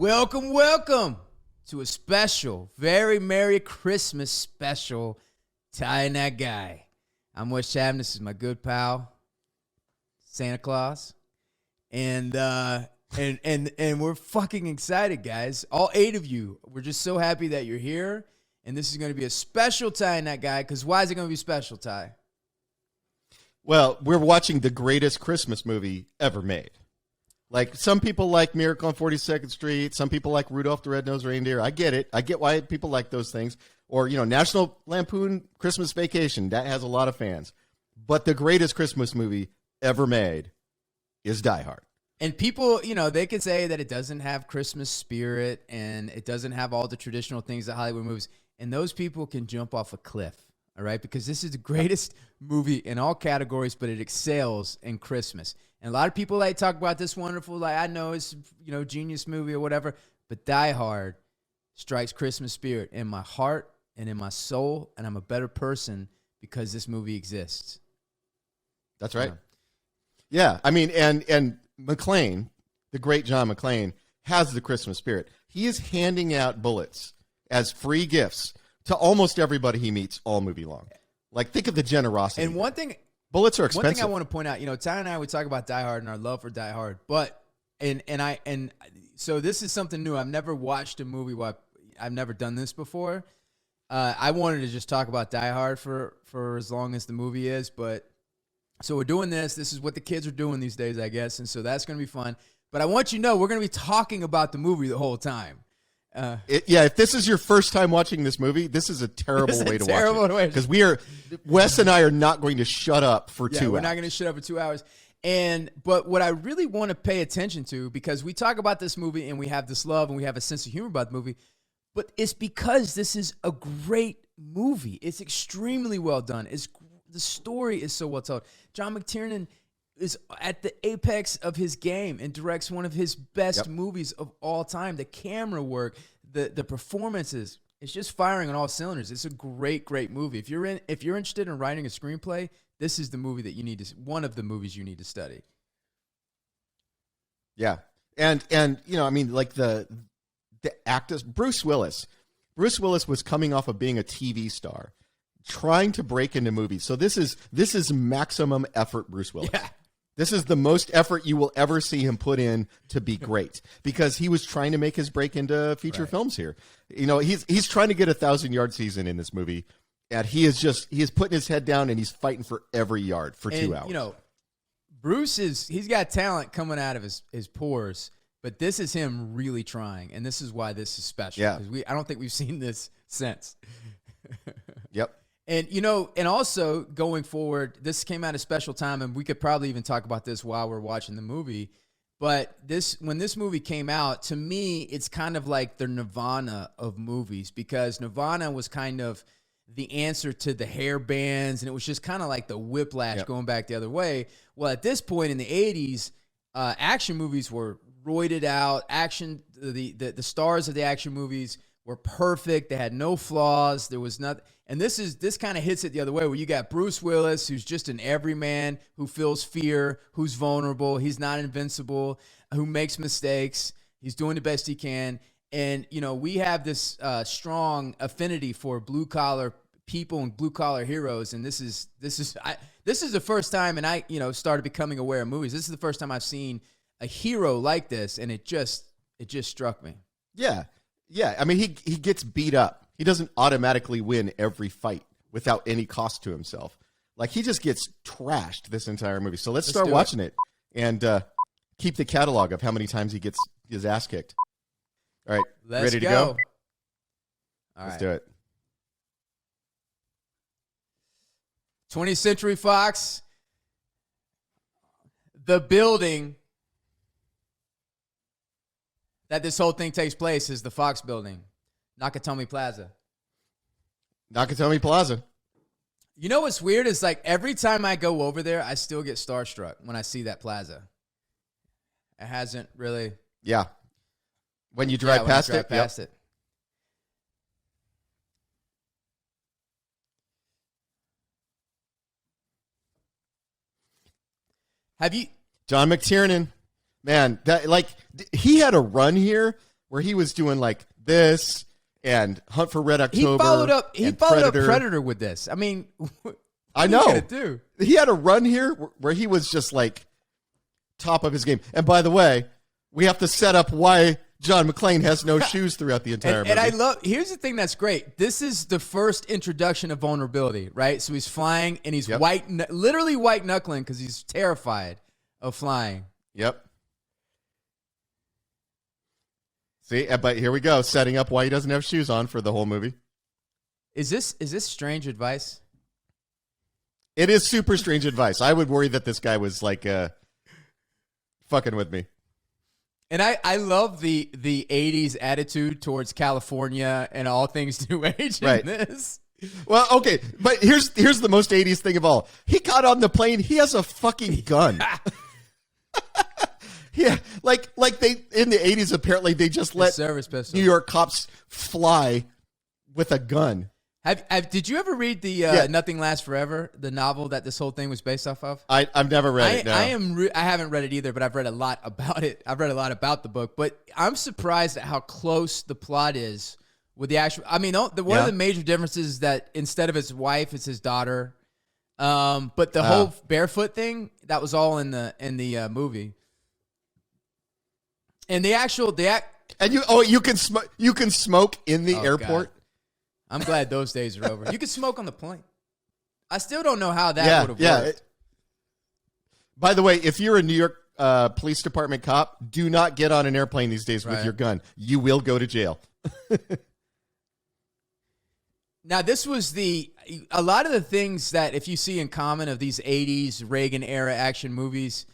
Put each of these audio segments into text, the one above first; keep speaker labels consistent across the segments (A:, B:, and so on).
A: Welcome to a special, very Merry Christmas special, Ty and That Guy. I'm Wes Chatham. This is my good pal, Santa Claus. And we're fucking excited, guys. All 8 of you. We're just so happy that you're here. And this is going to be a special Ty and That Guy. Because why is it going to be special, Ty?
B: Well, we're watching the greatest Christmas movie ever made. Like, some people like Miracle on 42nd Street. Some people like Rudolph the Red-Nosed Reindeer. I get it. I get why people like those things. Or, National Lampoon Christmas Vacation. That has a lot of fans. But the greatest Christmas movie ever made is Die Hard.
A: And people, they could say that it doesn't have Christmas spirit and it doesn't have all the traditional things that Hollywood movies. And those people can jump off a cliff, all right? Because this is the greatest movie in all categories, but it excels in Christmas. And a lot of people talk about this wonderful, I know it's, genius movie or whatever, but Die Hard strikes Christmas spirit in my heart and in my soul, and I'm a better person because this movie exists.
B: That's right. Yeah, I mean, and McClane, the great John McClane, has the Christmas spirit. He is handing out bullets as free gifts to almost everybody he meets all movie long. Like, think of the generosity.
A: And one thing...
B: Bullets are expensive.
A: One thing I want to point out, Ty and I would talk about Die Hard and our love for Die Hard, but so this is something new. I've never watched a movie. I've never done this before. I wanted to just talk about Die Hard for as long as the movie is, but so we're doing this. This is what the kids are doing these days, I guess, and so that's going to be fun. But I want you to know we're going to be talking about the movie the whole time.
B: If this is your first time watching this movie, this is a terrible way to watch it. Because Wes and I are not going to shut up for 2 hours.
A: We're not going to shut up for 2 hours. But what I really want to pay attention to, because we talk about this movie and we have this love and we have a sense of humor about the movie, but it's because this is a great movie. It's extremely well done. The story is so well told. John McTiernan is at the apex of his game and directs one of his best movies of all time. The camera work, the performances, it's just firing on all cylinders. It's a great, great movie. If you're interested in writing a screenplay, this is the movie that one of the movies you need to study.
B: Yeah. And I mean, like the actors, Bruce Willis was coming off of being a TV star, trying to break into movies. So this is maximum effort Bruce Willis.
A: Yeah.
B: This is the most effort you will ever see him put in to be great, because he was trying to make his break into feature films here. He's trying to get a 1,000-yard season in this movie, and he is putting his head down and he's fighting for every yard for 2 hours.
A: Bruce he's got talent coming out of his pores, but this is him really trying, and this is why this is special.
B: Yeah.
A: Because I don't think we've seen this since.
B: Yep.
A: And, and also going forward, this came at a special time, and we could probably even talk about this while we're watching the movie. But when this movie came out, to me, it's kind of like the Nirvana of movies, because Nirvana was kind of the answer to the hair bands, and it was just kind of like the whiplash going back the other way. Well, at this point in the 80s, action movies were roided out. The stars of the action movies were perfect. They had no flaws. There was nothing. And this kind of hits it the other way, where you got Bruce Willis, who's just an everyman, who feels fear, who's vulnerable, he's not invincible, who makes mistakes, he's doing the best he can. And, we have this strong affinity for blue-collar people and blue-collar heroes. And this is the first time, and I, started becoming aware of movies. This is the first time I've seen a hero like this, and it just struck me.
B: Yeah. Yeah, I mean, he gets beat up. He doesn't automatically win every fight without any cost to himself. Like, he just gets trashed this entire movie. So let's start watching it and keep the catalog of how many times he gets his ass kicked. All right, ready to go? Let's do it.
A: 20th Century Fox, the building that this whole thing takes place is the Fox building, Nakatomi Plaza.
B: Nakatomi Plaza.
A: You know what's weird is, like, every time I go over there, I still get starstruck when I see that plaza. It hasn't really.
B: Yeah. When you drive past it.
A: It. Have you?
B: John McTiernan, man, he had a run here where he was doing like this and Hunt for Red October.
A: He followed up Predator with this. I mean,
B: I know.
A: What are you gonna do?
B: He had a run here where he was just like top of his game. And by the way, we have to set up why John McClane has no shoes throughout the entire movie.
A: And I love, here's the thing that's great. This is the first introduction of vulnerability, right? So he's flying and he's literally white knuckling because he's terrified of flying.
B: Yep. See, but here we go, setting up why he doesn't have shoes on for the whole movie.
A: Is this strange advice?
B: It is super strange advice. I would worry that this guy was like fucking with me.
A: And I love the 80s attitude towards California and all things new age in this.
B: Well, okay, but here's the most 80s thing of all. He got on the plane, he has a fucking gun. Yeah, like they in the 80s apparently they just let New York cops fly with a gun.
A: Did you ever read the Nothing Lasts Forever, the novel that this whole thing was based off of?
B: I've never read it. No.
A: I haven't read it either, but I've read a lot about it. I've read a lot about the book, but I'm surprised at how close the plot is with the actual. I mean, one of the major differences is that instead of his wife, it's his daughter. But the whole barefoot thing, that was all in the movie. And
B: and you can smoke in the airport.
A: God. I'm glad those days are over. You could smoke on the plane. I still don't know how that would have worked.
B: By the way, if you're a New York Police Department cop, do not get on an airplane these days with your gun. You will go to jail.
A: Now, this was a lot of the things that if you see in common of these 80s Reagan-era action movies,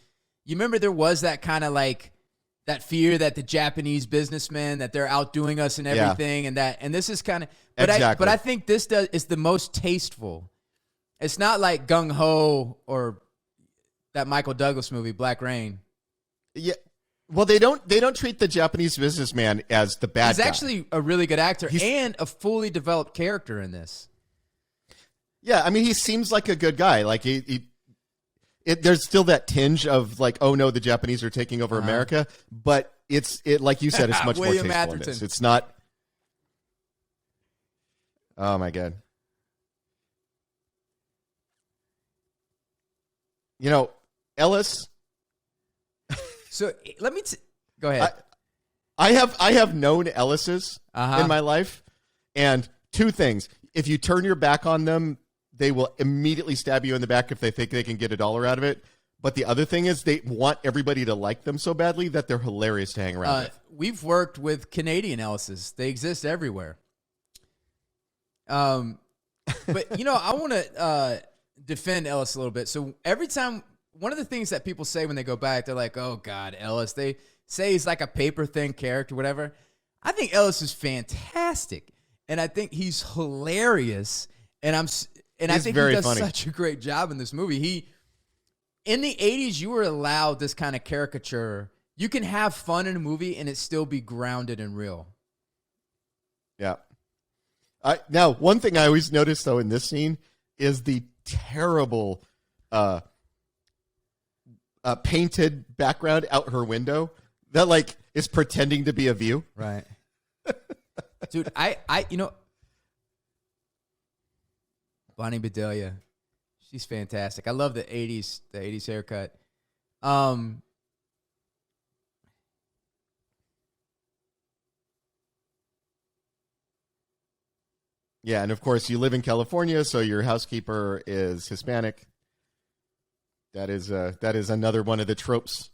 A: you remember there was that kind of like that fear that the Japanese businessmen, that they're outdoing us and everything, and this is kind of, but I think this is the most tasteful. It's not like Gung Ho or that Michael Douglas movie, Black Rain.
B: Yeah, well, they don't treat the Japanese businessman as the bad guy.
A: He's actually a really good actor and a fully developed character in this.
B: Yeah, I mean, he seems like a good guy. Like there's still that tinge of like, oh no, the Japanese are taking over America, but it like you said, it's much more tasteful in this. It's not. Oh my God. You know, Ellis.
A: So let me go ahead.
B: I have known Ellises in my life, and two things: if you turn your back on them, they will immediately stab you in the back if they think they can get $1 out of it. But the other thing is they want everybody to like them so badly that they're hilarious to hang around with.
A: We've worked with Canadian Ellises. They exist everywhere. But, I want to defend Ellis a little bit. So every time, one of the things that people say when they go back, they're like, oh, God, Ellis. They say he's like a paper-thin character, whatever. I think Ellis is fantastic. And I think he's hilarious. And I think he does such a great job in this movie. In the 80s, you were allowed this kind of caricature. You can have fun in a movie and it still be grounded and real.
B: Yeah. Now, one thing I always notice, though, in this scene is the terrible painted background out her window that, like, is pretending to be a view.
A: Right. Dude, Bonnie Bedelia, she's fantastic. I love the 80s haircut.
B: Yeah, and of course you live in California, so your housekeeper is Hispanic. That is another one of the tropes.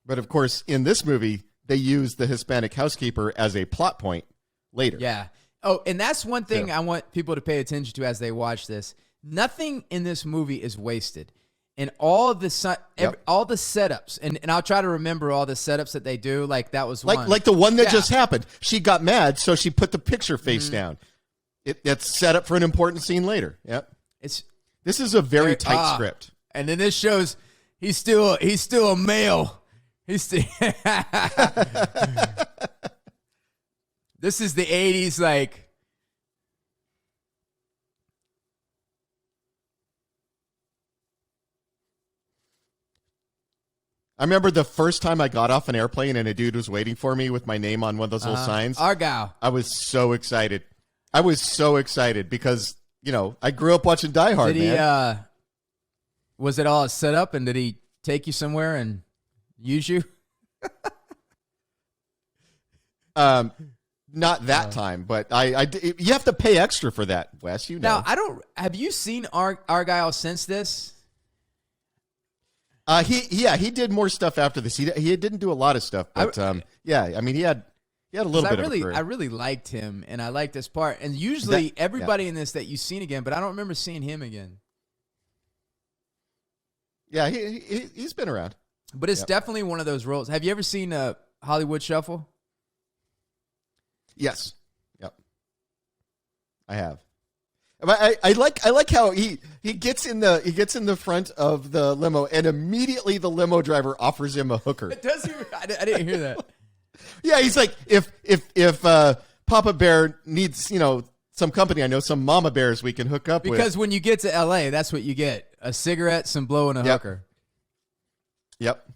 B: But of course, in this movie, they use the Hispanic housekeeper as a plot point later.
A: Yeah. Oh, and that's one thing I want people to pay attention to as they watch this. Nothing in this movie is wasted. And all the setups, and I'll try to remember all the setups that they do. Like that was one.
B: Like the one that just happened. She got mad, so she put the picture face down. It's set up for an important scene later. Yep. This is a very tight script.
A: And then this shows he's still a male. This is the 80s, like.
B: I remember the first time I got off an airplane and a dude was waiting for me with my name on one of those little signs.
A: Argyle.
B: I was so excited. Because, I grew up watching Die Hard,
A: Did he,
B: man.
A: Was it all set up, and did he take you somewhere and use you?
B: Not that time, but you have to pay extra for that, Wes.
A: Now, have you seen Argyle since this?
B: He did more stuff after this. He didn't do a lot of stuff, but he had a little bit of a career.
A: I really liked him, and I liked this part. And usually everybody in this that you've seen again, but I don't remember seeing him again.
B: Yeah, he's been around.
A: But it's definitely one of those roles. Have you ever seen Hollywood Shuffle?
B: Yes. Yep. I have. I like how he gets in the front of the limo, and immediately the limo driver offers him a hooker.
A: Does he? I didn't hear that.
B: Yeah, he's like, if Papa Bear needs some company, I know some mama bears we can hook up with.
A: Because when you get to L.A., that's what you get: a cigarette, some blow, and a hooker.
B: Yep.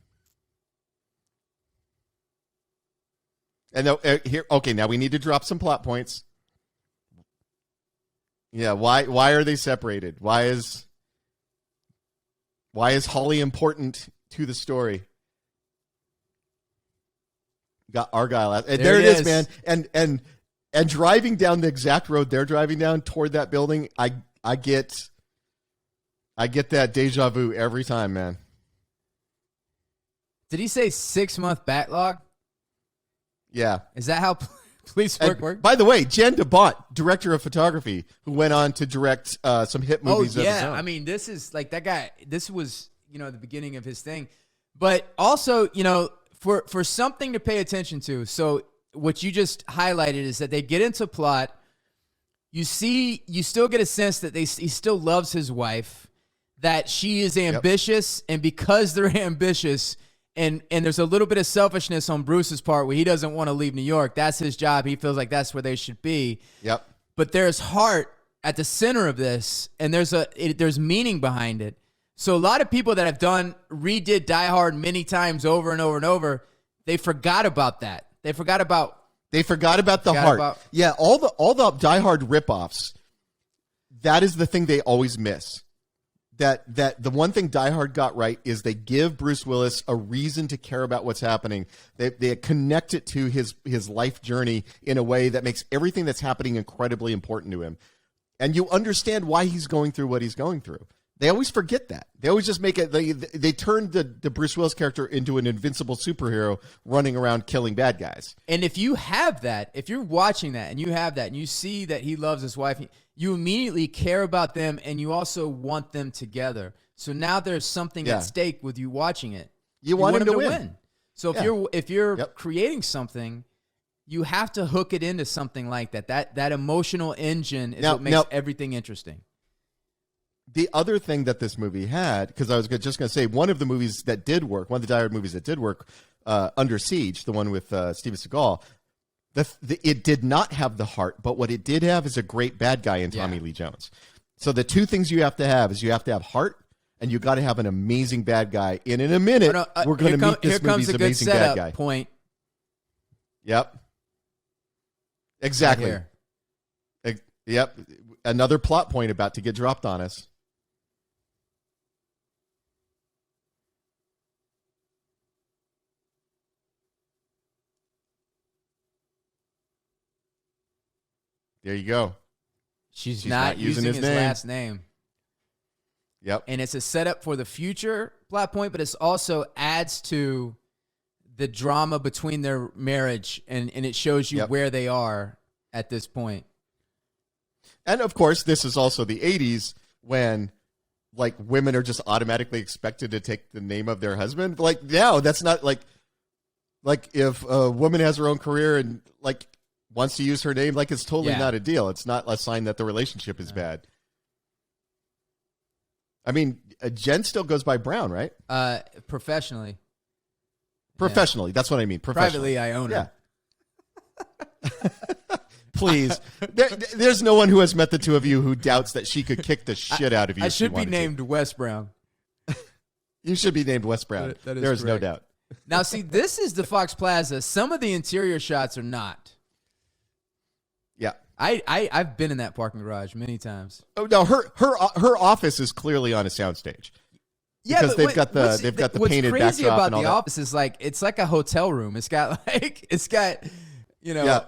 B: And now we need to drop some plot points. Yeah, why are they separated? Why is Holly important to the story? Got Argyle out. And there it is, man. And driving down the exact road they're driving down toward that building, I get that deja vu every time, man.
A: Did he say 6-month backlog?
B: Yeah.
A: Is that how police work?
B: By the way, Jen DeBont, director of photography, who went on to direct some hit movies.
A: Oh,
B: of his own.
A: I mean, this is like that guy. This was, the beginning of his thing. But also, for something to pay attention to. So what you just highlighted is that they get into plot. You still get a sense that he still loves his wife, that she is ambitious, and because they're ambitious, and there's a little bit of selfishness on Bruce's part where he doesn't want to leave New York. That's his job. He feels like that's where they should be.
B: Yep.
A: But there's heart at the center of this, and there's meaning behind it. So a lot of people that have redid Die Hard many times over and over and over, they forgot about that. They forgot about
B: the heart. Yeah, all the Die Hard ripoffs, that is the thing they always miss. That the one thing Die Hard got right is they give Bruce Willis a reason to care about what's happening. They connect it to his life journey in a way that makes everything that's happening incredibly important to him. And you understand why he's going through what he's going through. They always forget that. They always just make it. They turn the Bruce Willis character into an invincible superhero running around killing bad guys.
A: And if you have that, if you're watching that and you have that, and you see that he loves his wife, you immediately care about them, and you also want them together. So now there's something at stake with you watching it.
B: You want him to win.
A: So if you're creating something, you have to hook it into something like that. That emotional engine is what makes everything interesting.
B: The other thing that this movie had, because I was just going to say, one of the movies that did work, one of the Die Hard movies that did work, Under Siege, the one with Steven Seagal, it did not have the heart, but what it did have is a great bad guy in Tommy Lee Jones. So the two things you have to have is you have to have heart, and you got to have an amazing bad guy. And in a minute, we're going to meet this movie's amazing bad guy.
A: Point.
B: Yep. Exactly.
A: Right.
B: Yep. Another plot point about to get dropped on us. There you go.
A: She's not using his last name.
B: Yep.
A: And it's a setup for the future plot point, but it also adds to the drama between their marriage, and it shows you where they are at this point.
B: And, of course, this is also the 80s when, like, women are just automatically expected to take the name of their husband. Like, now, that's not, like if a woman has her own career and, like, wants to use her name, like, it's totally not a deal. It's not a sign that the relationship is bad. I mean, Jen still goes by Brown, right?
A: Professionally.
B: Professionally. That's what I mean. Professionally.
A: Privately, I own her.
B: Please. There's no one who has met the two of you who doubts that she could kick the shit out of you.
A: I should be named Wes Brown.
B: You should be named Wes Brown.
A: That is
B: There's no
A: correct.
B: doubt.
A: Now, see, this is the Fox Plaza. Some of the interior shots are not.
B: Yeah.
A: I've been in that parking garage many times.
B: Oh no, her office is clearly on a soundstage.
A: Yeah,
B: because they've got the painted
A: what's crazy
B: backdrop
A: about
B: and all
A: the
B: that.
A: office is like it's like a hotel room. It's got you know.
B: Yeah.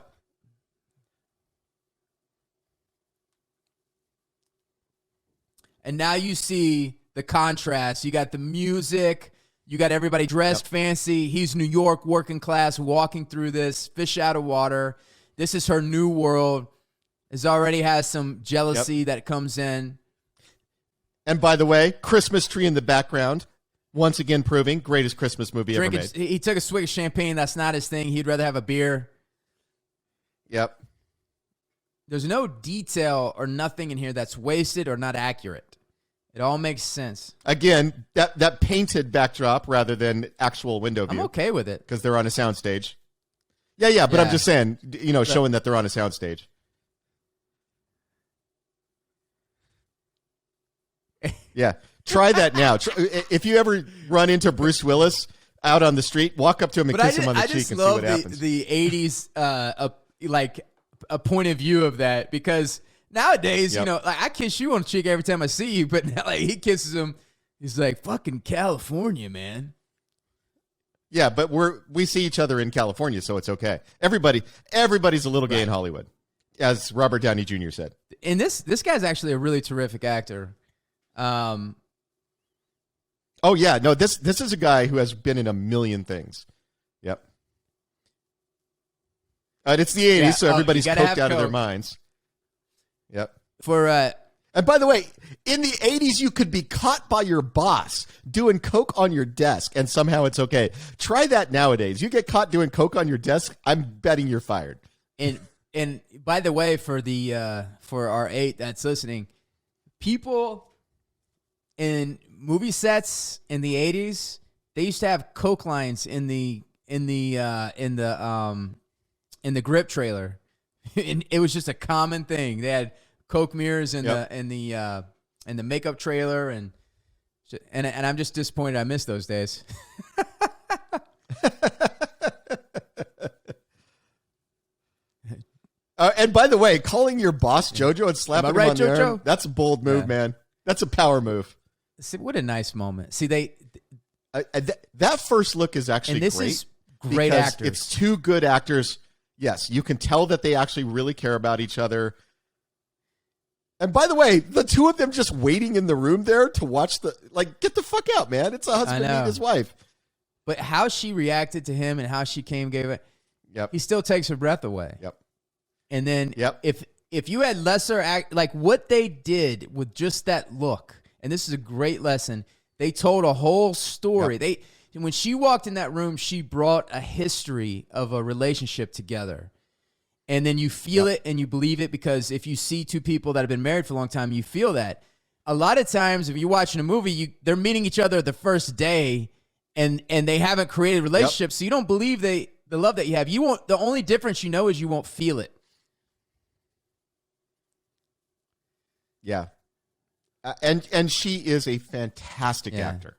A: And now you see the contrast. You got the music. You got everybody dressed fancy. He's New York working class walking through this, fish out of water. This is her new world. It already has some jealousy that comes in.
B: And by the way, Christmas tree in the background, once again proving greatest Christmas movie ever made.
A: He took a swig of champagne. That's not his thing. He'd rather have a beer.
B: Yep.
A: There's no detail or nothing in here that's wasted or not accurate. It all makes sense.
B: Again, that painted backdrop rather than actual window view.
A: I'm okay with it.
B: Because they're on a soundstage. Yeah, but I'm just saying, showing that they're on a soundstage. Yeah. Try that now. If you ever run into Bruce Willis out on the street, walk up to him and kiss him on the cheek and see what happens.
A: The 80s, like a point of view of that, because nowadays, like I kiss you on the cheek every time I see you, but now, like he kisses him, he's like, fucking California, man. Yeah,
B: but we see each other in California, so it's okay. Everybody's a little gay in Hollywood, as Robert Downey Jr. said.
A: And this guy's actually a really terrific actor.
B: Oh yeah, no, this is a guy who has been in a million things. Yep. It's the 80s, so everybody's coked out of their minds. Yep. And by the way, in the 80s, you could be caught by your boss doing coke on your desk, and somehow it's okay. Try that nowadays. You get caught doing coke on your desk, I'm betting you're fired.
A: And by the way, for our 8 that's listening, people in movie sets in the 80s, they used to have coke lines in the grip trailer. And it was just a common thing. They had coke mirrors in the makeup trailer, and I'm just disappointed I missed those days.
B: And by the way, calling your boss JoJo and slapping him on the arm, that's a bold move, man. That's a power move.
A: See, what a nice moment. See,
B: that first look is actually
A: and this
B: great.
A: Is great actors.
B: It's two good actors. Yes, you can tell that they actually really care about each other. And by the way, the two of them just waiting in the room there to watch get the fuck out, man. It's a husband and his wife.
A: But how she reacted to him and how she gave it, he still takes her breath away.
B: Yep.
A: And then if you had lesser like what they did with just that look, and this is a great lesson, they told a whole story. Yep. When she walked in that room, she brought a history of a relationship together. And then you feel it and you believe it, because if you see two people that have been married for a long time, you feel that. A lot of times if you're watching a movie, they're meeting each other the first day and they haven't created relationships, so you don't believe the love that you have. You won't. The only difference is you won't feel it.
B: Yeah. And she is a fantastic actor.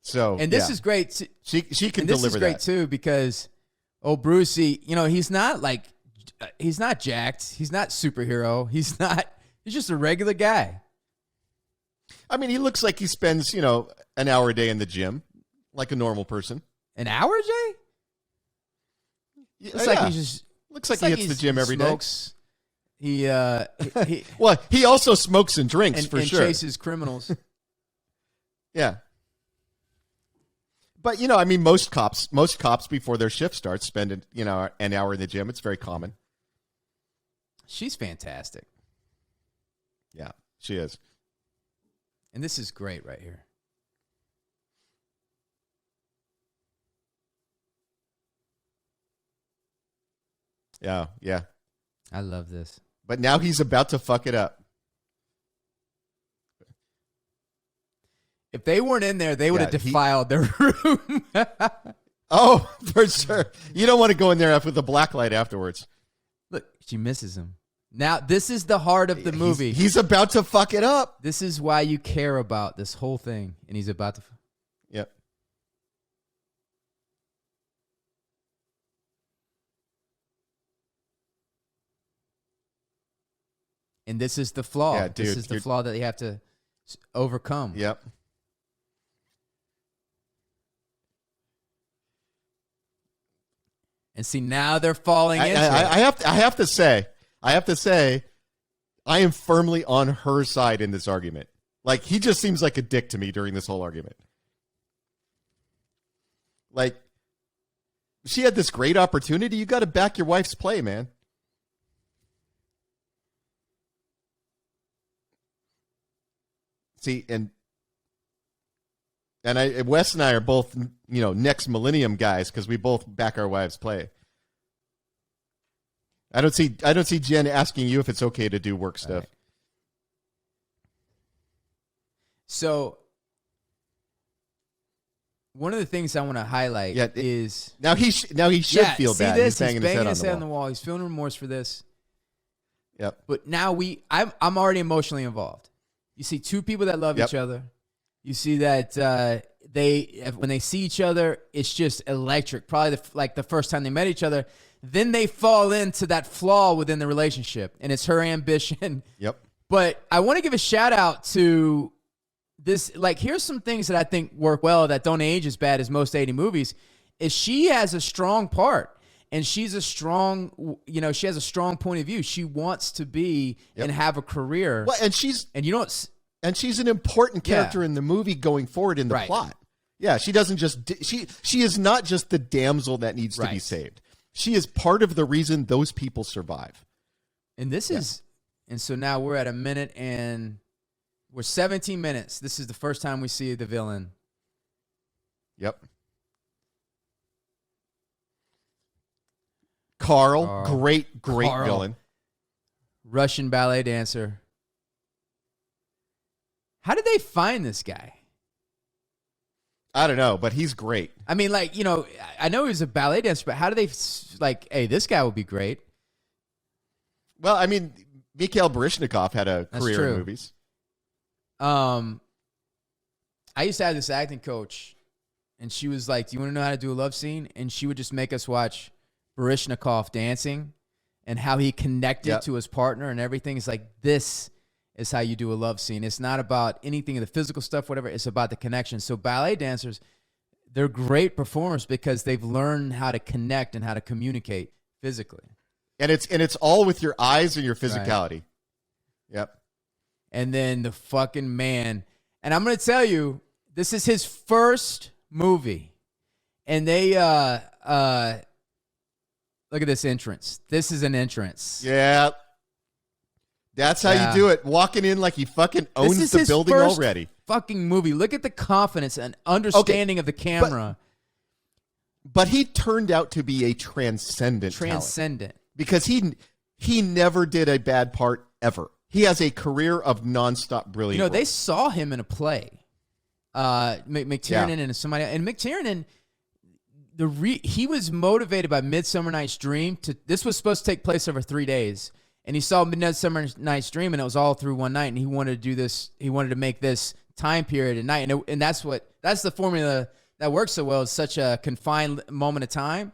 B: So
A: this is great.
B: She can deliver that.
A: This is great too, because Brucey, he's not jacked. He's not superhero. He's just a regular guy.
B: I mean, he looks like he spends, an hour a day in the gym, like a normal person.
A: An hour, Jay?
B: Looks like he hits the gym every day.
A: He
B: well, he also smokes and drinks
A: and
B: sure.
A: Chases criminals.
B: Yeah. But, most cops before their shift starts spend, an hour in the gym. It's very common.
A: She's fantastic.
B: Yeah, she is.
A: And this is great right here.
B: Yeah.
A: I love this.
B: But now he's about to fuck it up.
A: If they weren't in there, they would have defiled their room.
B: Oh, for sure. You don't want to go in there with a black light afterwards.
A: Look, she misses him. Now, this is the heart of the movie.
B: He's about to fuck it up.
A: This is why you care about this whole thing. And he's about to... And this is the flaw.
B: Yeah, dude,
A: this is the flaw that you have to overcome.
B: Yep.
A: And see, now they're falling into it.
B: I have to say, I am firmly on her side in this argument. Like, he just seems like a dick to me during this whole argument. Like, she had this great opportunity. You got to back your wife's play, man. See, and Wes and I are both, next millennium guys because we both back our wives' play. I don't see Jen asking you if it's okay to do work stuff.
A: Right. So, one of the things I want to highlight is
B: now he should feel bad.
A: This?
B: He's banging his head
A: on the wall. He's feeling remorse for this.
B: Yep.
A: But now I'm already emotionally involved. You see two people that love each other. You see that when they see each other, it's just electric. Probably the first time they met each other. Then they fall into that flaw within the relationship, and it's her ambition.
B: Yep.
A: But I want to give a shout out to this. Like, here's some things that I think work well that don't age as bad as most 80 movies. Is she has a strong part, and she's a strong, she has a strong point of view. She wants to be and have a career.
B: Well, and she's an important character in the movie going forward in the plot. Yeah, she doesn't she is not just the damsel that needs to be saved. She is part of the reason those people survive.
A: And and so now we're at a minute and we're 17 minutes. This is the first time we see the villain.
B: Yep. Carl. Great villain.
A: Russian ballet dancer. How did they find this guy?
B: I don't know, but he's great.
A: I mean, I know he was a ballet dancer, but how do they, hey, this guy would be great?
B: Well, I mean, Mikhail Baryshnikov had a career in movies.
A: I used to have this acting coach, and she was like, do you want to know how to do a love scene? And she would just make us watch Baryshnikov dancing and how he connected to his partner and everything. It's like, this is how you do a love scene. It's not about anything of the physical stuff, whatever. It's about the connection. So ballet dancers, they're great performers because they've learned how to connect and how to communicate physically.
B: And it's all with your eyes and your physicality. Right. Yep.
A: And then the fucking man. And I'm going to tell you, this is his first movie. And they look at this entrance. This is an entrance.
B: Yeah. That's how you do it. Walking in like he fucking owns the building already.
A: Fucking movie. Look at the confidence and understanding of the camera.
B: But he turned out to be a transcendent talent. Because he never did a bad part ever. He has a career of nonstop brilliance.
A: They saw him in a play. McTiernan and somebody else. And McTiernan, he was motivated by Midsummer Night's Dream. This was supposed to take place over 3 days. And he saw Midsummer Night's Dream, and it was all through one night. And he wanted to do this. He wanted to make this time period at night. And that's the formula that works so well. It's such a confined moment of time.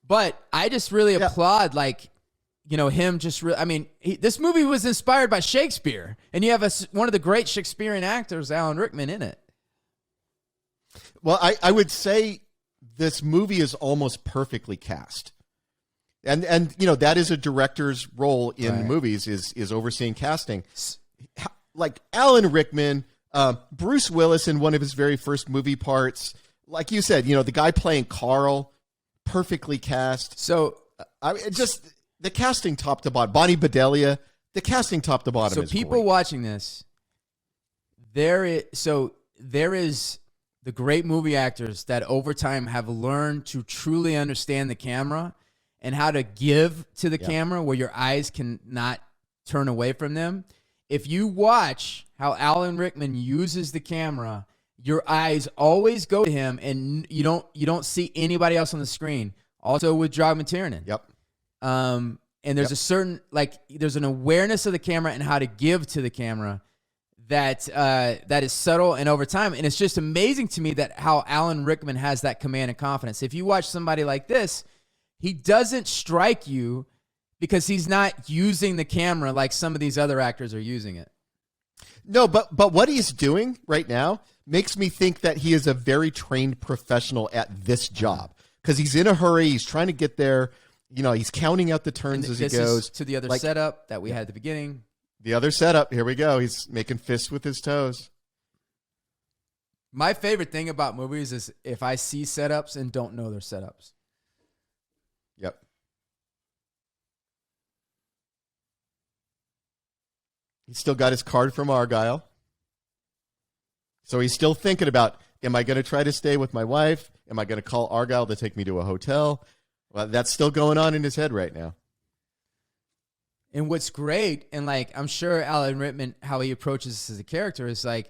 A: But I just really applaud, him just really. I mean, this movie was inspired by Shakespeare. And you have one of the great Shakespearean actors, Alan Rickman, in it.
B: Well, I would say this movie is almost perfectly cast. And that is a director's role in movies is overseeing casting. Like Alan Rickman, Bruce Willis in one of his very first movie parts. Like you said, the guy playing Carl, perfectly cast.
A: So
B: just the casting top to bottom. Bonnie Bedelia, the casting top to bottom.
A: So people watching this, there is the great movie actors that over time have learned to truly understand the camera and how to give to the camera where your eyes can not turn away from them. If you watch how Alan Rickman uses the camera, your eyes always go to him, and you don't see anybody else on the screen. Also with Drogman Tiernan.
B: Yep.
A: And there's a certain there's an awareness of the camera and how to give to the camera that is subtle and over time. And it's just amazing to me that how Alan Rickman has that command and confidence. If you watch somebody like this, he doesn't strike you because he's not using the camera like some of these other actors are using it.
B: No, but what he's doing right now makes me think that he is a very trained professional at this job, because he's in a hurry. He's trying to get there. You know, he's counting out the turns as he goes.
A: To the other setup that we had at the beginning.
B: The other setup. Here we go. He's making fists with his toes.
A: My favorite thing about movies is if I see setups and don't know they're setups.
B: Yep. He's still got his card from Argyle. So he's still thinking about, am I going to try to stay with my wife? Am I going to call Argyle to take me to a hotel? Well, that's still going on in his head right now.
A: And what's great, and like I'm sure Alan Rickman, how he approaches this as a character is like,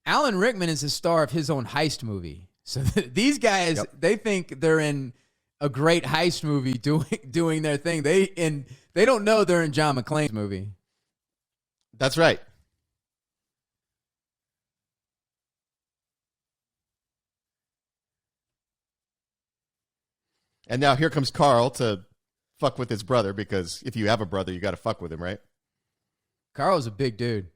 A: Alan Rickman is the star of his own heist movie. So these guys, they think they're in a great heist movie doing their thing. They don't know they're in John McClane's movie.
B: That's right. And now here comes Carl to fuck with his brother, because if you have a brother, you got to fuck with him, right?
A: Carl's a big dude.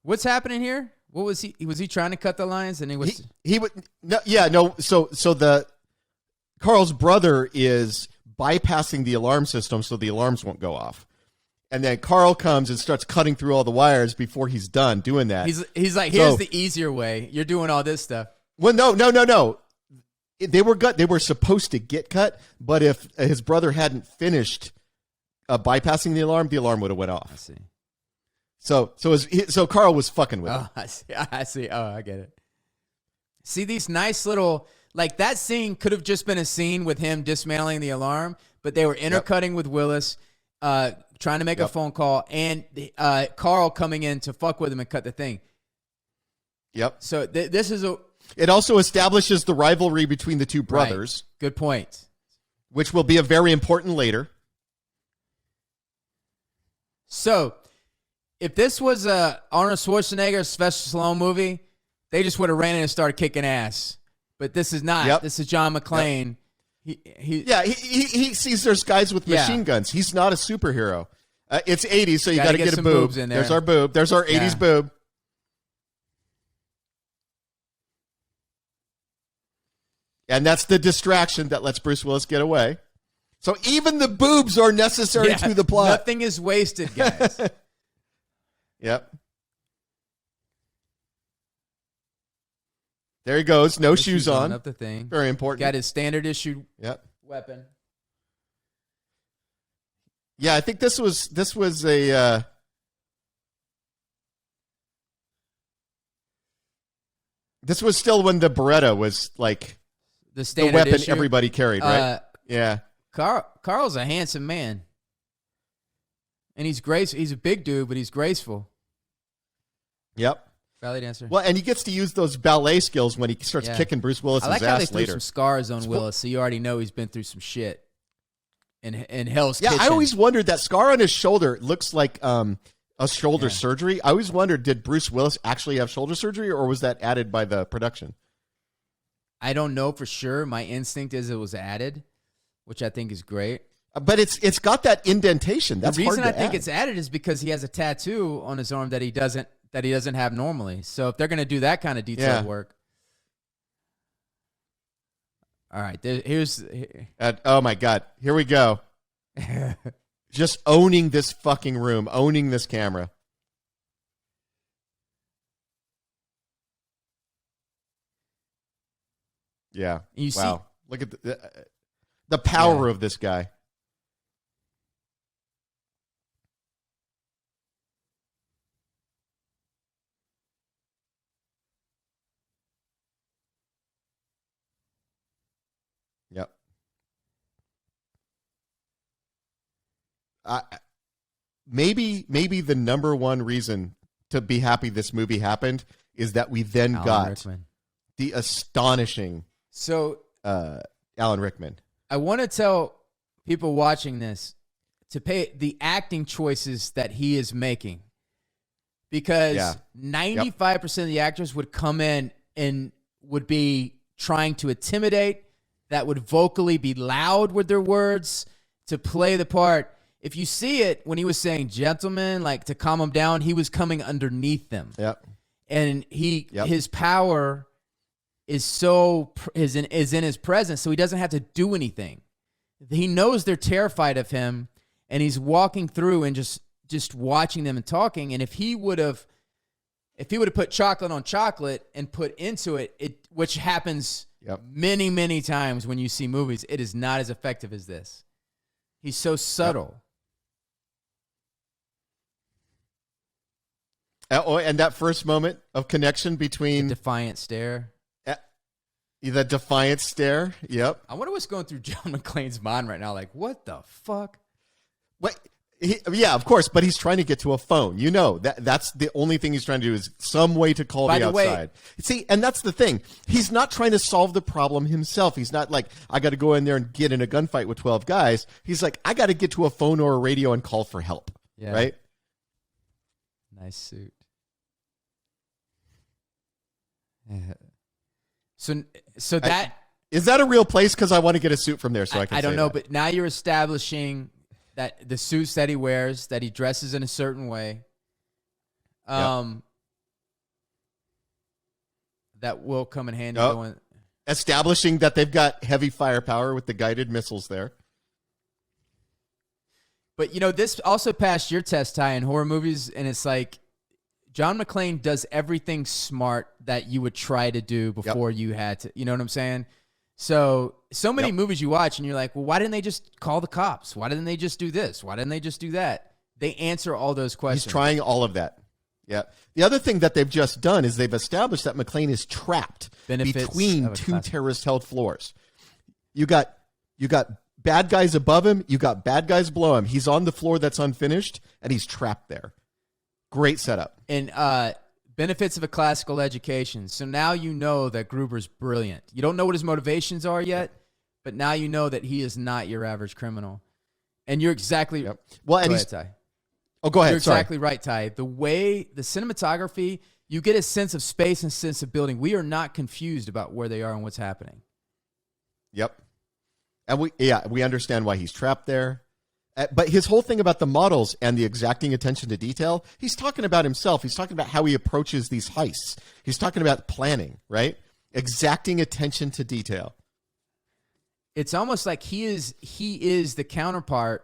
A: What's happening here? What was he? Was he trying to cut the lines? And
B: he would no. So the Carl's brother is bypassing the alarm system so the alarms won't go off, and then Carl comes and starts cutting through all the wires before he's done doing that.
A: He's like, here's the easier way. You're doing all this stuff.
B: Well, no. They were supposed to get cut, but if his brother hadn't finished bypassing the alarm would have went off.
A: I see.
B: So Carl was fucking with him.
A: I see. Oh, I get it. See these nice little, like that scene could have just been a scene with him dismantling the alarm, but they were intercutting with Willis, trying to make a phone call, and Carl coming in to fuck with him and cut the thing.
B: Yep.
A: So this is
B: It also establishes the rivalry between the two brothers.
A: Right. Good point.
B: Which will be a very important later.
A: So, if this was a Arnold Schwarzenegger, Sylvester Stallone movie, they just would have ran in and started kicking ass. But this is not.
B: Yep.
A: This is John McClane. Yep.
B: He sees there's guys with machine guns. He's not a superhero. It's 80s, so you got to get a boob.
A: In there.
B: There's our boob. There's our 80s boob. And that's the distraction that lets Bruce Willis get away. So even the boobs are necessary to the plot.
A: Nothing is wasted, guys.
B: Yep. There he goes. No shoes on.
A: Up the thing.
B: Very important.
A: Got his standard issue weapon.
B: Yeah, I think this was a this was still when the Beretta was like
A: the
B: weapon
A: issue.
B: Everybody carried, right? Yeah.
A: Carl's a handsome man. And he's a big dude, but he's graceful.
B: Yep.
A: Ballet dancer.
B: Well, and he gets to use those ballet skills when he starts kicking Bruce Willis's ass later.
A: I like how they threw some scars on Willis, so you already know he's been through some shit in Hell's Kitchen.
B: I always wondered, that scar on his shoulder looks like a shoulder surgery. I always wondered, did Bruce Willis actually have shoulder surgery, or was that added by the production?
A: I don't know for sure. My instinct is it was added, which I think is great.
B: But it's got that indentation. That's
A: the reason
B: hard to
A: I think
B: add.
A: it's added is because he has a tattoo on his arm that he doesn't have normally. So if they're going to do that kind of detailed work. All right, here's
B: oh my God. Here we go. Just owning this fucking room, owning this camera. Yeah.
A: You
B: wow.
A: see,
B: look at the power of this guy. Yep. Maybe the number one reason to be happy this movie happened is that we then got the astonishing Alan Rickman.
A: I want to tell people watching this to pay the acting choices that he is making. Because 95% of the actors would come in and would be trying to intimidate, that would vocally be loud with their words to play the part. If you see it, when he was saying gentlemen, like to calm them down, he was coming underneath them.
B: Yep.
A: And his power is in his presence, so he doesn't have to do anything. He knows they're terrified of him, and he's walking through and just watching them and talking. And if he would have put chocolate on chocolate and put into it, which happens many, many times when you see movies, it is not as effective as this. He's so subtle.
B: And that first moment of connection between
A: the defiant stare.
B: The defiant stare. Yep.
A: I wonder what's going through John McClane's mind right now. Like, what the fuck?
B: What? Yeah, of course, but he's trying to get to a phone. You know, that's the only thing he's trying to do is some way to call the outside. See, and that's the thing. He's not trying to solve the problem himself. He's not like, I got to go in there and get in a gunfight with 12 guys. He's like, I got to get to a phone or a radio and call for help. Yeah. Right?
A: Nice suit. Yeah. So that...
B: Is that a real place? Because I want to get a suit from there so I can
A: I don't
B: say
A: know,
B: that.
A: but now you're establishing that the suits that he wears, that he dresses in a certain way, that will come in handy.
B: Establishing that they've got heavy firepower with the guided missiles there.
A: But, this also passed your test, Ty, in horror movies, and it's like John McClane does everything smart that you would try to do before you had to. You know what I'm saying? So many movies you watch and you're like, well, why didn't they just call the cops? Why didn't they just do this? Why didn't they just do that? They answer all those questions.
B: He's trying all of that. Yeah. The other thing that they've just done is they've established that McClane is trapped between two terrorist-held floors. You got bad guys above him. You got bad guys below him. He's on the floor that's unfinished, and he's trapped there. Great setup.
A: And benefits of a classical education. So now you know that Gruber's brilliant. You don't know what his motivations are yet, but now you know that he is not your average criminal. And you're exactly
B: well.
A: Go
B: And
A: ahead, Ty.
B: Oh, go ahead.
A: You're exactly right, Ty. The way the cinematography, you get a sense of space and sense of building. We are not confused about where they are and what's happening.
B: Yep. And we understand why he's trapped there. But his whole thing about the models and the exacting attention to detail, he's talking about himself. He's talking about how he approaches these heists. He's talking about planning, right? Exacting attention to detail.
A: It's almost like he is the counterpart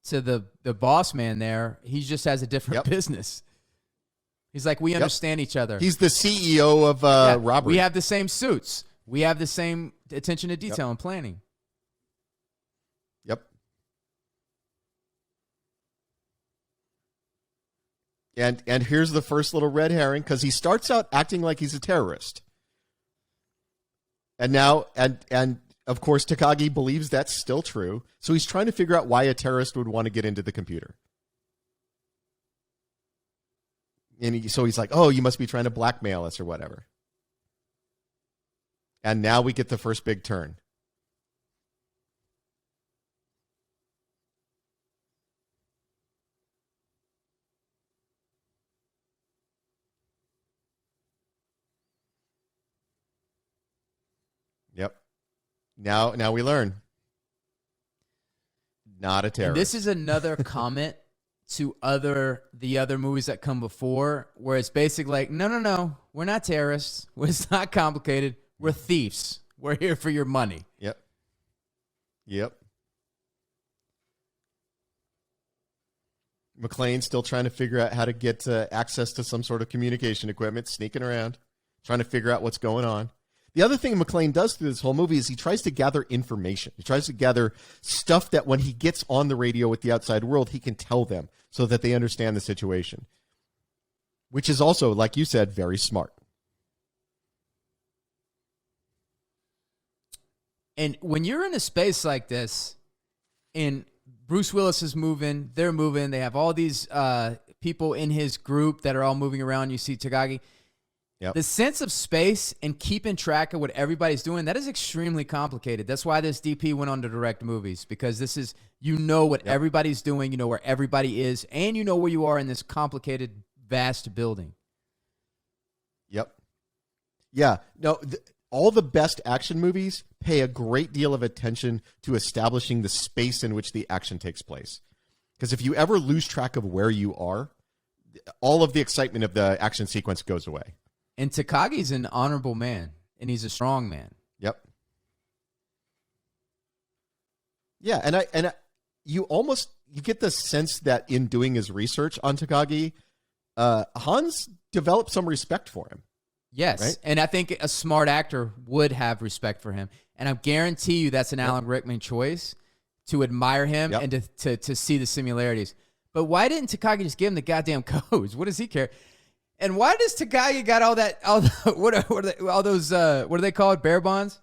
A: to the boss man there. He just has a different business. He's like, we understand each other.
B: He's the CEO of robbery.
A: We have the same suits. We have the same attention to detail and planning.
B: Yep. And here's the first little red herring, because he starts out acting like he's a terrorist. And now, and of course, Takagi believes that's still true. So he's trying to figure out why a terrorist would want to get into the computer. And so he's like, oh, you must be trying to blackmail us or whatever. And now we get the first big turn. Yep. Now we learn. Not a terrorist.
A: And this is another comment to the other movies that come before, where it's basically like, no, we're not terrorists. It's not complicated. We're thieves. We're here for your money.
B: Yep. McClane's still trying to figure out how to get access to some sort of communication equipment, sneaking around, trying to figure out what's going on. The other thing McClane does through this whole movie is he tries to gather information. He tries to gather stuff that when he gets on the radio with the outside world, he can tell them so that they understand the situation, which is also, like you said, very smart.
A: And when you're in a space like this, and Bruce Willis is moving, they're moving, they have all these people in his group that are all moving around. You see Takagi.
B: Yep.
A: The sense of space and keeping track of what everybody's doing, that is extremely complicated. That's why this DP went on to direct movies, because this is You know what everybody's doing. You know where everybody is. And you know where you are in this complicated, vast building.
B: Yep. Yeah. No, all the best action movies pay a great deal of attention to establishing the space in which the action takes place. Because if you ever lose track of where you are, all of the excitement of the action sequence goes away.
A: And Takagi's an honorable man, and he's a strong man.
B: Yep. Yeah, and you get the sense that in doing his research on Takagi, Hans developed some respect for him.
A: Yes,
B: right?
A: And I think a smart actor would have respect for him. And I guarantee you that's an Alan Rickman choice to admire him and to see the similarities. But why didn't Takagi just give him the goddamn codes? What does he care? And why does Takagi got what are they called? Bear bonds?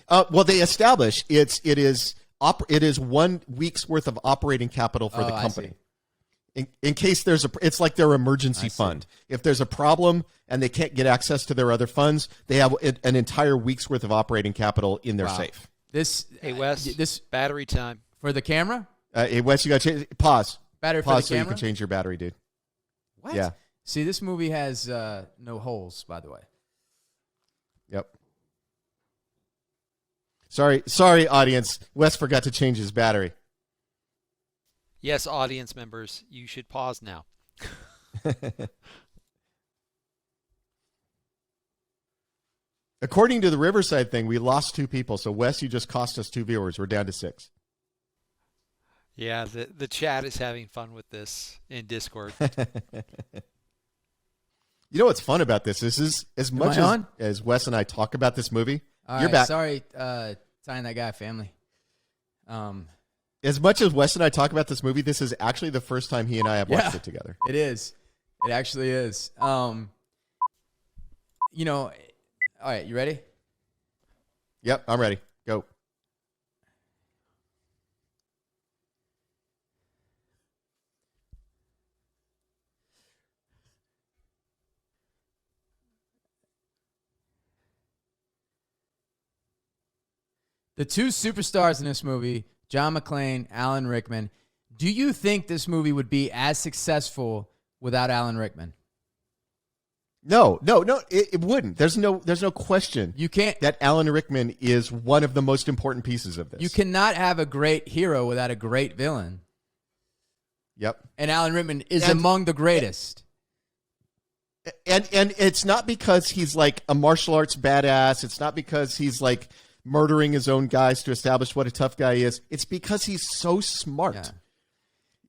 B: Well, they establish it is 1 week's worth of operating capital for the company. In case it's like their emergency fund. If there's a problem and they can't get access to their other funds, they have an entire week's worth of operating capital in their safe.
C: Hey, Wes, this battery time.
A: For the camera?
B: Hey, Wes, you got to pause.
A: Battery for the
B: Pause so
A: camera?
B: you can change your battery, dude.
A: What?
B: Yeah.
A: See, this movie has no holes, by the way.
B: Yep. Sorry, audience. Wes forgot to change his battery.
C: Yes, audience members, you should pause now.
B: According to the Riverside thing, we lost 2 people. So, Wes, you just cost us 2 viewers. We're down to 6.
C: Yeah, the chat is having fun with this in Discord.
B: You know what's fun about this? This is as much as Wes and I talk about this movie. You're back.
A: Sorry, tying that guy family.
B: As much as Wes and I talk about this movie, this is actually the first time he and I have watched it together.
A: It is. It actually is. All right, you ready?
B: Yep, I'm ready. Go.
A: The 2 superstars in this movie, John McClane, Alan Rickman. Do you think this movie would be as successful without Alan Rickman?
B: No, it wouldn't. There's no question.
A: You can't.
B: That Alan Rickman is one of the most important pieces of this.
A: You cannot have a great hero without a great villain.
B: Yep.
A: And Alan Rickman is among the greatest.
B: And it's not because he's like a martial arts badass. It's not because he's like murdering his own guys to establish what a tough guy is. It's because he's so smart. Yeah.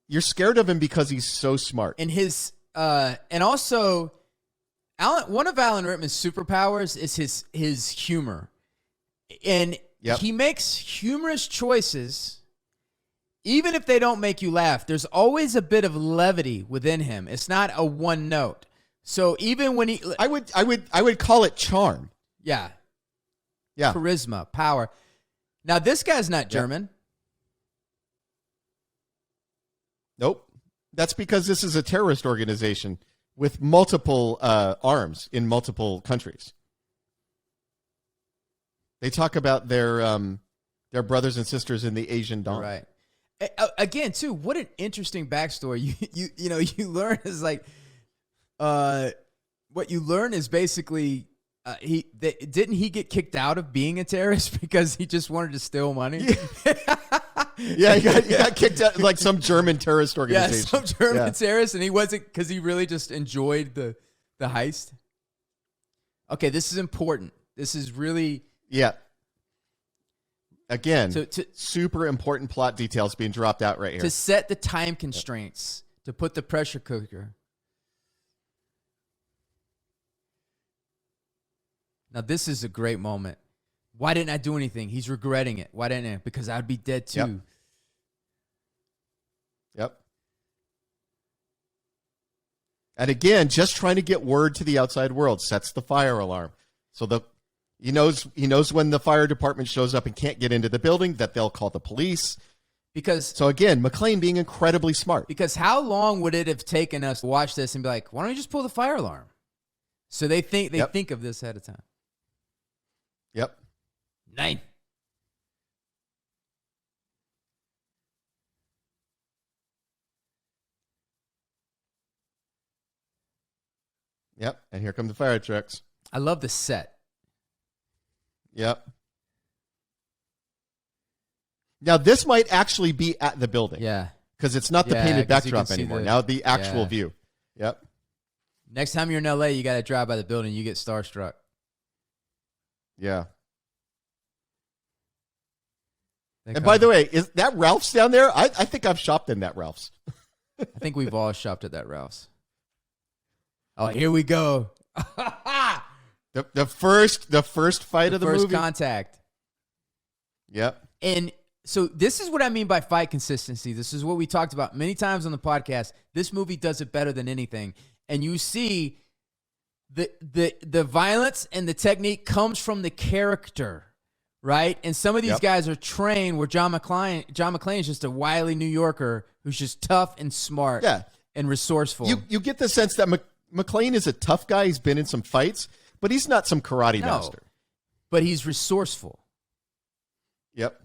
B: You're scared of him because he's so smart.
A: And and also one of Alan Rickman's superpowers is his humor. And he makes humorous choices even if they don't make you laugh. There's always a bit of levity within him. It's not a one note. So even when
B: I would call it charm.
A: Yeah.
B: Yeah.
A: Charisma, power. Now, this guy's not German.
B: Nope. That's because this is a terrorist organization with multiple arms in multiple countries. They talk about their brothers and sisters in the Asian Dawn.
A: Right. Again, too, what an interesting backstory. You learn is like, what you learn is basically, didn't he get kicked out of being a terrorist because he just wanted to steal money?
B: Yeah, he got kicked out like some German terrorist organization.
A: Yeah, some German terrorist, and he wasn't because he really just enjoyed the heist. Okay, this is important. This is really
B: Again, super important plot details being dropped out right here.
A: To set the time constraints, to put the pressure cooker. Now, this is a great moment. Why didn't I do anything? He's regretting it. Why didn't I? Because I'd be dead too.
B: Yep. And again, just trying to get word to the outside world sets the fire alarm. So he knows when the fire department shows up and can't get into the building that they'll call the police. So again, McClane being incredibly smart.
A: Because how long would it have taken us to watch this and be like, why don't you just pull the fire alarm? So they think of this ahead of time.
B: Yep.
A: 9.
B: Yep. And here come the fire trucks.
A: I love the set.
B: Yep. Now, this might actually be at the building.
A: Yeah.
B: Because it's not the painted
A: 'cause you
B: backdrop
A: can see
B: anymore.
A: the-
B: Now, the actual
A: yeah.
B: view. Yep.
A: Next time you're in LA, you got to drive by the building. You get starstruck.
B: Yeah.
A: They
B: And by
A: come.
B: the way, is that Ralph's down there? I think I've shopped in that Ralph's.
A: I think we've all shopped at that Ralph's. Oh, here we go.
B: The first fight of the
A: first
B: movie.
A: contact.
B: Yep.
A: And so this is what I mean by fight consistency. This is what we talked about many times on the podcast. This movie does it better than anything. And you see the violence and the technique comes from the character, right? And some of these guys are trained where John McClane is just a wily New Yorker who's just tough and smart and resourceful.
B: You get the sense that McClane is a tough guy. He's been in some fights, but he's not some karate master.
A: But he's resourceful.
B: Yep.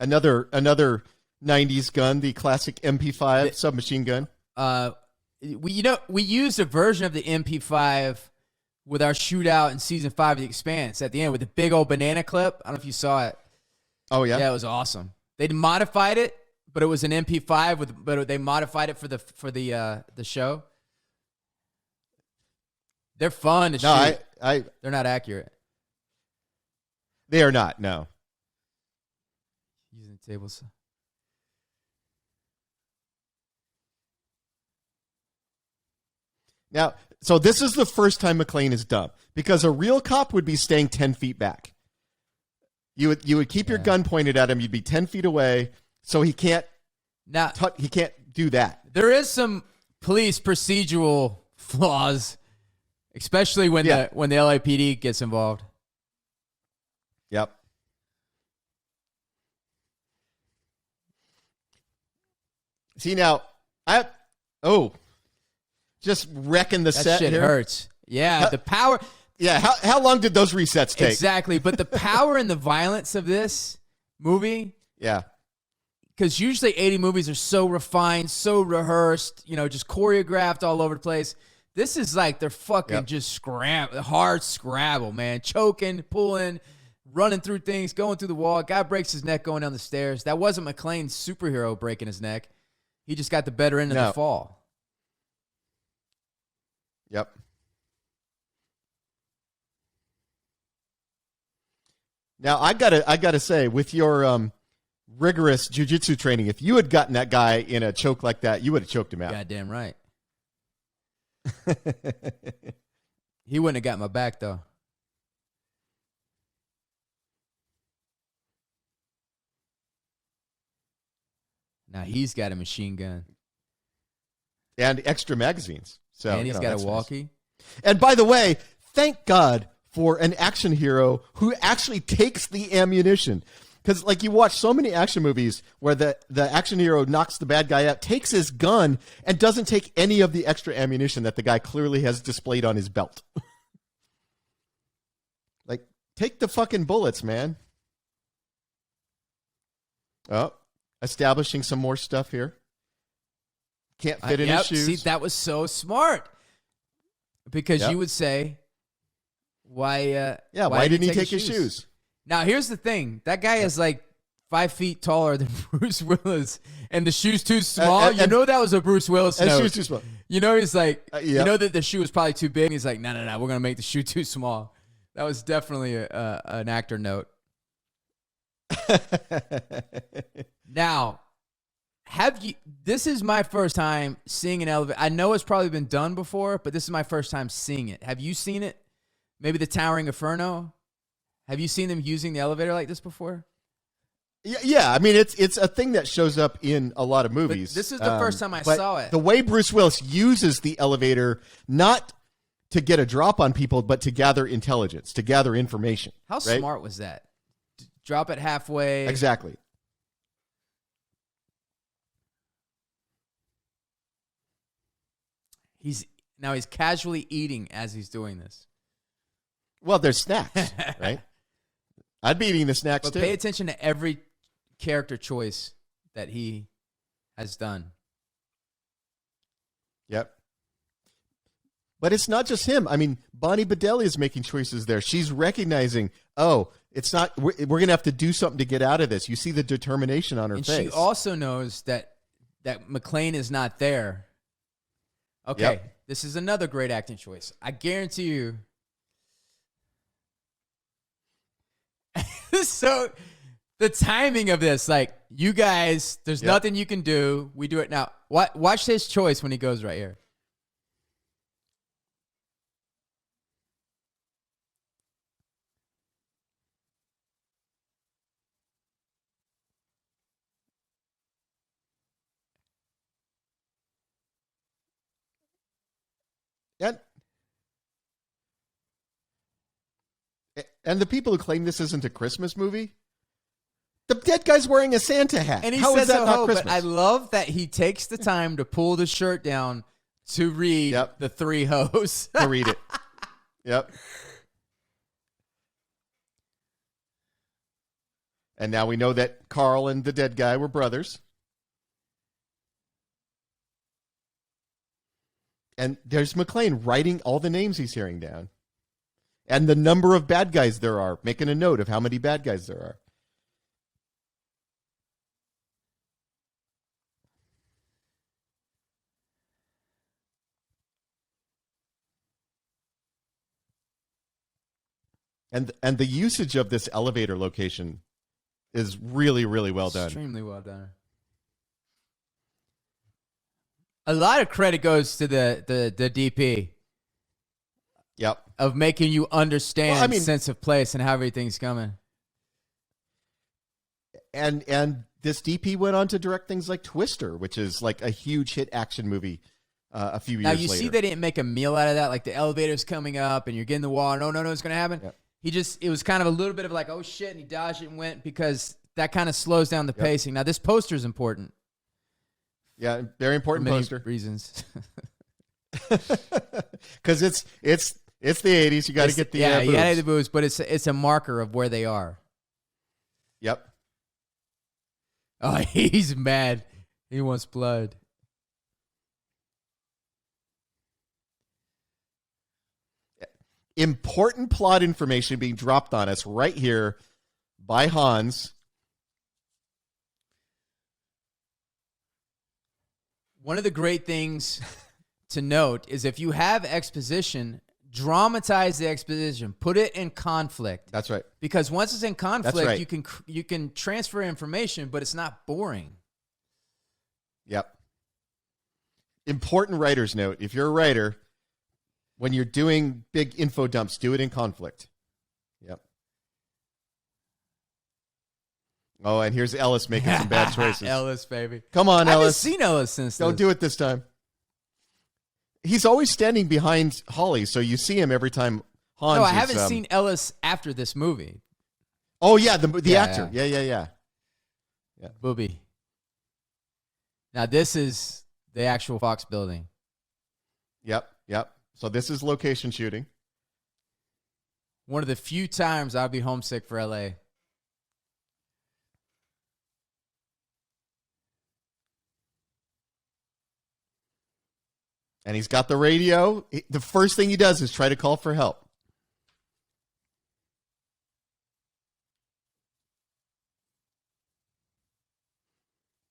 B: Another 90s gun, the classic MP5 submachine gun.
A: We used a version of the MP5 with our shootout in season 5 of The Expanse at the end with the big old banana clip. I don't know if you saw it.
B: Oh yeah.
A: Yeah, it was awesome. They modified it, but it was an MP5 but they modified it for the show. They're fun to shoot. They're not accurate.
B: They are not. No.
A: Using the tables.
B: Now, so this is the first time McClane is dumb because a real cop would be staying 10 feet back. You would keep your gun pointed at him. You'd be 10 feet away, so he can't. He can't do that.
A: There is some police procedural flaws, especially when the LAPD gets involved.
B: Yep. See now, just wrecking the
A: that
B: set
A: shit
B: here.
A: Hurts. Yeah, the power.
B: Yeah, how long did those resets take?
A: Exactly, but the power and the violence of this movie.
B: Yeah.
A: Because usually 80 movies are so refined, so rehearsed, just choreographed all over the place. This is like they're fucking just hard scrabble, man. Choking, pulling, running through things, going through the wall. Guy breaks his neck going down the stairs. That wasn't McClane's superhero breaking his neck. He just got the better end of the fall.
B: Yep. Now I gotta say, with your rigorous jiu-jitsu training, if you had gotten that guy in a choke like that, you would have choked him out.
A: Goddamn right. He wouldn't have got my back though. Now he's got a machine gun
B: and extra magazines. So
A: and he's got a walkie.
B: Nice. And by the way, thank God for an action hero who actually takes the ammunition. Because like you watch so many action movies where the action hero knocks the bad guy out, takes his gun, and doesn't take any of the extra ammunition that the guy clearly has displayed on his belt. Like, take the fucking bullets, man. Oh, establishing some more stuff here. Can't fit in his shoes.
A: See, that was so smart. Because you would say, why
B: didn't he take his shoes?
A: Now, here's the thing. That guy is like 5 feet taller than Bruce Willis, and the shoe's too small. You know that was a Bruce Willis note.
B: Shoe's too small.
A: You know he's like, you know that the shoe was probably too big. And he's like, no, we're going to make the shoe too small. That was definitely an actor note. Now, this is my first time seeing an elevator. I know it's probably been done before, but this is my first time seeing it. Have you seen it? Maybe the Towering Inferno? Have you seen them using the elevator like this before?
B: Yeah. I mean, it's a thing that shows up in a lot of movies.
A: But this is the first time I saw it.
B: The way Bruce Willis uses the elevator, not to get a drop on people, but to gather intelligence, to gather information.
A: How smart was that? Drop it halfway.
B: Exactly.
A: He's casually eating as he's doing this.
B: Well, there's snacks, right? I'd be eating the snacks
A: But
B: too.
A: pay attention to every character choice that he has done.
B: Yep. But it's not just him. I mean, Bonnie Bedelia is making choices there. She's recognizing, it's not. We're going to have to do something to get out of this. You see the determination on her
A: And
B: face.
A: she also knows that McClane is not there. Okay,
B: Yep.
A: This is another great acting choice. I guarantee you. So the timing of this, like, you guys, there's nothing you can do. We do it now. Watch his choice when he goes right here.
B: And the people who claim this isn't a Christmas movie, the dead guy's wearing a Santa hat.
A: And he
B: How
A: says
B: is that not
A: but
B: Christmas?
A: I love that he takes the time to pull the shirt down to read the three hoes.
B: To read it. Yep. And now we know that Carl and the dead guy were brothers. And there's McClane writing all the names he's hearing down. And the number of bad guys there are, making a note of how many bad guys there are. And the usage of this elevator location is really, really well done.
A: Extremely well done. A lot of credit goes to the DP.
B: Yep.
A: Of making you understand sense of place and how everything's coming.
B: And this DP went on to direct things like Twister, which is like a huge hit action movie a few years later.
A: Now, you see they didn't make a meal out of that. Like, the elevator's coming up and you're getting the water. No, it's going to happen.
B: Yep.
A: It was kind of a little bit of like, oh, shit, and he dodged it and went, because that kind of slows down the pacing. Now, this poster is important.
B: Yeah, very important
A: for many
B: poster.
A: reasons.
B: Because it's the 80s. You got to get the
A: you got to
B: boobs.
A: get the boobs, but it's a marker of where they are.
B: Yep.
A: Oh, he's mad. He wants blood.
B: Important plot information being dropped on us right here by Hans.
A: One of the great things to note is, if you have exposition, dramatize the exposition. Put it in conflict.
B: That's right.
A: Because once it's in conflict,
B: right.
A: you can transfer information, but it's not boring.
B: Yep. Important writer's note. If you're a writer, when you're doing big info dumps, do it in conflict. Yep. Oh, and here's Ellis making some bad choices.
A: Ellis, baby.
B: Come on,
A: I haven't
B: Ellis.
A: seen Ellis since
B: Don't do it this time. He's always standing behind Holly, so you see him every time Hans
A: No, I
B: is,
A: haven't seen Ellis after this movie.
B: Oh, yeah, the actor. Yeah.
A: Booby. Now, this is the actual Fox building.
B: Yep. So this is location shooting.
A: One of the few times I'll be homesick for L.A.
B: And he's got the radio. The first thing he does is try to call for help.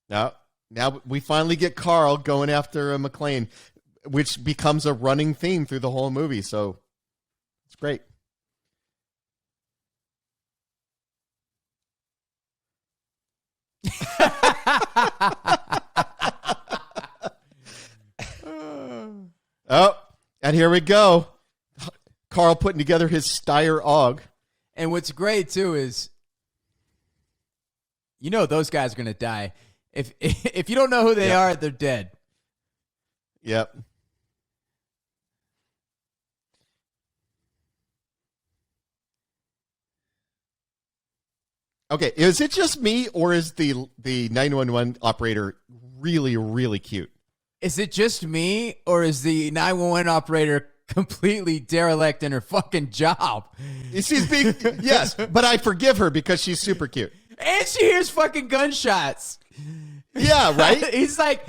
B: Now we finally get Carl going after McClane, which becomes a running theme through the whole movie. So it's great. Oh, and here we go. Carl putting together his Steyr AUG.
A: And what's great, too, is, those guys are going to die. If you don't know who they are, they're dead.
B: Yep. Okay, is it just me, or is the 911 operator really, really cute?
A: Is it just me, or is the 911 operator completely derelict in her fucking job.
B: She's being yes, but I forgive her because she's super cute.
A: And she hears fucking gunshots.
B: Yeah, right?
A: He's like,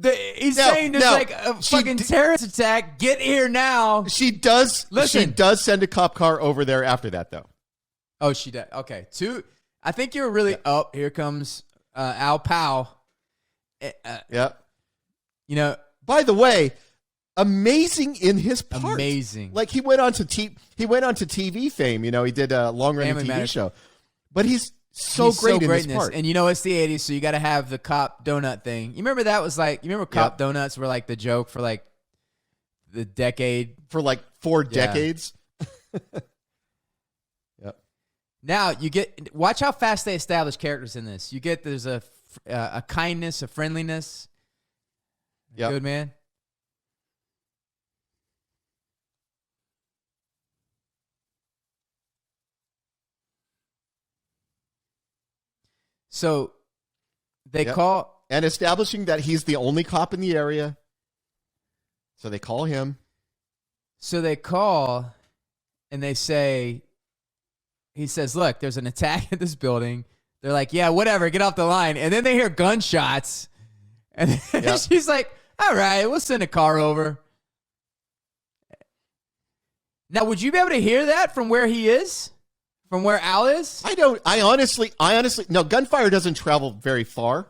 A: saying there's like a fucking terrorist attack. Get here now.
B: She does.
A: Listen.
B: She does send a cop car over there after that, though.
A: Oh, she did. Okay, I think you were really. Oh, here comes Al Powell.
B: Yeah.
A: You know.
B: By the way, amazing in his part.
A: Amazing.
B: Like he went on to TV fame. You know, he did a long-running TV show, but he's great in this part.
A: And you know, it's the 80s, so you got to have the cop donut thing. You remember that was like, cop donuts were like the joke for like the decade.
B: For like 4 decades. Yep.
A: Now watch how fast they establish characters in this. There's a kindness, a friendliness.
B: Yep.
A: Good man. So they call.
B: And establishing that he's the only cop in the area. So they call him.
A: So they call and they say, he says, look, there's an attack at this building. They're like, yeah, whatever, get off the line. And then they hear gunshots. And then she's like, all right, we'll send a car over. Now, would you be able to hear that from where he is? From where Al is?
B: I honestly, no, gunfire doesn't travel very far.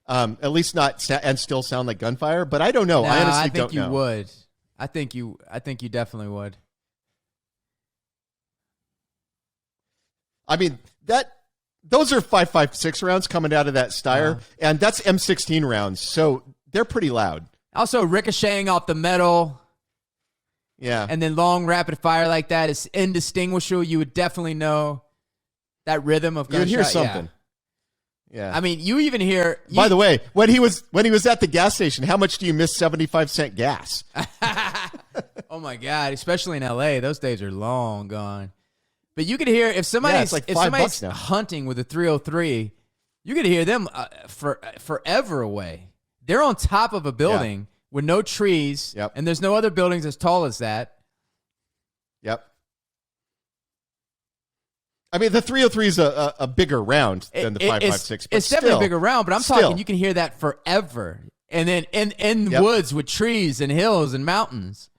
B: At least not, and still sound like gunfire, but I don't know.
A: No,
B: I honestly
A: I think
B: don't
A: you
B: know.
A: would. I think you definitely would.
B: I mean, those are 5.56 rounds coming out of that Steyr, and that's M16 rounds, so they're pretty loud.
A: Also, ricocheting off the metal.
B: Yeah.
A: And then long rapid fire like that is indistinguishable. You would definitely know that rhythm of gunshot.
B: You would hear something. Yeah.
A: I mean, you even hear.
B: By the way, when he was at the gas station, how much do you miss 75-cent gas?
A: Oh my God! Especially in LA, those days are long gone. But you could hear if somebody's
B: like
A: if
B: $5
A: somebody's
B: now.
A: hunting with a 303, you could hear them forever away. They're on top of a building with no trees, and there's no other buildings as tall as that.
B: Yep. I mean, the 303 is a bigger round than the 5.56.
A: It's definitely a bigger round, but I'm talking you can hear that forever. And then in woods with trees and hills and mountains.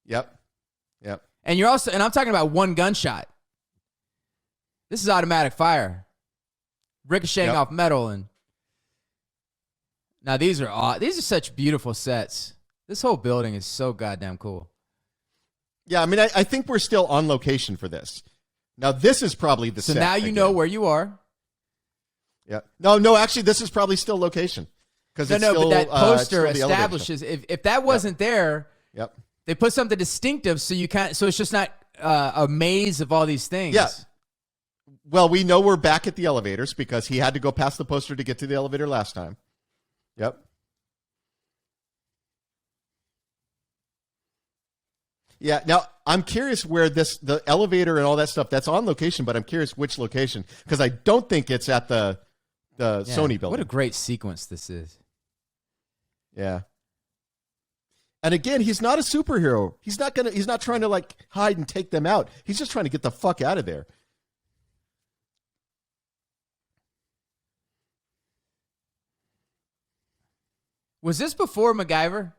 B: Yep.
A: And I'm talking about one gunshot. This is automatic fire. Ricocheting off metal. And now these are such beautiful sets. This whole building is so goddamn cool.
B: Yeah, I mean, I think we're still on location for this. Now, this is probably the set.
A: So now you know where you are.
B: Yeah. No, actually, this is probably still location.
A: But that poster establishes, if that wasn't there, they put something distinctive so it's just not a maze of all these things.
B: Yeah. Well, we know we're back at the elevators because he had to go past the poster to get to the elevator last time. Yep. Yeah, now I'm curious where the elevator and all that stuff, that's on location, but I'm curious which location, because I don't think it's at the Sony building.
A: What a great sequence this is.
B: Yeah. And again, he's not a superhero. He's not trying to like hide and take them out. He's just trying to get the fuck out of there.
A: Was this before MacGyver?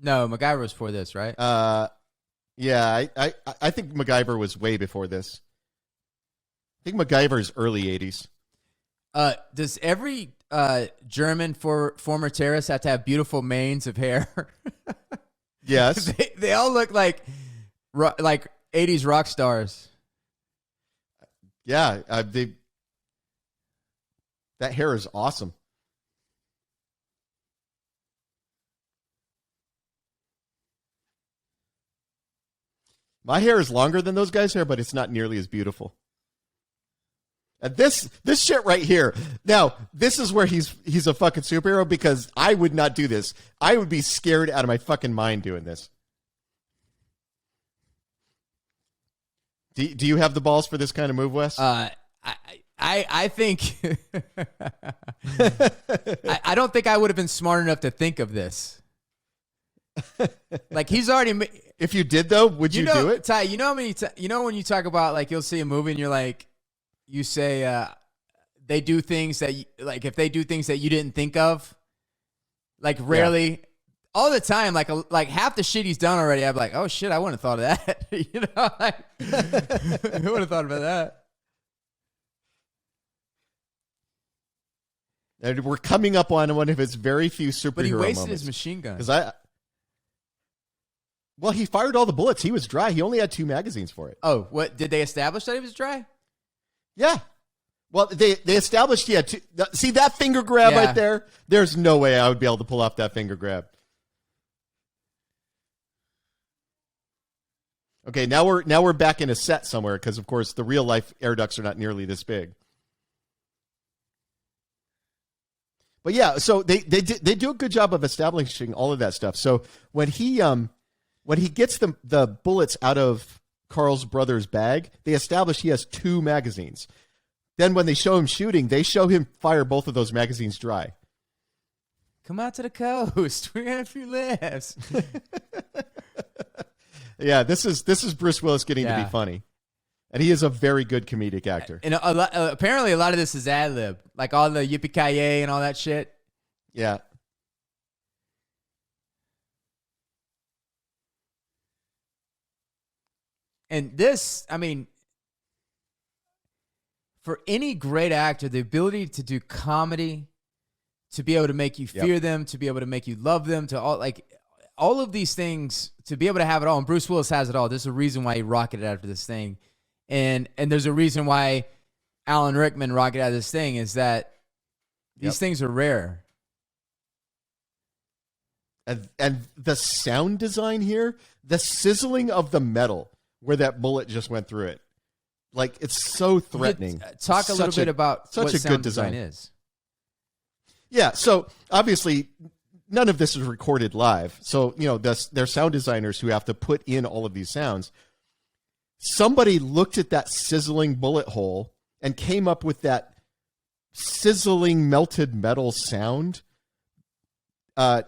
A: No, MacGyver was before this, right?
B: Yeah, I think MacGyver was way before this. I think MacGyver is early 80s.
A: Does every German former terrorist have to have beautiful manes of hair?
B: Yes.
A: They all look like 80s rock stars.
B: Yeah, that hair is awesome. My hair is longer than those guys' hair, but it's not nearly as beautiful. And this shit right here. Now, this is where he's a fucking superhero, because I would not do this. I would be scared out of my fucking mind doing this. Do you have the balls for this kind of move, Wes?
A: I think I don't think I would have been smart enough to think of this. Like he's already.
B: If you did though, would you do it?
A: Ty, you know how many? You know when you talk about like you'll see a movie and you're like, you say they do things that like if they do things that you didn't think of, like rarely. Yeah. All the time, like half the shit he's done already, I'm like, oh shit, I wouldn't have thought of that. You know, like, who would have thought about that?
B: And we're coming up on one of his very few superhero moments. But he wasted
A: his machine gun.
B: Well, he fired all the bullets. He was dry. He only had 2 magazines for it.
A: Oh, what did they establish that he was dry?
B: Yeah. Well, they established he had 2. See that finger grab right there? There's no way I would be able to pull off that finger grab. Okay, now we're back in a set somewhere because, of course, the real life air ducts are not nearly this big. But yeah, so they do a good job of establishing all of that stuff. So when he gets the bullets out of Carl's brother's bag, they establish he has 2 magazines. Then when they show him shooting, they show him fire both of those magazines dry.
A: Come out to the coast. We're gonna have a few laughs.
B: Yeah, this is Bruce Willis getting to be funny, and he is a very good comedic actor.
A: And apparently, a lot of this is ad lib, like all the yippee ki yay and all that shit.
B: Yeah.
A: And this, I mean, for any great actor, the ability to do comedy, to be able to make you fear them, to be able to make you love them, to all of these things, to be able to have it all, and Bruce Willis has it all. There's a reason why he rocketed after this thing. And there's a reason why Alan Rickman rocketed out of this thing is that these things are rare.
B: And the sound design here, the sizzling of the metal where that bullet just went through it. Like, it's so threatening.
A: Talk a little bit about what sound design is.
B: Yeah, so obviously none of this is recorded live. So, you know, they're sound designers who have to put in all of these sounds. Somebody looked at that sizzling bullet hole and came up with that sizzling melted metal sound. And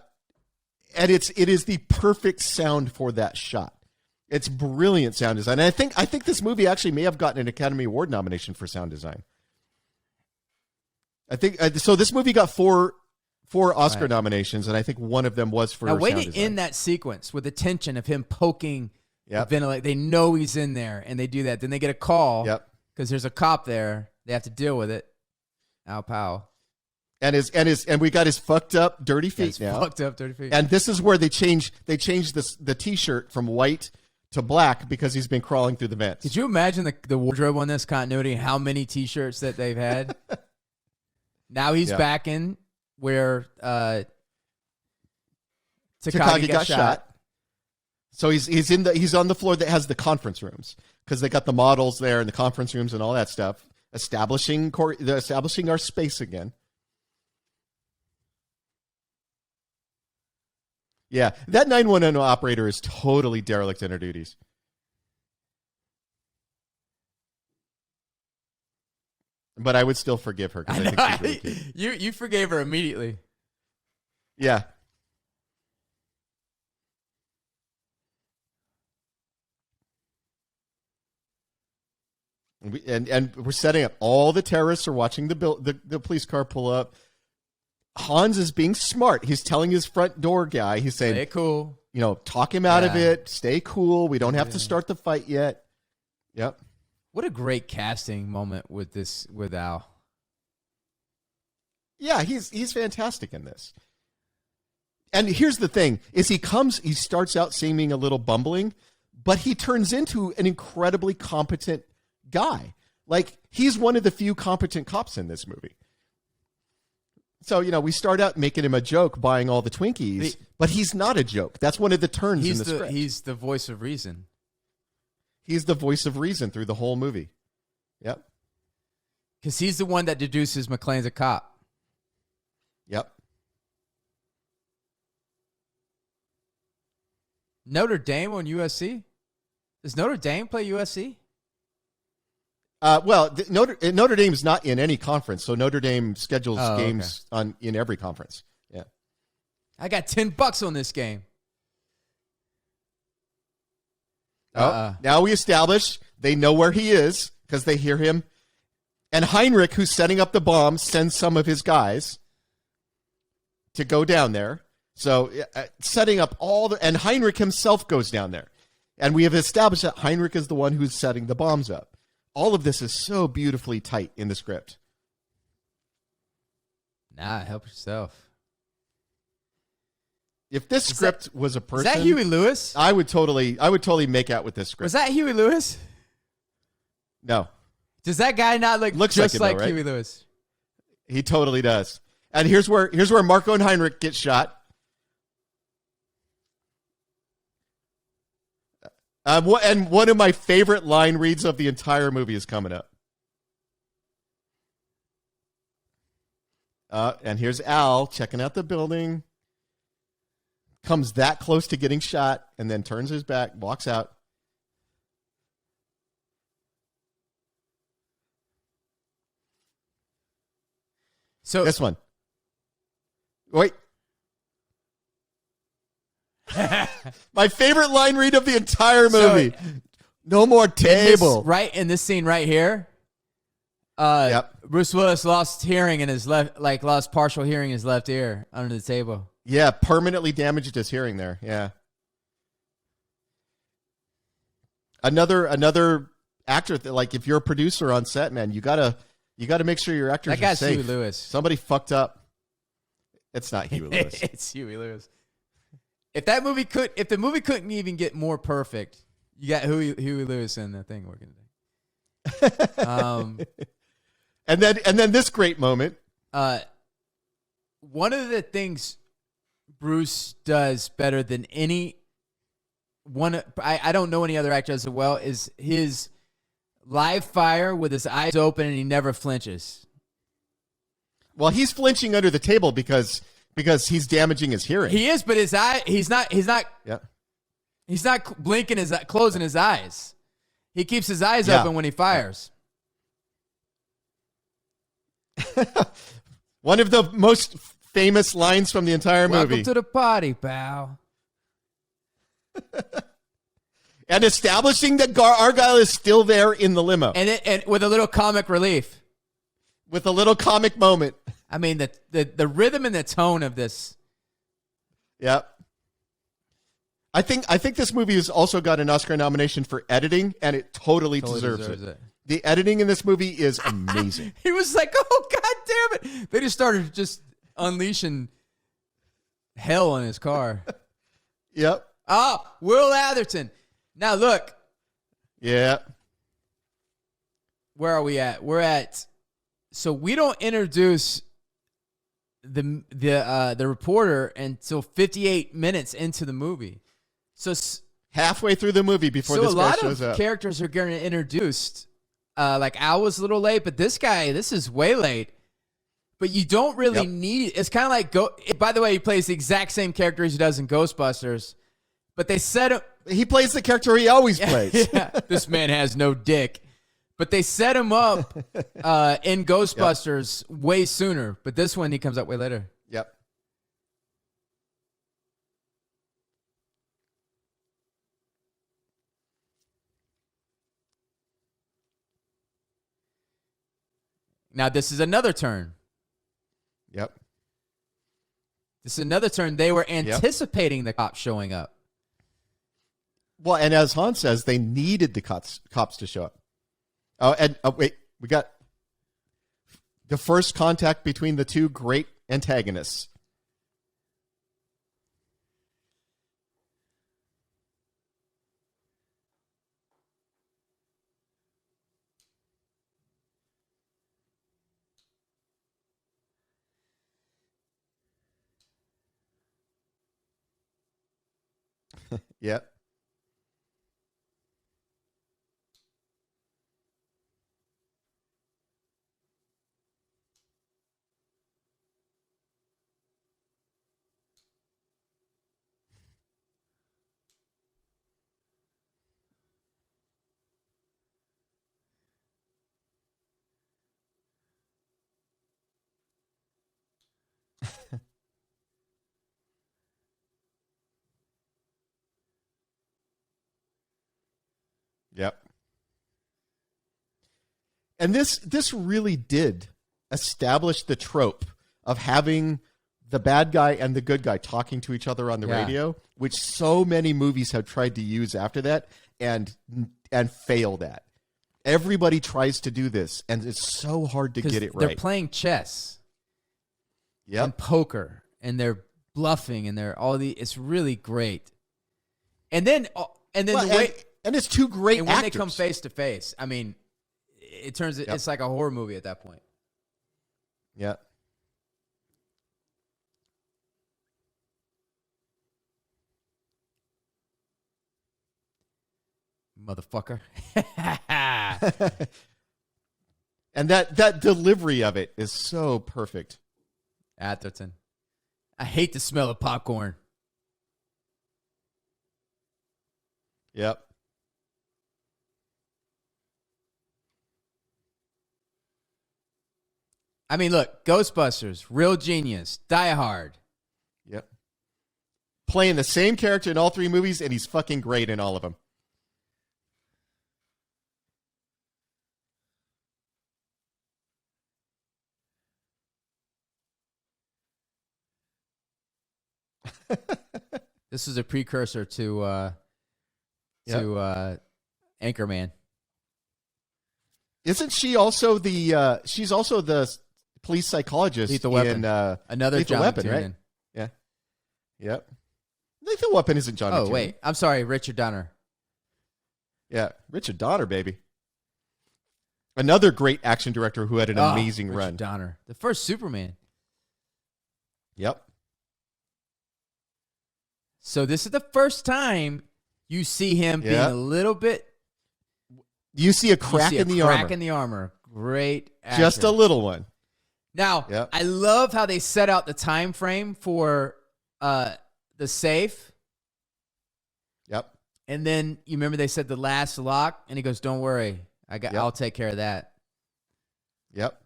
B: it is the perfect sound for that shot. It's brilliant sound design. And I think this movie actually may have gotten an Academy Award nomination for sound design. I think so. This movie got four Oscar nominations, and I think one of them was for sound design. Now, way to
A: end that sequence with the tension of him poking the ventilator. They know he's in there, and they do that. Then they get a call because there's a cop there. They have to deal with it. Ow, pow.
B: And we got his fucked up dirty feet now.
A: Fucked up dirty feet.
B: And this is where they changed the T-shirt from white to black because he's been crawling through the vents.
A: Could you imagine the wardrobe on this continuity and how many T-shirts that they've had? Now he's back in where Takagi got shot.
B: So he's on the floor that has the conference rooms because they got the models there and the conference rooms and all that stuff, establishing our space again. Yeah, that 911 operator is totally derelict in her duties. But I would still forgive her because I think she's really cute.
A: You forgave her immediately.
B: Yeah. And we're setting up. All the terrorists are watching the police car pull up. Hans is being smart. He's telling his front door guy, he's saying,
A: stay cool.
B: You know, talk him out of it. Stay cool. We don't have to start the fight yet. Yep.
A: What a great casting moment with Al.
B: Yeah, he's fantastic in this. And here's the thing, is he starts out seeming a little bumbling, but he turns into an incredibly competent guy. Like, he's one of the few competent cops in this movie. So, you know, we start out making him a joke, buying all the Twinkies, but he's not a joke. That's one of the turns in the script.
A: He's the voice of reason.
B: He's the voice of reason through the whole movie. Yep.
A: Because he's the one that deduces McClane's a cop.
B: Yep.
A: Notre Dame on USC? Does Notre Dame play USC?
B: Well, Notre Dame's not in any conference, so Notre Dame schedules games in every conference. Yeah.
A: I got $10 on this game.
B: Now we establish they know where he is because they hear him. And Heinrich, who's setting up the bomb, sends some of his guys to go down there. So setting up and Heinrich himself goes down there. And we have established that Heinrich is the one who's setting the bombs up. All of this is so beautifully tight in the script.
A: Nah, help yourself.
B: If this script was a person,
A: is that Huey Lewis?
B: I would totally make out with this script.
A: Was that Huey Lewis?
B: No.
A: Does that guy not look just like Huey Lewis?
B: He totally does. And here's where Marco and Heinrich get shot. And one of my favorite line reads of the entire movie is coming up. And here's Al checking out the building. Comes that close to getting shot and then turns his back, walks out.
A: So
B: this one. Wait. My favorite line read of the entire movie. No more table.
A: Right in this scene right here. Bruce Willis lost hearing in his lost partial hearing in his left ear under the table.
B: Yeah, permanently damaged his hearing there. Yeah. Another actor like if you're a producer on set, man, you gotta make sure your actors are safe.
A: That guy's Huey Lewis.
B: Somebody fucked up. It's not Huey Lewis.
A: It's Huey Lewis. If the movie couldn't even get more perfect, you got Huey Lewis in the thing working today.
B: And then this great moment.
A: One of the things Bruce does better than I don't know any other actor as well, is his live fire with his eyes open and he never flinches.
B: Well, he's flinching under the table because he's damaging his hearing.
A: He is, but he's not
B: Yeah.
A: He's not closing his eyes. He keeps his eyes open when he fires.
B: One of the most famous lines from the entire movie.
A: Welcome to the party, pal.
B: And establishing that Argyle is still there in the limo.
A: And with a little comic relief.
B: With a little comic moment.
A: I mean, the rhythm and the tone of this.
B: Yep. I think this movie has also got an Oscar nomination for editing, and it totally deserves it. The editing in this movie is amazing.
A: He was like, oh, God damn it. They just started unleashing hell on his car.
B: Yep.
A: Oh, Will Atherton. Now, look.
B: Yeah.
A: Where are we at? We're at... So we don't introduce the reporter until 58 minutes into the movie. So
B: halfway through the movie before this guy shows up.
A: So a lot of characters are getting introduced. Like Al was a little late, but this is way late. But you don't really need. It's kind of like By the way, he plays the exact same character as he does in Ghostbusters. But they set him.
B: He plays the character he always plays.
A: Yeah, this man has no dick. But they set him up in Ghostbusters way sooner. But this one, he comes up way later.
B: Yep.
A: Now, this is another turn.
B: Yep.
A: This is another turn. They were anticipating the cops showing up.
B: Well, and as Hans says, they needed the cops to show up. Oh, and wait, we got the first contact between the two great antagonists. Yep. And this really did establish the trope of having the bad guy and the good guy talking to each other on the radio, which so many movies have tried to use after that and failed at. Everybody tries to do this, and it's so hard to get it right.
A: They're playing chess,
B: yep,
A: and poker, and they're bluffing, and they're it's really great. And then
B: and it's two great
A: and when
B: actors.
A: they come face to face, I mean, it's like a horror movie at that point.
B: Yeah.
A: Motherfucker.
B: And that delivery of it is so perfect.
A: Atherton. I hate the smell of popcorn.
B: Yep.
A: I mean, look, Ghostbusters, real genius, Die Hard.
B: Yep. Playing the same character in all three movies, and he's fucking great in all of them.
A: This was a precursor to Anchorman.
B: Isn't she also she's also the police psychologist
A: Lethal Weapon.
B: in
A: Another
B: Lethal
A: John
B: Weapon,
A: McTiernan.
B: right? Yeah. Yep. Lethal Weapon isn't John McTiernan.
A: Oh, wait. I'm sorry, Richard Donner.
B: Yeah, Richard Donner, baby. Another great action director who had an amazing
A: Richard
B: run.
A: Donner. The first Superman.
B: Yep.
A: So this is the first time you see him being a little bit...
B: You see a crack in the armor.
A: Crack in the armor. Great actor.
B: Just a little one.
A: Now, I love how they set out the time frame for the safe.
B: Yep.
A: And then you remember they said the last lock, and he goes, "Don't worry, I'll take care of that."
B: Yep.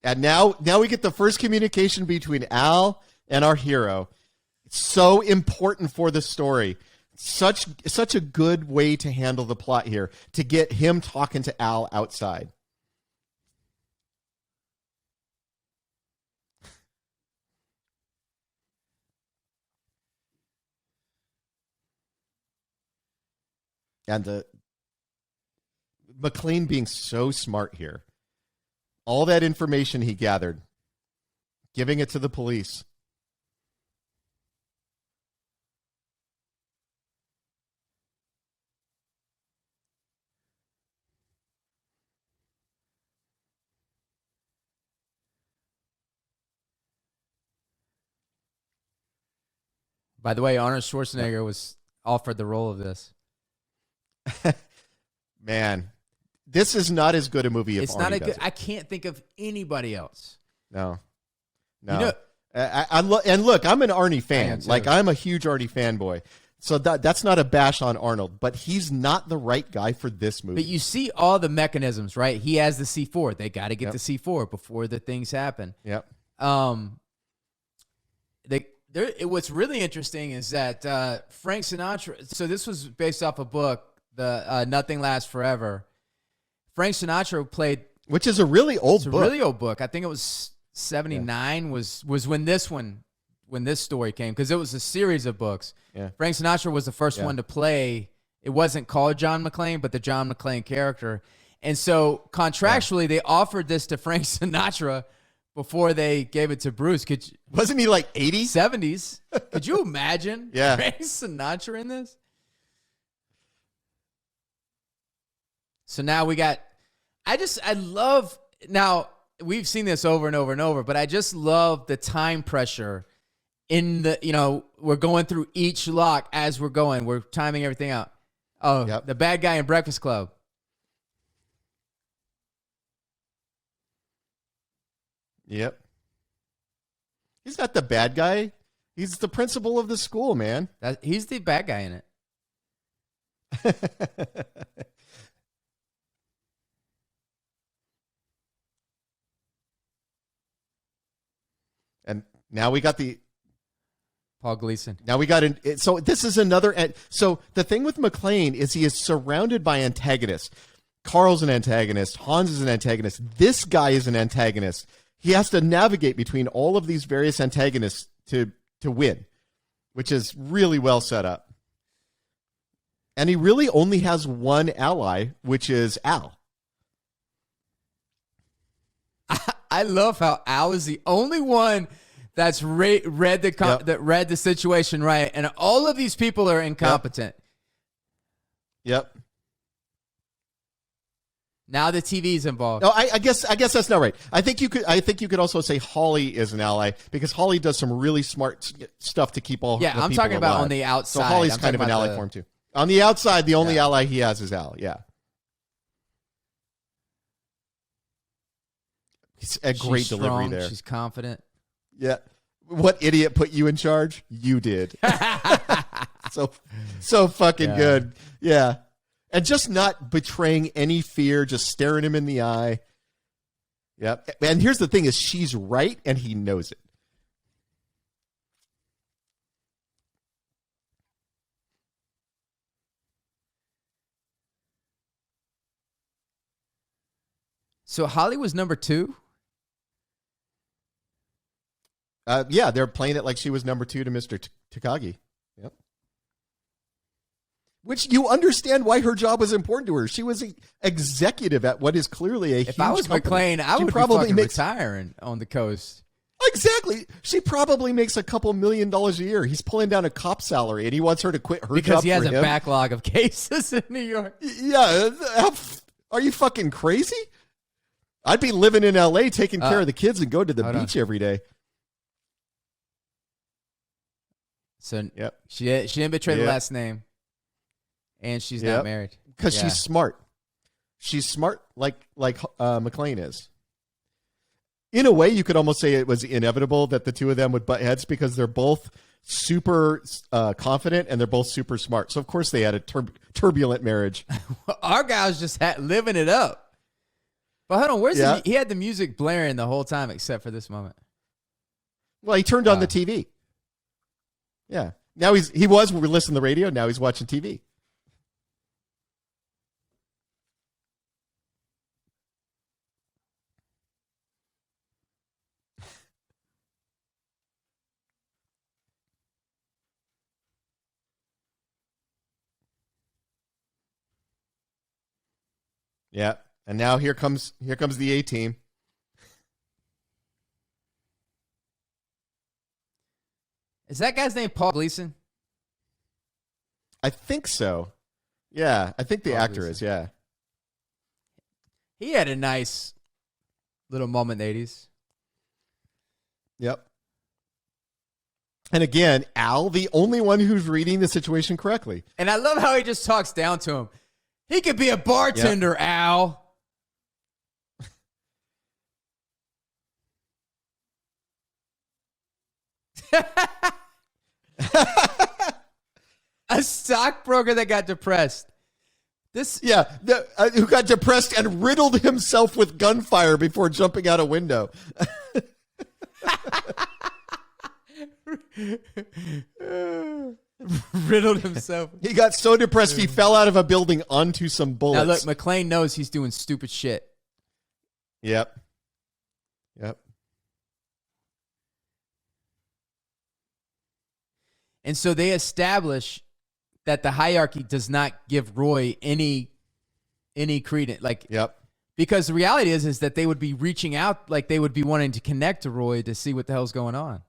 B: And now we get the first communication between Al and our hero. It's so important for the story. Such a good way to handle the plot here, to get him talking to Al outside. And the McClane being so smart here. All that information he gathered, giving it to the police.
A: By the way, Arnold Schwarzenegger was offered the role of this.
B: Man, this is not as good a movie if
A: It's
B: Arnie
A: not a
B: does
A: good.
B: it.
A: I can't think of anybody else.
B: No.
A: You know,
B: And look, I'm an Arnie
A: I am
B: fan.
A: too.
B: Like, I'm a huge Arnie fanboy. So that's not a bash on Arnold, but he's not the right guy for this movie.
A: but you see all the mechanisms, right? He has the C4. They got to get the C4 before the things happen.
B: Yep.
A: What's really interesting is that Frank Sinatra. So this was based off a book, the Nothing Lasts Forever. Frank Sinatra played,
B: Which is a really old
A: it's a
B: book.
A: really old book. I think it was 79 was when this story came, because it was a series of books.
B: Yeah.
A: Frank Sinatra was the first one to play. It wasn't called John McClane, but the John McClane character. And so contractually, they offered this to Frank Sinatra before they gave it to Bruce.
B: Wasn't he like 80?
A: 70s. Could you imagine
B: Yeah.
A: Frank Sinatra in this? So now we got, I love, now we've seen this over and over and over, but I just love the time pressure in the, we're going through each lock as we're going. We're timing everything out. Oh, the bad guy in Breakfast Club.
B: Yep. He's not the bad guy. He's the principal of the school, man.
A: He's the bad guy in it.
B: And now we got the
A: Paul Gleason.
B: Now we got so this is another. So the thing with McClane is he is surrounded by antagonists. Carl's an antagonist. Hans is an antagonist. This guy is an antagonist. He has to navigate between all of these various antagonists to win, which is really well set up. And he really only has one ally, which is Al.
A: I love how Al is the only one that's read the situation right, and all of these people are incompetent.
B: Yep.
A: Now the TV's involved.
B: No, I guess that's not right. I think you could also say Holly is an ally because Holly does some really smart stuff to keep all.
A: Yeah,
B: the
A: I'm
B: people
A: talking about
B: alive.
A: on the outside.
B: So Holly's kind of an ally for him too. On the outside, the only ally he has is Al. Yeah. It's a great delivery there.
A: She's confident.
B: Yeah. What idiot put you in charge? You did. so fucking good. Yeah. And just not betraying any fear, just staring him in the eye. Yep. And here's the thing is she's right and he knows it.
A: So Holly was number 2?
B: Yeah, they're playing it like she was number 2 to Mr. Takagi. Yep. Which you understand why her job was important to her. She was an executive at what is clearly a huge company.
A: If I was McClane, I would probably be fucking retiring on the coast.
B: Exactly. She probably makes a couple $1 million a year. He's pulling down a cop salary, and he wants her to quit her job
A: because he has
B: for
A: a
B: him.
A: backlog of cases in New York.
B: Yeah. Are you fucking crazy? I'd be living in L.A. taking care of the kids and go to the beach every day.
A: So she didn't betray the last name, and she's not married
B: because she's smart. She's smart, like McClane is. In a way, you could almost say it was inevitable that the two of them would butt heads because they're both super confident and they're both super smart. So of course they had a turbulent marriage.
A: Our guy was just living it up. But hold on, he had the music blaring the whole time except for this moment.
B: Well, he turned on the TV. Yeah. Now we were listening to the radio. Now he's watching TV. Yeah. And now here comes the A-team.
A: Is that guy's name Paul Gleason?
B: I think so. Yeah, I think the actor is, yeah.
A: He had a nice little moment in the 80s.
B: Yep. And again, Al, the only one who's reading the situation correctly.
A: And I love how he just talks down to him. He could be a bartender, Al. A stockbroker that got depressed.
B: Who got depressed and riddled himself with gunfire before jumping out a window.
A: Riddled himself.
B: He got so depressed he fell out of a building onto some bullets.
A: Now look, McClane knows he's doing stupid shit.
B: Yep.
A: And so they establish that the hierarchy does not give Roy any credence. Because the reality is that they would be reaching out, like they would be wanting to connect to Roy to see what the hell's going on.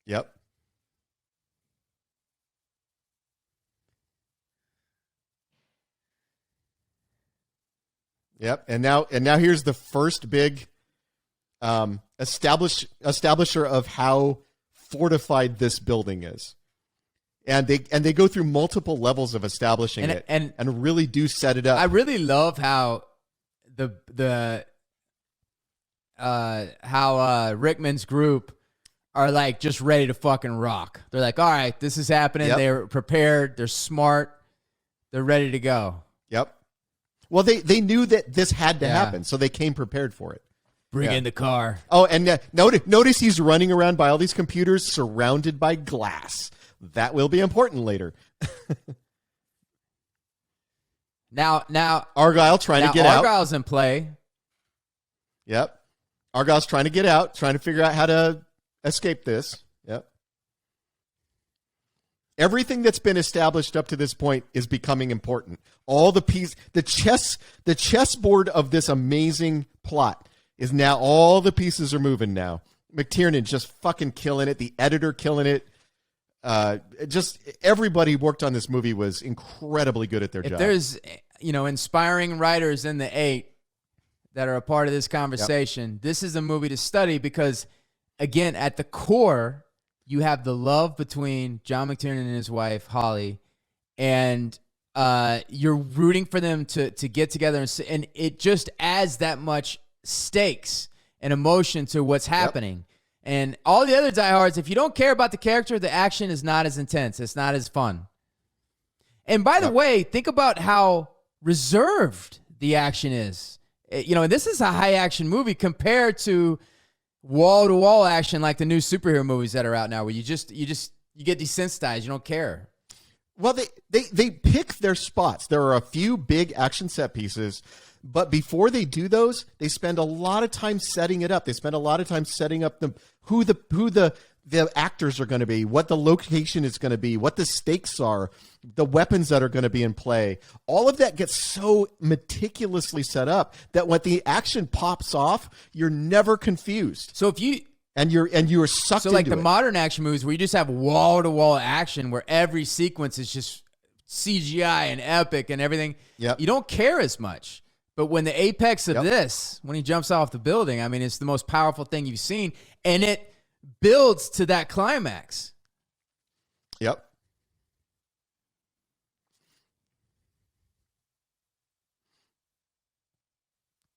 B: Yep. Yep. And now here's the first big establisher of how fortified this building is. And they go through multiple levels of establishing it and really do set it up.
A: I really love how Rickman's group are like just ready to fucking rock. They're like, all right, this is happening. Yep. They're prepared. They're smart. They're ready to go.
B: Yep. Well, they knew that this had to happen, so they came prepared for it.
A: Bring in the car.
B: Oh, and notice he's running around by all these computers surrounded by glass. That will be important later.
A: Now,
B: Argyle trying to get out.
A: Argyle's in play.
B: Yep. Argyle's trying to get out, trying to figure out how to escape this. Yep. Everything that's been established up to this point is becoming important. All the the chessboard of this amazing plot is now, all the pieces are moving now. McTiernan just fucking killing it. The editor killing it. Just everybody who worked on this movie was incredibly good at their job.
A: If there's, inspiring writers in the 8 that are a part of this conversation, this is a movie to study because, again, at the core, you have the love between John McTiernan and his wife, Holly, and you're rooting for them to get together, and it just adds that much stakes and emotion to what's happening. And all the other diehards, if you don't care about the character, the action is not as intense. It's not as fun. And by the way, think about how reserved the action is. And this is a high action movie compared to wall to wall action like the new superhero movies that are out now, where you get desensitized. You don't care.
B: Well, they pick their spots. There are a few big action set pieces, but before they do those, they spend a lot of time setting it up. They spend a lot of time setting up who the actors are going to be, what the location is going to be, what the stakes are, the weapons that are going to be in play. All of that gets so meticulously set up that when the action pops off, you're never confused.
A: So if you
B: and you're sucked into it. So
A: like the modern action movies where you just have wall to wall action where every sequence is just CGI and epic and everything, you don't care as much. But when the apex of this, when he jumps off the building, I mean, it's the most powerful thing you've seen. And it builds to that climax.
B: Yep.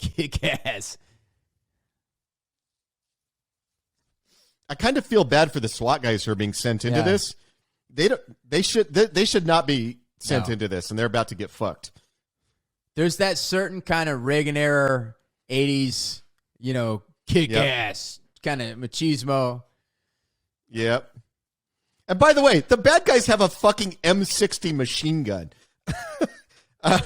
A: Kick ass.
B: I kind of feel bad for the SWAT guys who are being sent into this. They should not be sent into this, and they're about to get fucked.
A: There's that certain kind of Reagan era 80s, kick ass kind of machismo.
B: Yep. And by the way, the bad guys have a fucking M60 machine gun. That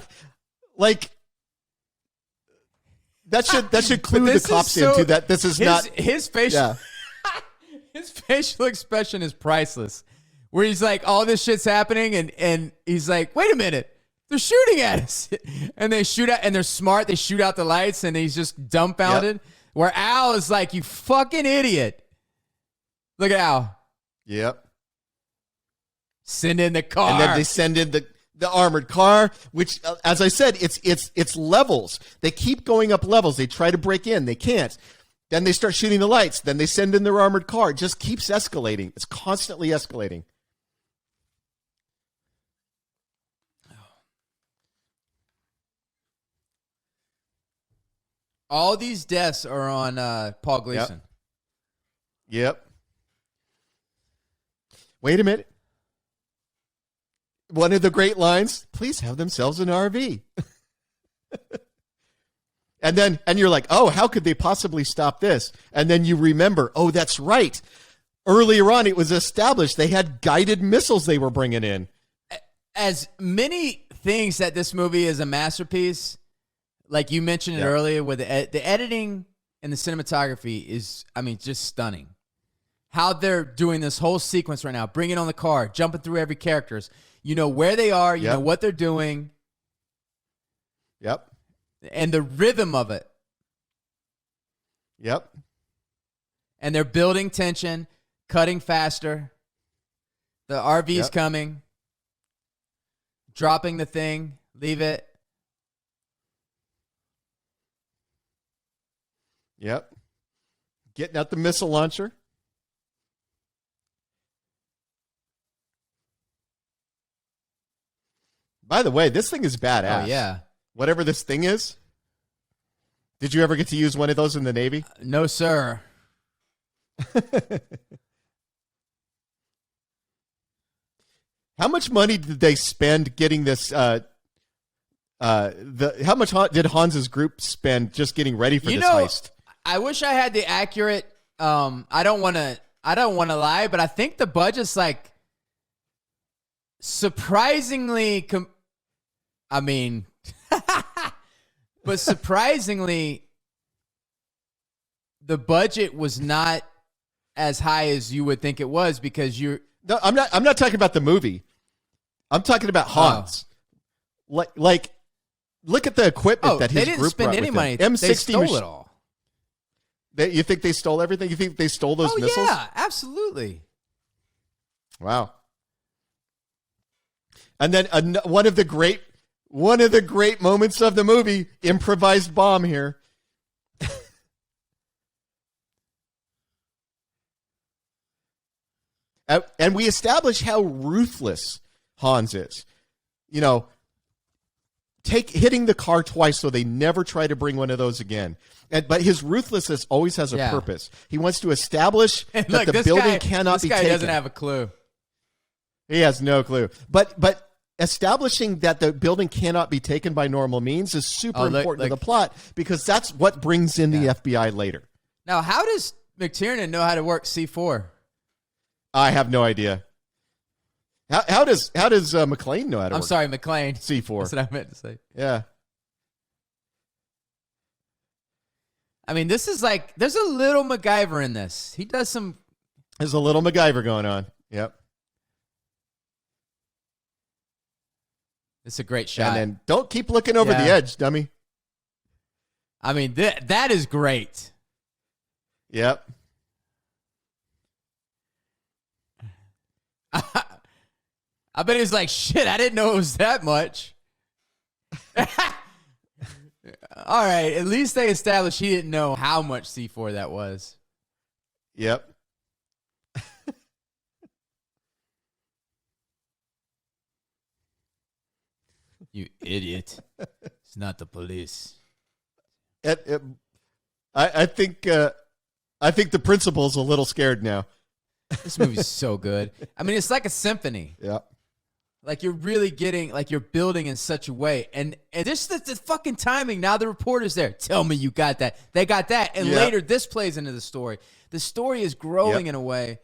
B: should clue the cops into that this is not
A: his facial. Yeah. His facial expression is priceless. Where he's like, all this shit's happening, and he's like, wait a minute. They're shooting at us. And they shoot out, and they're smart. They shoot out the lights, and he's just dumbfounded. Yep. Where Al is like, you fucking idiot. Look at Al.
B: Yep.
A: Send in the car.
B: And then they send in the armored car, which, as I said, it's levels. They keep going up levels. They try to break in. They can't. Then they start shooting the lights. Then they send in their armored car. It just keeps escalating. It's constantly escalating.
A: All these deaths are on Paul Gleason.
B: Yep. Wait a minute. One of the great lines, please have themselves an RV. And you're like, oh, how could they possibly stop this? And then you remember, oh, that's right. Earlier on, it was established they had guided missiles they were bringing in.
A: As many things that this movie is a masterpiece, like you mentioned it earlier, with the editing and the cinematography is, just stunning. How they're doing this whole sequence right now, bringing on the car, jumping through every characters. You know where they are. You know what they're doing.
B: Yep.
A: And the rhythm of it.
B: Yep. And
A: they're building tension, cutting faster. The RV's coming. Dropping the thing. Leave it.
B: Yep. Getting out the missile launcher. By the way, this thing is badass.
A: Oh, yeah.
B: Whatever this thing is. Did you ever get to use one of those in the Navy?
A: No, sir.
B: How much money did they spend getting this? How much did Hans's group spend just getting ready for this heist?
A: I wish I had the accurate. I don't want to lie, but I think the budget's like surprisingly. But surprisingly, the budget was not as high as you would think it was because you're.
B: No, I'm not talking about the movie. I'm talking about Hans. Like, look at the equipment that his
A: they didn't
B: group
A: spend
B: brought
A: any
B: with
A: money.
B: them.
A: They stole it all.
B: You think they stole everything? You think they stole those missiles?
A: Yeah, absolutely.
B: Wow. And then one of the great moments of the movie, improvised bomb here. And we establish how ruthless Hans is. You know, hitting the car twice so they never try to bring one of those again. But his ruthlessness always has a purpose. He wants to establish that the building cannot be taken.
A: This guy doesn't have a clue.
B: He has no clue. But establishing that the building cannot be taken by normal means is super important to the plot because that's what brings in the FBI later.
A: Now, how does McTiernan know how to work C4?
B: I have no idea. How does McClane know how to work?
A: I'm sorry, McClane.
B: C4.
A: That's what I meant to say.
B: Yeah.
A: I mean, this is like, there's a little MacGyver in this. He does some.
B: There's a little MacGyver going on. Yep.
A: It's a great shot.
B: And then don't keep looking over the edge, dummy.
A: I mean, that is great.
B: Yep.
A: I bet he's like, shit, I didn't know it was that much. All right, at least they established he didn't know how much C4 that was.
B: Yep.
A: You idiot. It's not the police.
B: I think the principal's a little scared now.
A: This movie's so good. I mean, it's like a symphony.
B: Yeah.
A: Like you're really getting, like you're building in such a way. And just the fucking timing. Now the reporter's there. Tell me you got that. They got that. And later this plays into the story. The story is growing in a way.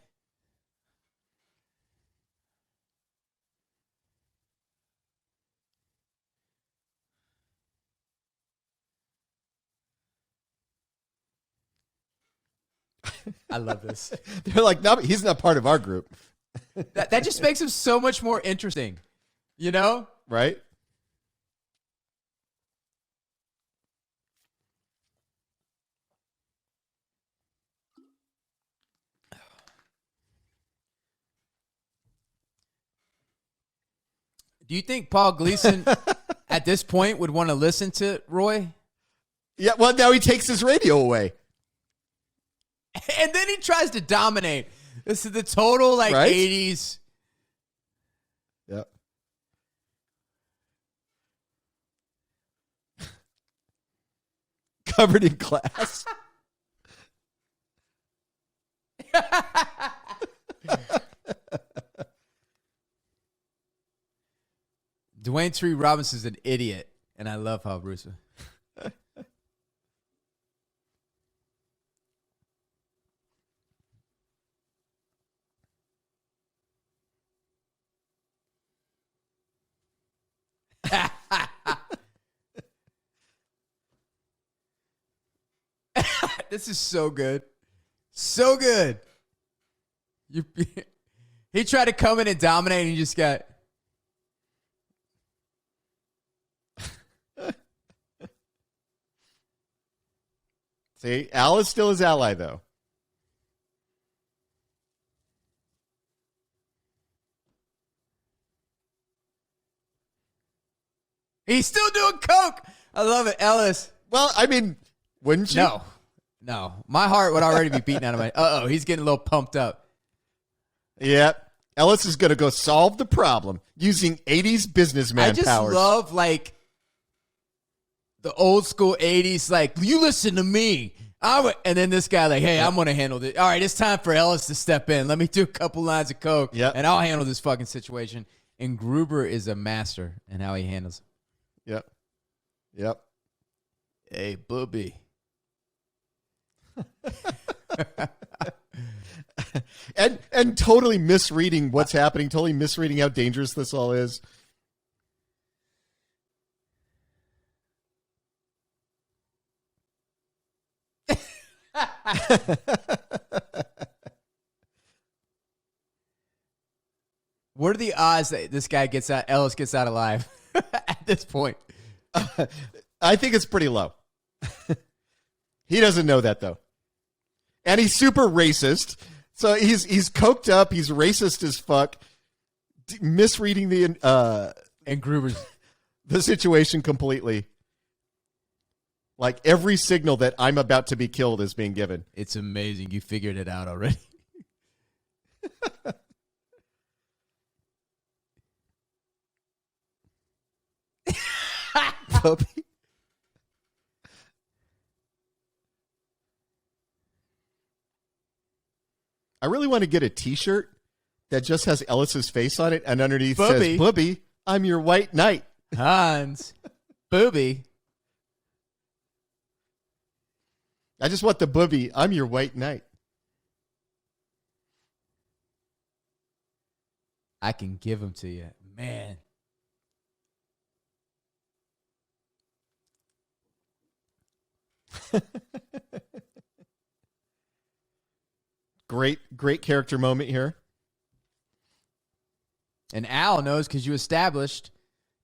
A: I love this.
B: They're like, no, he's not part of our group.
A: That just makes him so much more interesting, you know?
B: Right?
A: Do you think Paul Gleason at this point would want to listen to Roy?
B: Yeah, well, now he takes his radio away.
A: And then he tries to dominate. This is the total, like,
B: right?
A: 80s.
B: Yep. Covered in glass.
A: Dwayne Tree Robinson's an idiot, and I love how Bruce. This is so good. So good. He tried to come in and dominate, and he just got...
B: See, Al is still his ally, though.
A: He's still doing coke. I love it, Ellis.
B: Well, I mean, wouldn't you?
A: No. My heart would already be beating out of my... Uh-oh, he's getting a little pumped up.
B: Yep. Ellis is going to go solve the problem using 80s businessman powers.
A: I just love, like, the old school 80s, like, you listen to me. And then this guy, like, hey, I'm going to handle this. All right, it's time for Ellis to step in. Let me do a couple lines of coke, and I'll handle this fucking situation. And Gruber is a master in how he handles it.
B: Yep.
A: Hey, Bubby.
B: and totally misreading what's happening, totally misreading how dangerous this all is.
A: What are the odds that this guy Ellis gets out alive at this point?
B: I think it's pretty low. He doesn't know that though. And he's super racist. So he's coked up, he's racist as fuck, misreading
A: and Gruber's
B: the situation completely. Like every signal that I'm about to be killed is being given.
A: It's amazing. You figured it out already.
B: Bubby. I really want to get a t-shirt that just has Ellis's face on it and underneath says, Bubby, I'm your white knight.
A: Hans. Booby.
B: I just want the Bubby, I'm your white knight.
A: I can give them to you. Man.
B: Great character moment here.
A: And Al knows because you established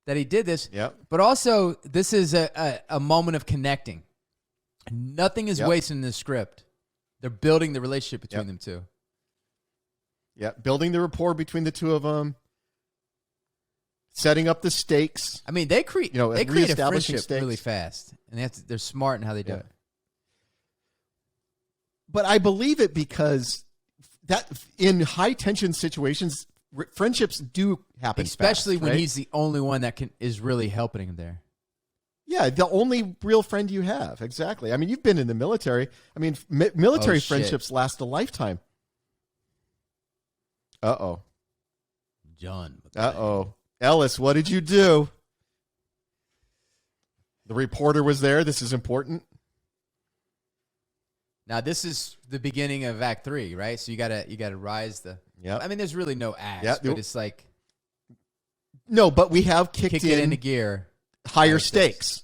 A: that he did this.
B: Yep.
A: But also, this is a moment of connecting. Nothing is wasted in this script. They're building the relationship between them two.
B: Yeah, building the rapport between the two of them. Setting up the stakes.
A: I mean, they create a friendship
B: stakes
A: really fast. And they're smart in how they do it.
B: But I believe it because that in high tension situations, friendships do happen,
A: especially
B: fast,
A: when
B: right?
A: he's the only one that is really helping him there.
B: Yeah, the only real friend you have. Exactly. I mean, you've been in the military. I mean, military friendships last a lifetime. Uh-oh.
A: John McClane.
B: Uh-oh. Ellis, what did you do? The reporter was there. This is important.
A: Now this is the beginning of Act 3, right? So you gotta rise the.
B: Yeah.
A: I mean, there's really no acts, but it's like.
B: No, but we have kicked
A: it into gear.
B: Higher stakes.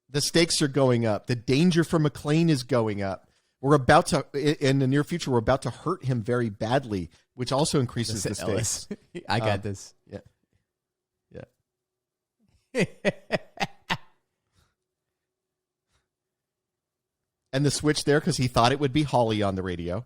B: The stakes are going up. The danger for McClane is going up. We're about to, in the near future, we're about to hurt him very badly, which also increases the stakes.
A: I got this.
B: Yeah. Yeah. And the switch there because he thought it would be Holly on the radio.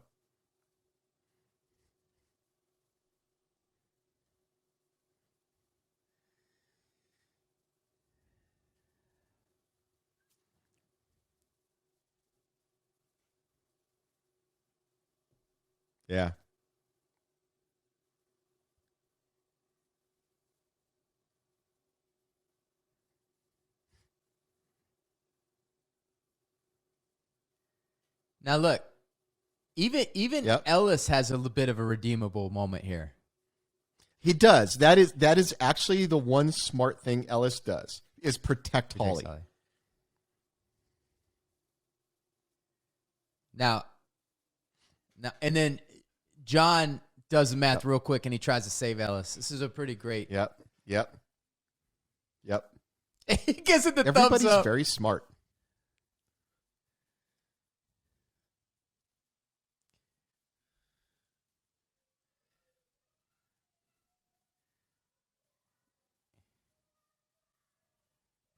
B: Yeah.
A: Now look, even Ellis has a little bit of a redeemable moment here.
B: He does. That is actually the one smart thing Ellis does is protect Holly.
A: Now, and then John does the math real quick and he tries to save Ellis. This is a pretty great.
B: Yep.
A: He gives it the thumbs up.
B: Everybody's very smart.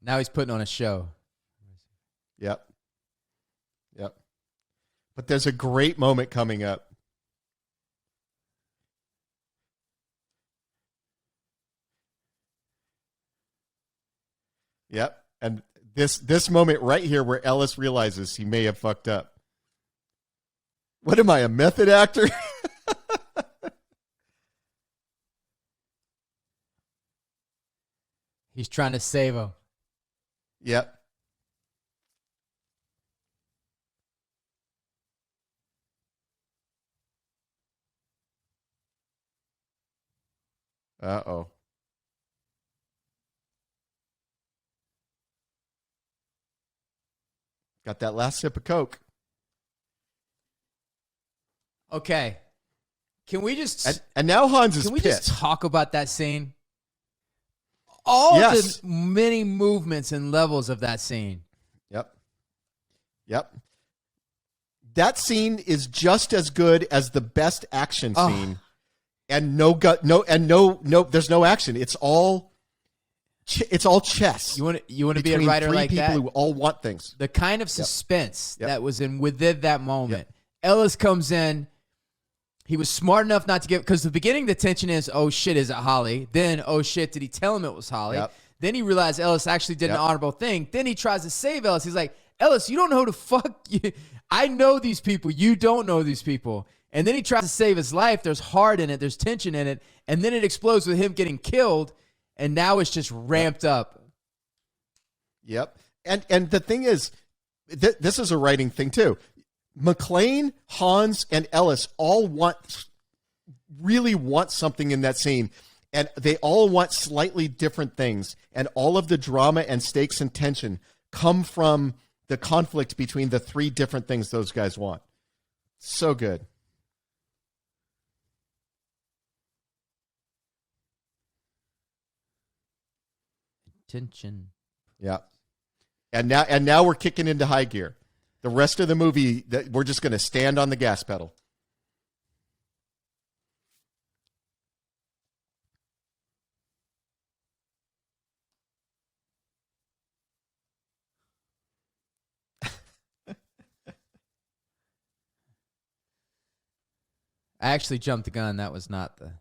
A: Now he's putting on a show.
B: Yep. But there's a great moment coming up. Yep. And this moment right here where Ellis realizes he may have fucked up. What am I, a method actor?
A: He's trying to save him.
B: Yep. Uh-oh. Got that last sip of Coke.
A: Okay. Can we just
B: And now Hans is
A: can we
B: pissed.
A: just talk about that scene? All
B: Yes.
A: the many movements and levels of that scene.
B: Yep. That scene is just as good as the best action scene. And no, there's no action. It's all chess.
A: You want to be a
B: between
A: writer
B: three
A: like
B: people
A: that?
B: who all want things.
A: The kind of suspense
B: Yep.
A: that was within that moment. Ellis comes in. He was smart enough not to give, because the beginning the tension is, oh shit, is it Holly? Then, oh shit, did he tell him it was Holly?
B: Yep.
A: Then he realized Ellis actually did an honorable thing. Then he tries to save Ellis. He's like, Ellis, you don't know who the fuck you. I know these people. You don't know these people. And then he tries to save his life. There's heart in it. There's tension in it. And then it explodes with him getting killed. And now it's just ramped up.
B: Yep. And the thing is, this is a writing thing too. McClane, Hans, and Ellis all really want something in that scene. And they all want slightly different things. And all of the drama and stakes and tension come from the conflict between the three different things those guys want. So good.
A: Tension.
B: Yeah. And now we're kicking into high gear. The rest of the movie, we're just going to stand on the gas pedal.
A: I actually jumped the gun. That was not the...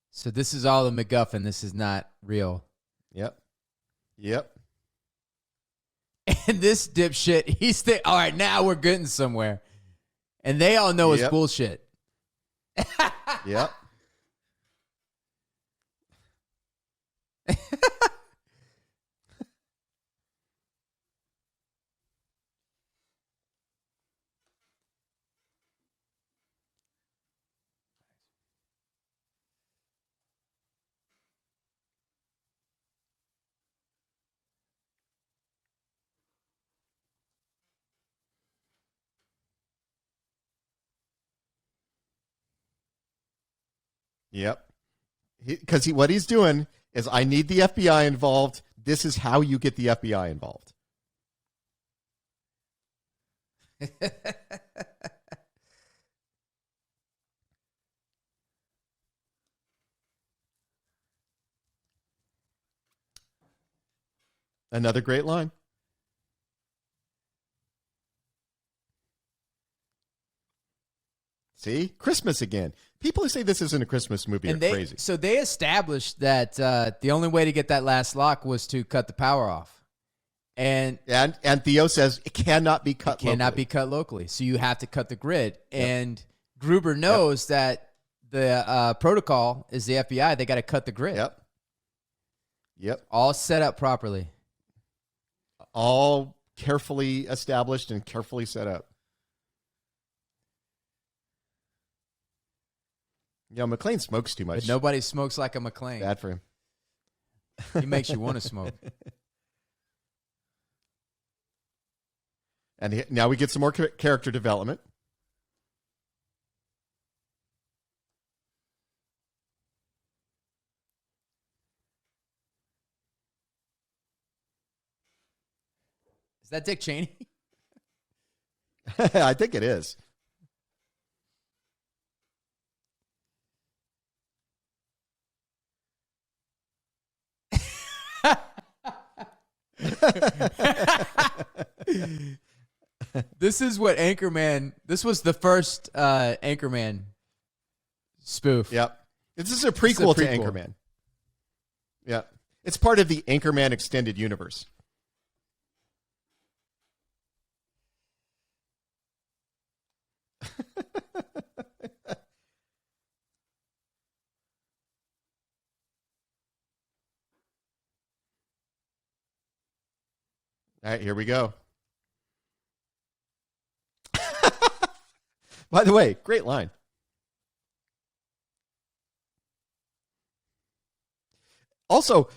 A: So this is all a MacGuffin. This is not real.
B: Yep.
A: And this dipshit, he's all right, now we're getting somewhere. And they all know it's bullshit.
B: Yep. Yep. Because what he's doing is, I need the FBI involved. This is how you get the FBI involved. Another great line. See? Christmas again. People who say this isn't a Christmas movie are crazy.
A: So they established that the only way to get that last lock was to cut the power off. And
B: Theo says it cannot be cut locally.
A: Cannot be cut locally. So you have to cut the grid. And Gruber knows that the protocol is the FBI. They got to cut the grid.
B: Yep.
A: All set up properly.
B: All carefully established and carefully set up. McClane smokes too much.
A: But nobody smokes like a McClane.
B: Bad for him.
A: He makes you want to smoke.
B: And now we get some more character development.
A: Is that Dick Cheney?
B: I think it is.
A: This is what Anchorman. This was the first Anchorman spoof.
B: Yep. This is a prequel to Anchorman. Yeah. It's part of the Anchorman extended universe. All right, here we go. By the way, great line. Also,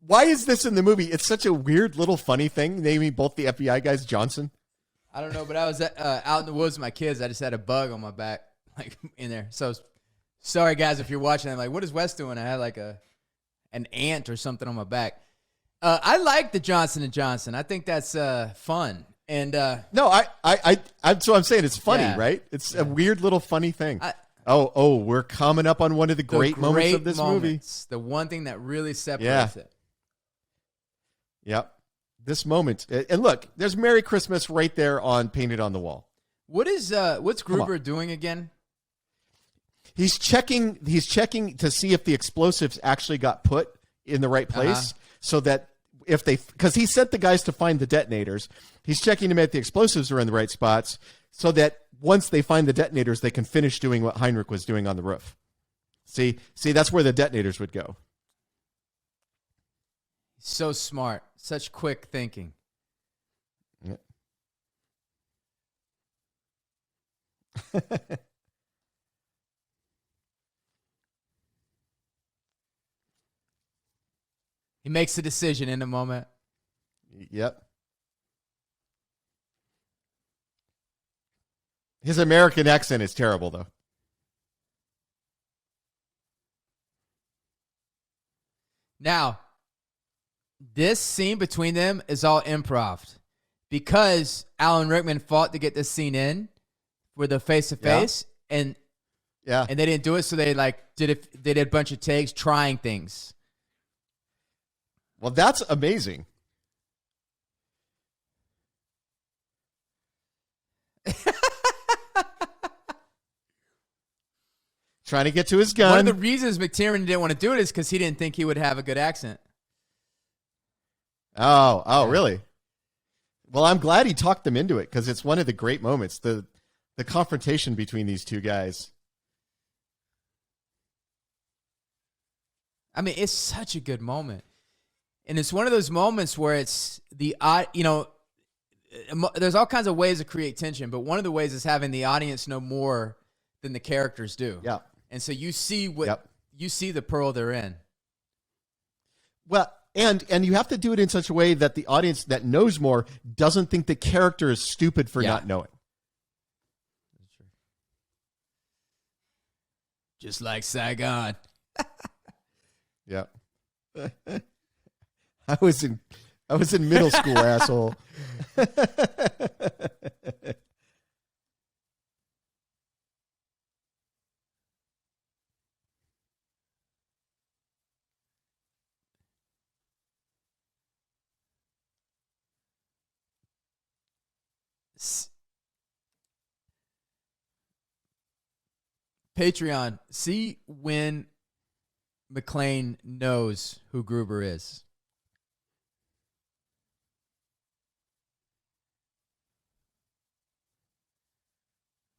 B: Why is this in the movie? It's such a weird little funny thing, naming both the FBI guys Johnson.
A: I don't know, but I was out in the woods with my kids. I just had a bug on my back, like in there. So sorry, guys, if you're watching. I'm like, what is Wes doing? I had like an ant or something on my back. I like the Johnson & Johnson. I think that's fun. And
B: no, I'm so I'm saying it's funny,
A: Yeah.
B: right? It's a weird little funny thing. We're coming up on one of the great moments of this movie.
A: The one thing that really separates it.
B: Yep. This moment. And look, there's Merry Christmas right there painted on the wall.
A: What's Gruber doing again?
B: He's checking to see if the explosives actually got put in the right place so that because he sent the guys to find the detonators, he's checking to make the explosives are in the right spots so that once they find the detonators, they can finish doing what Heinrich was doing on the roof. See, that's where the detonators would go.
A: So smart. Such quick thinking.
B: Yeah.
A: He makes a decision in the moment.
B: Yep. His American accent is terrible, though.
A: Now, this scene between them is all improv because Alan Rickman fought to get this scene in with a face-to-face, and they didn't do it, so they did a bunch of takes trying things.
B: Well, that's amazing. Trying to get to his gun.
A: One of the reasons McTiernan didn't want to do it is because he didn't think he would have a good accent.
B: Oh, really? Well, I'm glad he talked them into it because it's one of the great moments, the confrontation between these two guys.
A: I mean, it's such a good moment. And it's one of those moments where it's there's all kinds of ways to create tension, but one of the ways is having the audience know more than the characters do.
B: Yeah.
A: And so you see you see the pearl they're in.
B: Well, and you have to do it in such a way that the audience that knows more doesn't think the character is stupid for not knowing.
A: Just like Saigon.
B: Yeah. I was in middle school, asshole.
A: Patreon, see when McClane knows who Gruber is.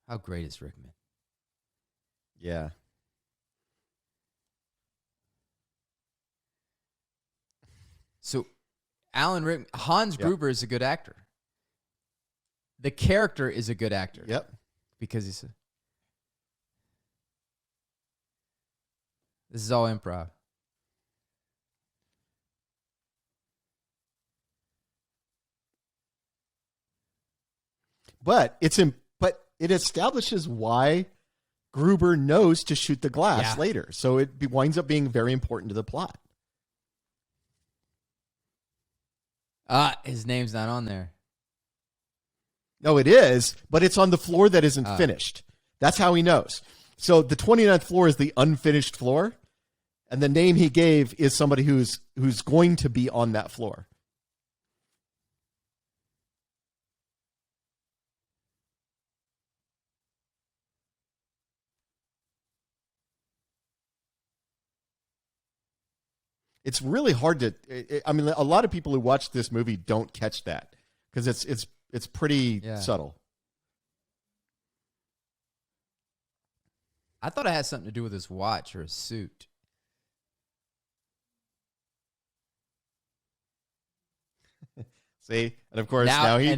A: How great is Rickman?
B: Yeah.
A: So Hans Gruber is a good actor. The character is a good actor.
B: Yep.
A: Because this is all improv.
B: But it establishes why Gruber knows to shoot the glass later. So it winds up being very important to the plot.
A: His name's not on there.
B: No, it is, but it's on the floor that isn't finished. That's how he knows. So the 29th floor is the unfinished floor, and the name he gave is somebody who's going to be on that floor. It's really hard to. I mean, a lot of people who watch this movie don't catch that because it's pretty subtle.
A: I thought it had something to do with his watch or his suit.
B: See, and of course now he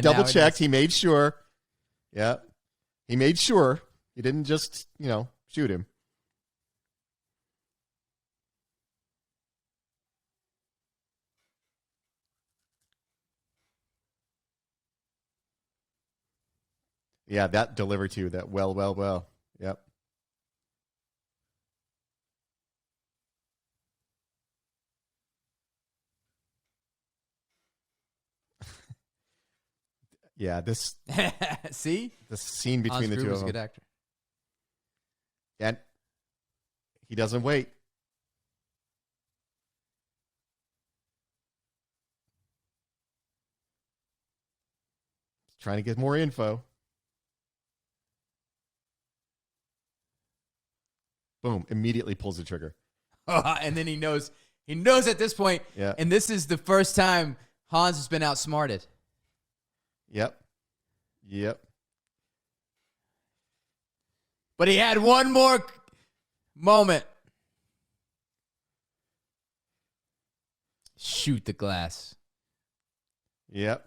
B: double checked. He made sure. Yeah, he made sure he didn't just shoot him. Yeah, that delivered to you. That well. Yep. Yeah, this
A: See?
B: the scene between
A: Hans
B: the two
A: Gruber's
B: of
A: a
B: them.
A: good actor.
B: And he doesn't wait. Trying to get more info. Boom, immediately pulls the trigger.
A: And then he knows at this point,
B: Yeah.
A: and this is the first time Hans has been outsmarted.
B: Yep.
A: But he had one more moment. Shoot the glass.
B: Yep.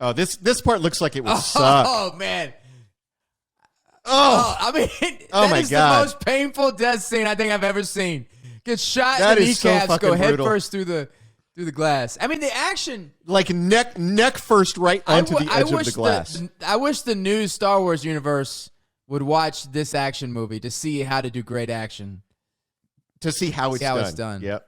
B: Oh, this part looks like it would suck.
A: Oh man.
B: Oh,
A: I mean,
B: Oh
A: that
B: my
A: is
B: God.
A: the most painful death scene I think I've ever seen. Gets shot
B: That
A: in the
B: is so
A: kneecaps, go
B: fucking
A: head
B: brutal.
A: first through the glass. I mean, the action.
B: like neck first right onto the edge of the glass.
A: I wish the new Star Wars universe would watch this action movie to see how to do great action.
B: To see how it's
A: how
B: done.
A: it's done.
B: Yep.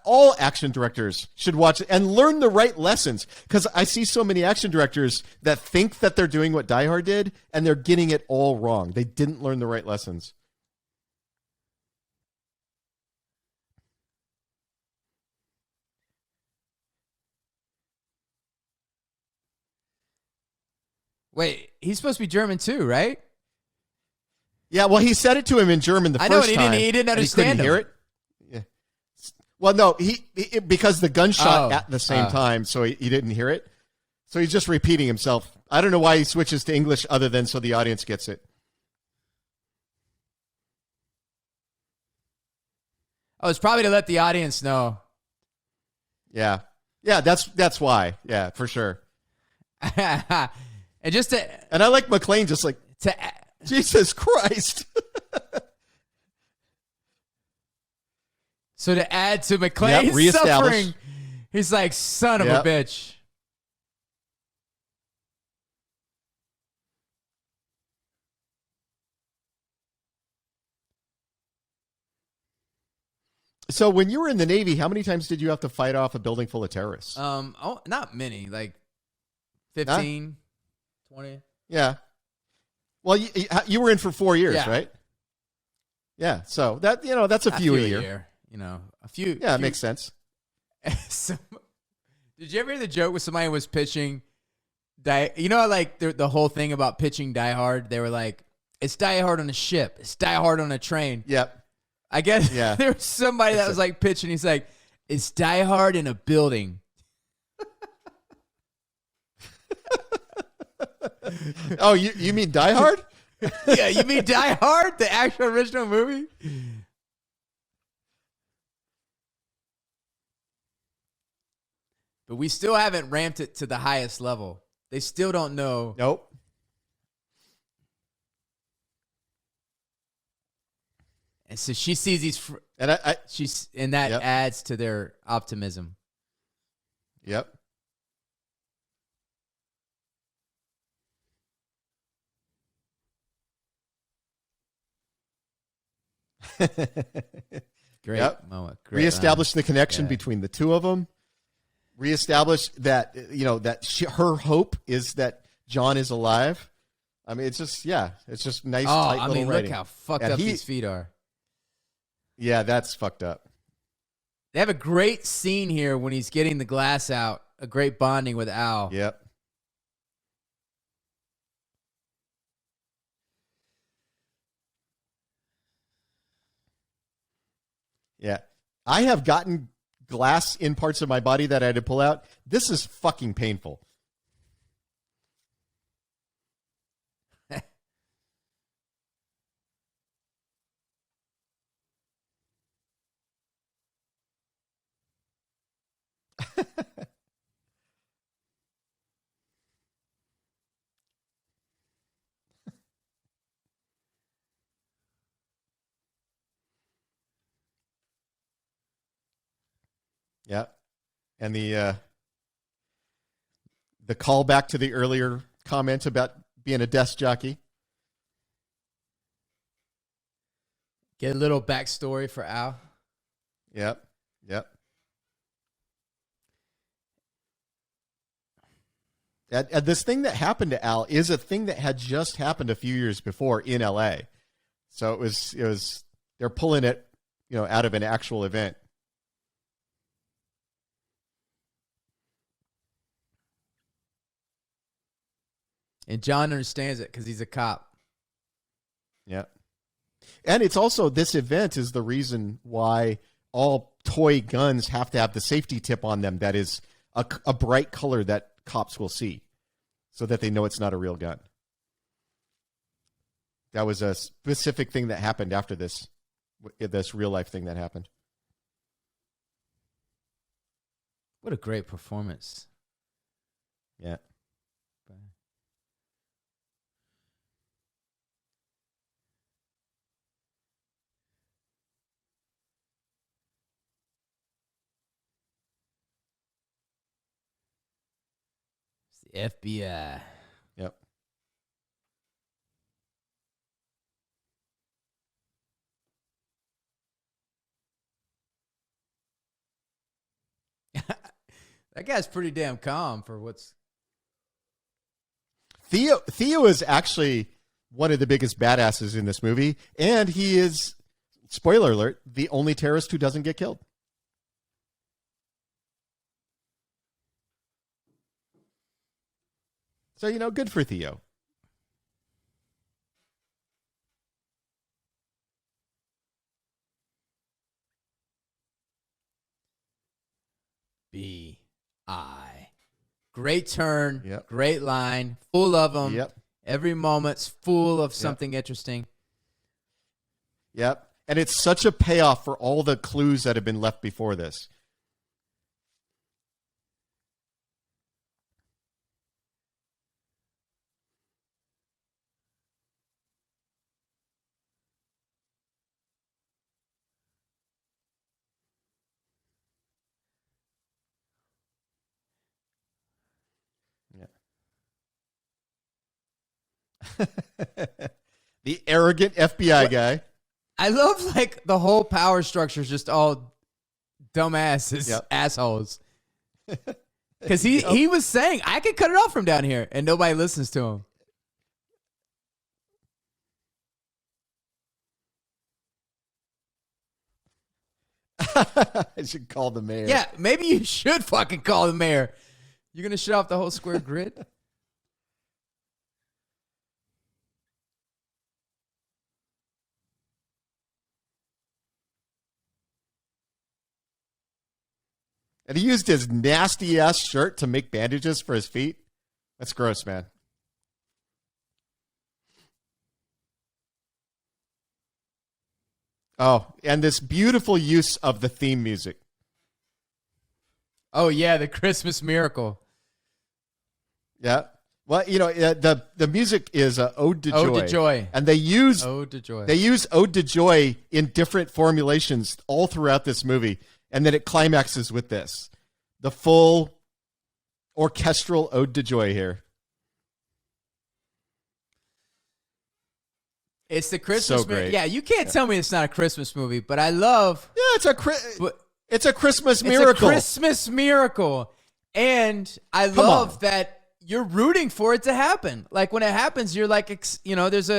B: All action directors should watch it and learn the right lessons, because I see so many action directors that think that they're doing what Die Hard did, and they're getting it all wrong. They didn't learn the right lessons.
A: Wait, he's supposed to be German too, right?
B: Yeah, well, he said it to him in German the
A: I
B: first
A: know, and
B: time.
A: he didn't
B: and
A: understand
B: he couldn't
A: him.
B: hear it. Yeah. Well, no, he because the gunshot
A: Oh.
B: at the same time, so he didn't hear it. So he's just repeating himself. I don't know why he switches to English other than so the audience gets it.
A: Oh, it's probably to let the audience know.
B: Yeah, that's why. Yeah, for sure.
A: And just
B: And I like McClane just like,
A: to
B: Jesus Christ.
A: so to add to McClane's
B: Yep, reestablish.
A: suffering, he's like, son of
B: Yep.
A: a bitch.
B: So when you were in the Navy, how many times did you have to fight off a building full of terrorists?
A: Not many, like 15, 20.
B: Yeah. Well, you were in for 4 years,
A: Yeah.
B: right? Yeah. So that's a few a year.
A: A few.
B: Yeah, it makes sense.
A: Did you ever hear the joke where somebody was pitching like the whole thing about pitching Die Hard? They were like, it's Die Hard on a ship. It's Die Hard on a train.
B: Yep.
A: I guess
B: Yeah.
A: there was somebody that was like pitching. He's like, it's Die Hard in a building.
B: Oh, you mean Die Hard?
A: Yeah, you mean Die Hard, the actual original movie? But we still haven't ramped it to the highest level. They still don't know.
B: Nope.
A: And so she sees these,
B: And I
A: that
B: Yep.
A: adds to their optimism.
B: Yep.
A: Great
B: Yep.
A: moment. Great
B: Reestablish the connection
A: Yeah.
B: between the two of them. Reestablish that her hope is that John is alive. I mean, it's just nice. Tight little
A: look
B: writing.
A: how fucked
B: And
A: up these feet are.
B: Yeah, that's fucked up.
A: They have a great scene here when he's getting the glass out. A great bonding with Al.
B: Yep. Yeah. I have gotten glass in parts of my body that I had to pull out. This is fucking painful. Yeah. And the callback to the earlier comment about being a desk jockey.
A: Get a little backstory for Al.
B: Yep. And this thing that happened to Al is a thing that had just happened a few years before in LA. So it was they're pulling it, out of an actual event.
A: And John understands it because he's a cop.
B: Yeah. And it's also, this event is the reason why all toy guns have to have the safety tip on them that is a bright color that cops will see so that they know it's not a real gun. That was a specific thing that happened after this real life thing that happened.
A: What a great performance.
B: Yeah.
A: It's the FBI.
B: Yep.
A: That guy's pretty damn calm for what's...
B: Theo is actually one of the biggest badasses in this movie, and he is, spoiler alert, the only terrorist who doesn't get killed. So, good for Theo.
A: B.I. Great turn.
B: Yep.
A: Great line. Full of them.
B: Yep.
A: Every moment's full of something interesting.
B: Yep. And it's such a payoff for all the clues that have been left before this. The arrogant FBI guy.
A: I love the whole power structure is just all dumbasses, assholes. Because he was saying, I could cut it off from down here, and nobody listens to him.
B: I should call the mayor.
A: Yeah, maybe you should fucking call the mayor. You're going to shut off the whole square grid?
B: And he used his nasty-ass shirt to make bandages for his feet. That's gross, man. Oh, and this beautiful use of the theme music.
A: Oh, yeah, the Christmas Miracle.
B: Yeah. Well, the music is Ode to Joy.
A: Ode to Joy.
B: And they use
A: Ode to Joy.
B: They use Ode to Joy in different formulations all throughout this movie. And then it climaxes with this. The full orchestral Ode to Joy here.
A: It's the Christmas
B: So great.
A: Yeah, you can't tell me it's not a Christmas movie, but I love...
B: Yeah, it's a Christmas miracle.
A: It's a Christmas miracle. And I love that you're rooting for it to happen. Like, when it happens, you're like, there's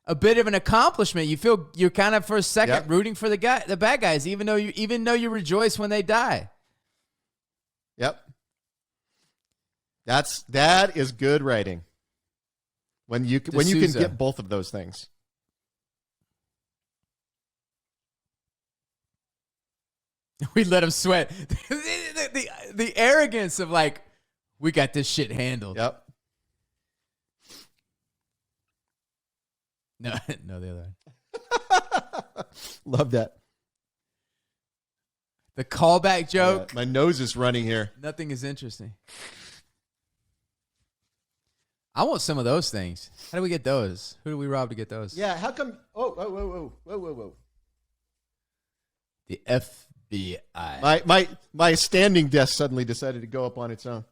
A: a bit of an accomplishment. You feel you're kind of for a second rooting for the bad guys, even though you rejoice when they die.
B: Yep. That is good writing. When you can get both of those things.
A: We let him sweat. The arrogance of we got this shit handled.
B: Yep.
A: No, the other one.
B: Love that.
A: The callback joke.
B: My nose is running here.
A: Nothing is interesting. I want some of those things. How do we get those? Who do we rob to get those?
B: Yeah, how come? Oh, whoa.
A: The FBI. FBI.
B: My standing desk suddenly decided to go up on its own.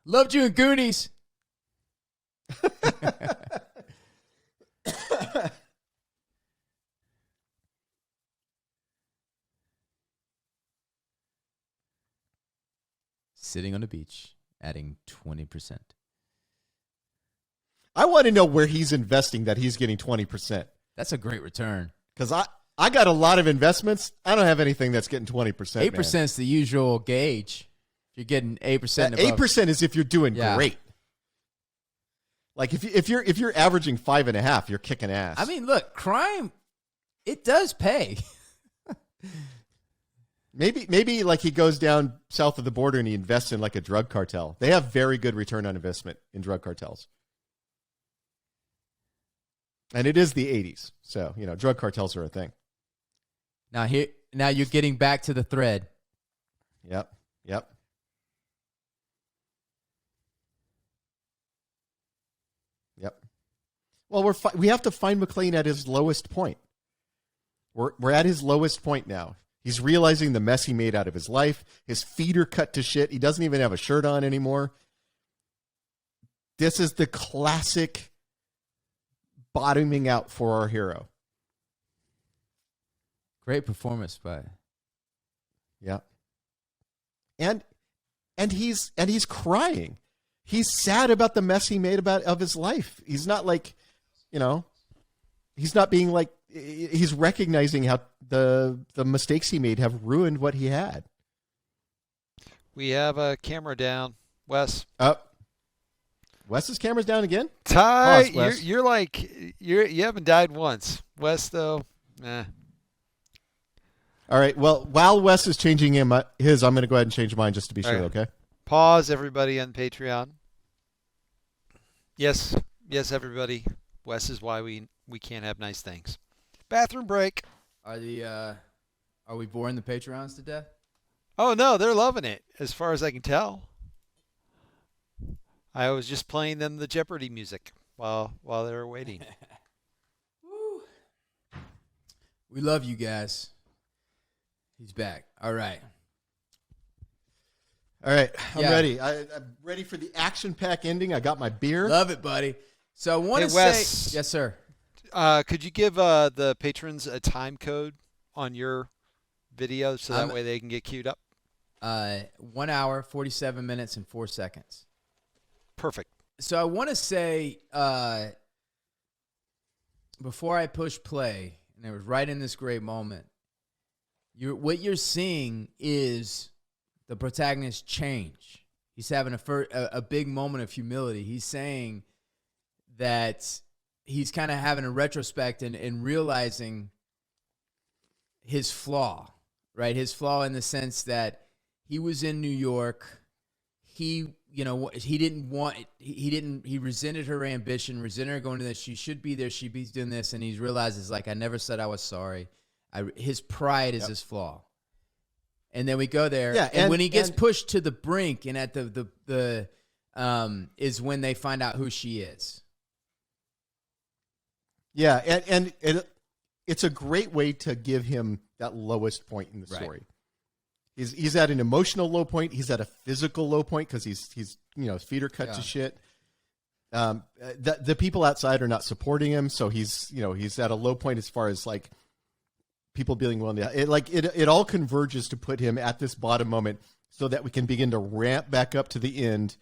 A: Loved you in Goonies. Sitting on the beach, adding 20%.
B: I want to know where he's investing that he's getting 20%.
A: That's a great return.
B: Because I got a lot of investments. I don't have anything that's getting 20%.
A: 8% is the usual gauge. You're getting 8%.
B: 8% is if you're doing great. Like if you're averaging 5.5, you're kicking ass.
A: I mean, look, crime, it does pay.
B: Maybe like he goes down south of the border and he invests in like a drug cartel. They have very good return on investment in drug cartels. And it is the 80s. So, drug cartels are a thing.
A: Now you're getting back to the thread.
B: Yep. Well, we have to find McClane at his lowest point. We're at his lowest point now. He's realizing the mess he made out of his life. His feet are cut to shit. He doesn't even have a shirt on anymore. This is the classic bottoming out for our hero.
A: Great performance by.
B: Yeah. And he's crying. He's sad about the mess he made of his life. He's not like, he's not being like, he's recognizing how the mistakes he made have ruined what he had.
C: We have a camera down, Wes.
B: Wes's camera's down again?
C: Ty,
B: Pause,
C: you haven't died once. Wes, though,
B: All right. Well, while Wes is changing his, I'm going to go ahead and change mine just to be sure.
C: right.
B: Okay.
C: Pause, everybody on Patreon. Yes, everybody. Wes is why we can't have nice things. Bathroom break.
A: Are we boring the Patreons to death?
C: Oh no, they're loving it. As far as I can tell. I was just playing them the Jeopardy music while they were waiting.
A: Woo. We love you guys. He's back. All right.
B: I'm ready. I'm ready for the action-pack ending. I got my beer.
A: Love it, buddy. So I want to
C: Wes,
A: say, yes, sir.
C: Could you give the patrons a time code on your video so that way they can get queued up?
A: 1 hour, 47 minutes, and 4 seconds.
C: Perfect.
A: So I want to say, before I push play, and it was right in this great moment, what you're seeing is the protagonist change. He's having a big moment of humility. He's saying that he's kind of having a retrospect and realizing his flaw, right? His flaw in the sense that he was in New York. He resented her ambition, resented her going to this. She should be there. She'd be doing this. And he realizes, like, I never said I was sorry. His pride is his flaw. And then we go there. Yeah, and when he gets pushed to the brink and at the is when they find out who she is.
B: Yeah, and it's a great way to give him that lowest point in the story. He's at an emotional low point. He's at a physical low point because his feet are cut to shit. The people outside are not supporting him, so he's at a low point as far as like people being willing to. It all converges to put him at this bottom moment so that we can begin to ramp back up to the end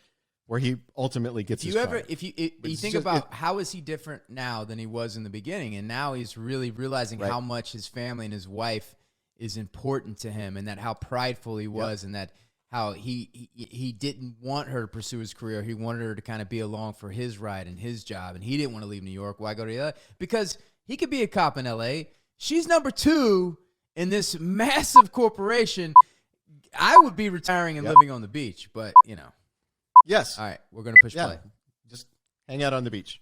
B: where he ultimately gets his triumph.
A: If you think about how is he different now than he was in the beginning, and now he's really realizing how much his family and his wife is important to him, and that how prideful he was, and that how he didn't want her to pursue his career. He wanted her to kind of be along for his ride and his job, and he didn't want to leave New York. Why go to the other? Because he could be a cop in L.A. She's number 2 in this massive corporation. I would be retiring and living on the beach, but
B: Yes.
A: All right, we're going to push play.
B: Just hang out on the beach.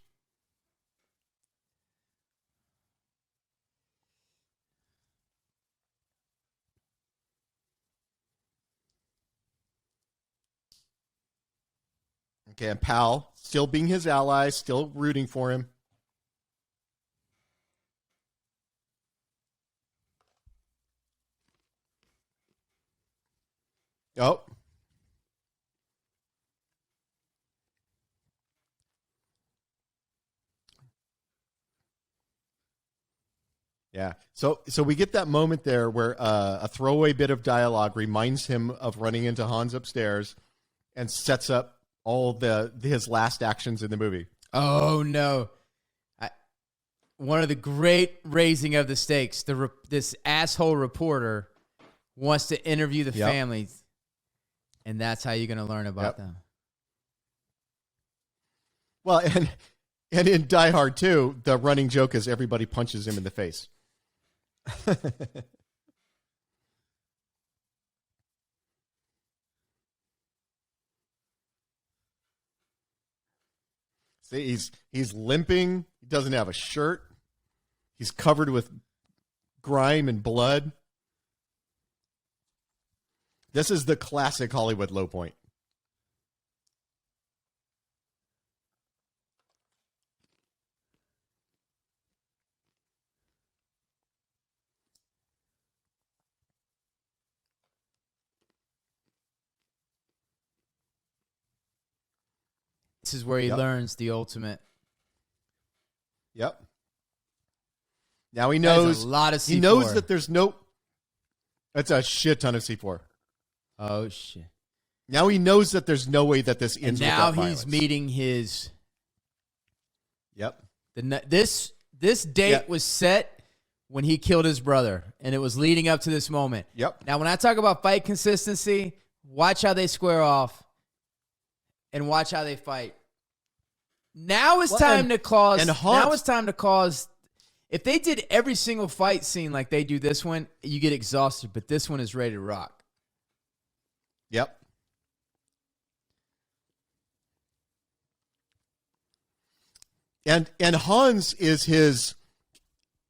B: Okay, and Pal still being his ally, still rooting for him. Oh. Yeah. So we get that moment there where a throwaway bit of dialogue reminds him of running into Hans upstairs and sets up all his last actions in the movie.
A: Oh, no. One of the great raising of the stakes. This asshole reporter wants to interview the families, and that's how you're going to learn about them.
B: Well, and in Die Hard 2, the running joke is everybody punches him in the face. See, he's limping. He doesn't have a shirt. He's covered with grime and blood. This is the classic Hollywood low point.
A: This is where he learns the ultimate.
B: Yep. Now he knows
A: a lot of C4.
B: He knows that there's no. That's a shit ton of C4.
A: Oh shit!
B: Now he knows that there's no way that this ends.
A: And now
B: without
A: he's
B: violence.
A: meeting his.
B: Yep.
A: This date was set when he killed his brother, and it was leading up to this moment.
B: Yep.
A: Now, when I talk about fight consistency, watch how they square off, and watch how they fight. Now it's time to cause. Now it's time to cause. If they did every single fight scene like they do this one, you get exhausted. But this one is ready to rock.
B: Yep. And Hans is his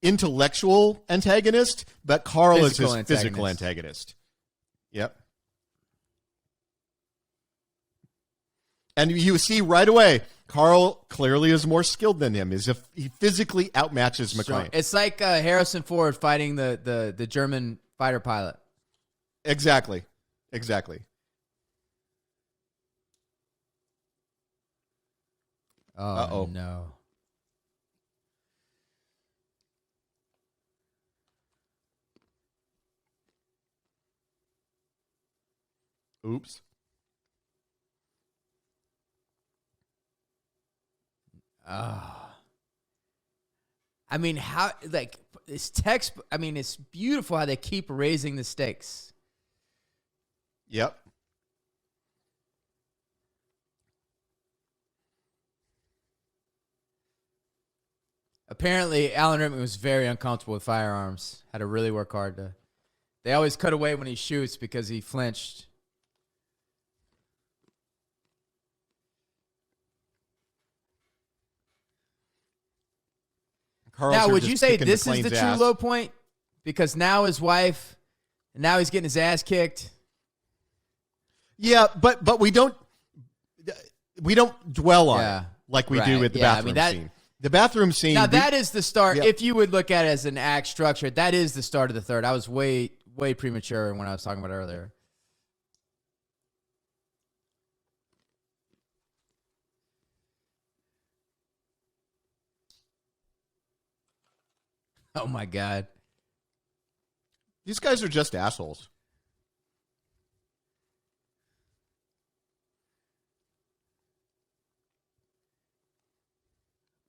B: intellectual antagonist, but Carl is his physical antagonist. Yep. And you see right away, Carl clearly is more skilled than him. He physically outmatches McClane.
A: It's like Harrison Ford fighting the German fighter pilot.
B: Exactly.
A: Oh no.
B: Oops.
A: I mean, how, like, it's text. I mean, it's beautiful how they keep raising the stakes.
B: Yep.
A: Apparently, Alan Rickman was very uncomfortable with firearms. Had to really work hard to. They always cut away when he shoots because he flinched. Now, would you say this is the true low point? Because now his wife, and now he's getting his ass kicked.
B: Yeah, but we don't dwell on it like we do with the bathroom scene. The bathroom scene.
A: Now that is the start. Yep. If you would look at it as an act structure, that is the start of the third. I was way premature when I was talking about it earlier. Oh my God.
B: These guys are just assholes.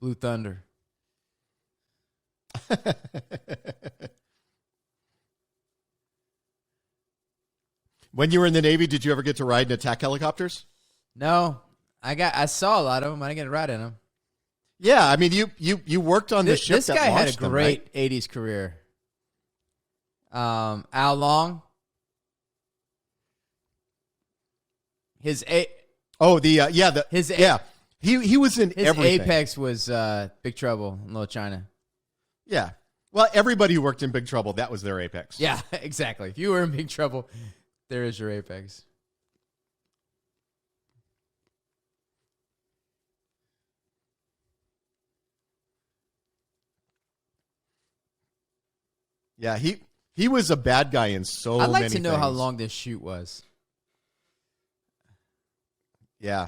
A: Blue Thunder.
B: When you were in the Navy, did you ever get to ride in attack helicopters?
A: No. I saw a lot of them. I didn't get to ride in them.
B: Yeah, I mean, you worked on the ship.
A: This guy had a great 80s career. Al Long. He was in everything. Apex was Big Trouble in Little China.
B: Yeah. Well, everybody who worked in Big Trouble, that was their apex.
A: Yeah, exactly. If you were in Big Trouble, there is your apex.
B: Yeah, he was a bad guy in so many
A: I'd like to know
B: things.
A: how long this shoot was.
B: Yeah.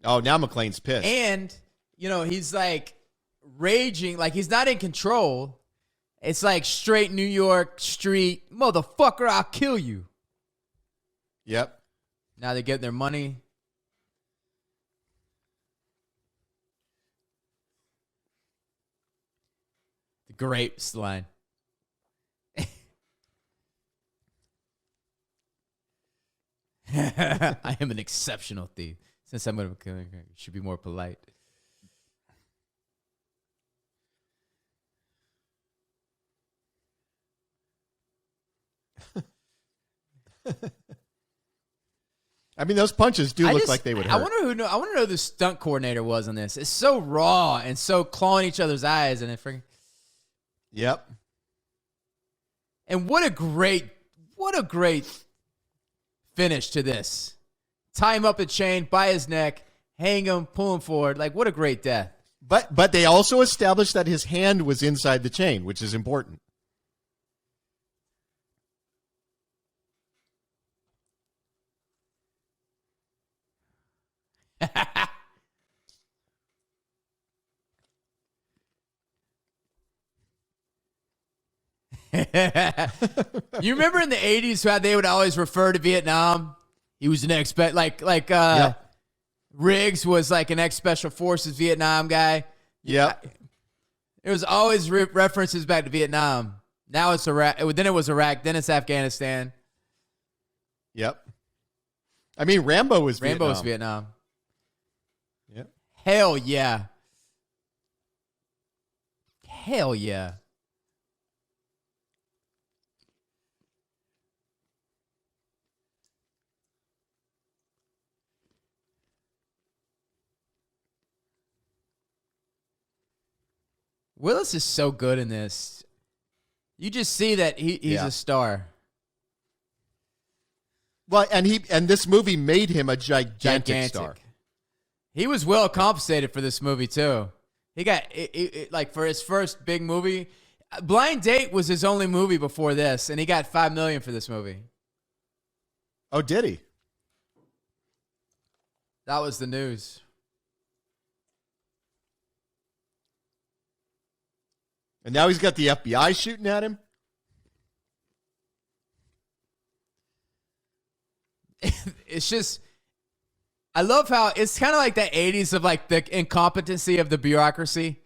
B: Oh, now McClane's pissed.
A: And, he's like raging, like he's not in control. It's like straight New York street, motherfucker, I'll kill you.
B: Yep.
A: Now they're getting their money. The grapes line. I am an exceptional thief. Since I'm going to should be more polite.
B: I mean, those punches do look like they would hurt.
A: I wonder who the stunt coordinator was on this. It's so raw and so clawing each other's eyes, and it freaking.
B: Yep.
A: And what a great finish to this. Tie him up a chain by his neck, hang him, pull him forward. Like, what a great death.
B: But they also established that his hand was inside the chain, which is important.
A: You remember in the 80s how they would always refer to Vietnam? He was an Riggs was like an ex-special forces Vietnam guy.
B: Yep.
A: There was always references back to Vietnam. Now it's Iraq. Then it was Iraq. Then it's Afghanistan.
B: Yep. I mean, Rambo was
A: Vietnam.
B: Yep.
A: Hell yeah. Hell yeah. Willis is so good in this. You just see that he's a star.
B: Well, and this movie made him a gigantic star.
A: He was well compensated for this movie too. He got like for his first big movie. Blind Date was his only movie before this, and he got $5 million for this movie.
B: Oh, did he?
A: That was the news.
B: And now he's got the FBI shooting at him.
A: It's just, I love how it's kind of like the 80s of like the incompetency of the bureaucracy,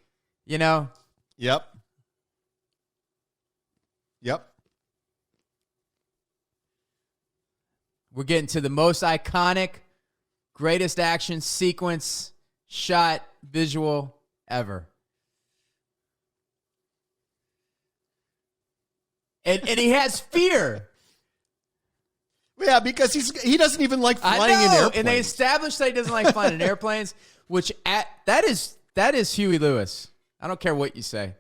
A: you know?
B: Yep. Yep.
A: We're getting to the most iconic, greatest action sequence, shot, visual ever. And he has fear.
B: Yeah, because he doesn't even like flying in airplanes.
A: And they established that he doesn't like flying in airplanes, which that is Huey Lewis. I don't care what you say.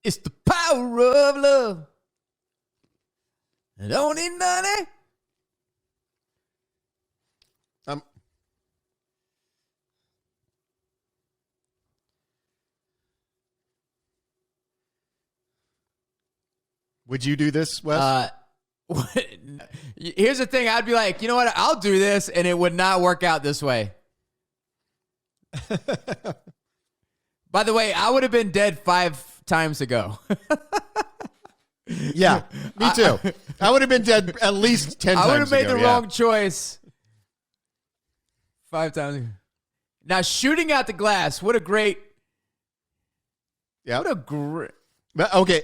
A: It's the power of love. Don't need money.
B: Would you do this, Wes?
A: Here's the thing. I'd be like, you know what? I'll do this, and it would not work out this way. By the way, I would have been dead 5 times ago.
B: Yeah, me too. I would have been dead at least 10 times ago.
A: I would have made the wrong choice 5 times ago. Now, shooting out the glass, what a great...
B: Yeah.
A: What a great...
B: Okay.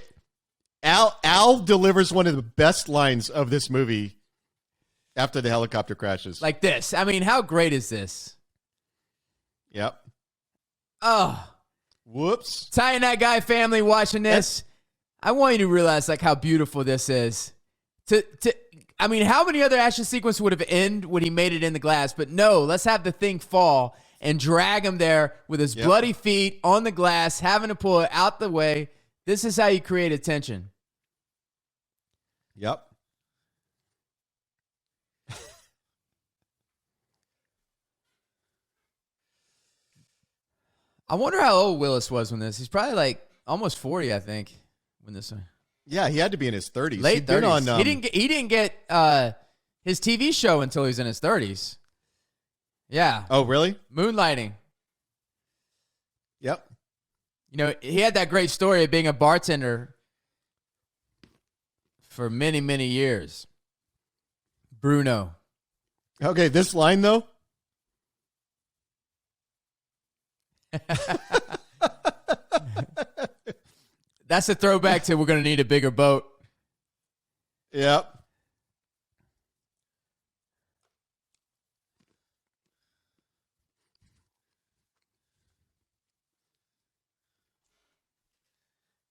B: Al delivers one of the best lines of this movie after the helicopter crashes.
A: Like this. I mean, how great is this?
B: Yep.
A: Oh.
B: Whoops.
A: Ty and that guy family watching this. I want you to realize like how beautiful this is. I mean, how many other action sequences would have ended when he made it in the glass? But no, let's have the thing fall and drag him there with his bloody feet on the glass, having to pull it out the way. This is how you create attention.
B: Yep.
A: I wonder how old Willis was when this. He's probably like almost 40, I think, when this.
B: Yeah, he had to be in his 30s.
A: Late
B: He'd been
A: 30s.
B: on,
A: He didn't get his TV show until he was in his 30s. Yeah.
B: Oh, really?
A: Moonlighting.
B: Yep.
A: You know, he had that great story of being a bartender for many, many years. Bruno.
B: Okay, this line, though.
A: That's a throwback to we're going to need a bigger boat.
B: Yep.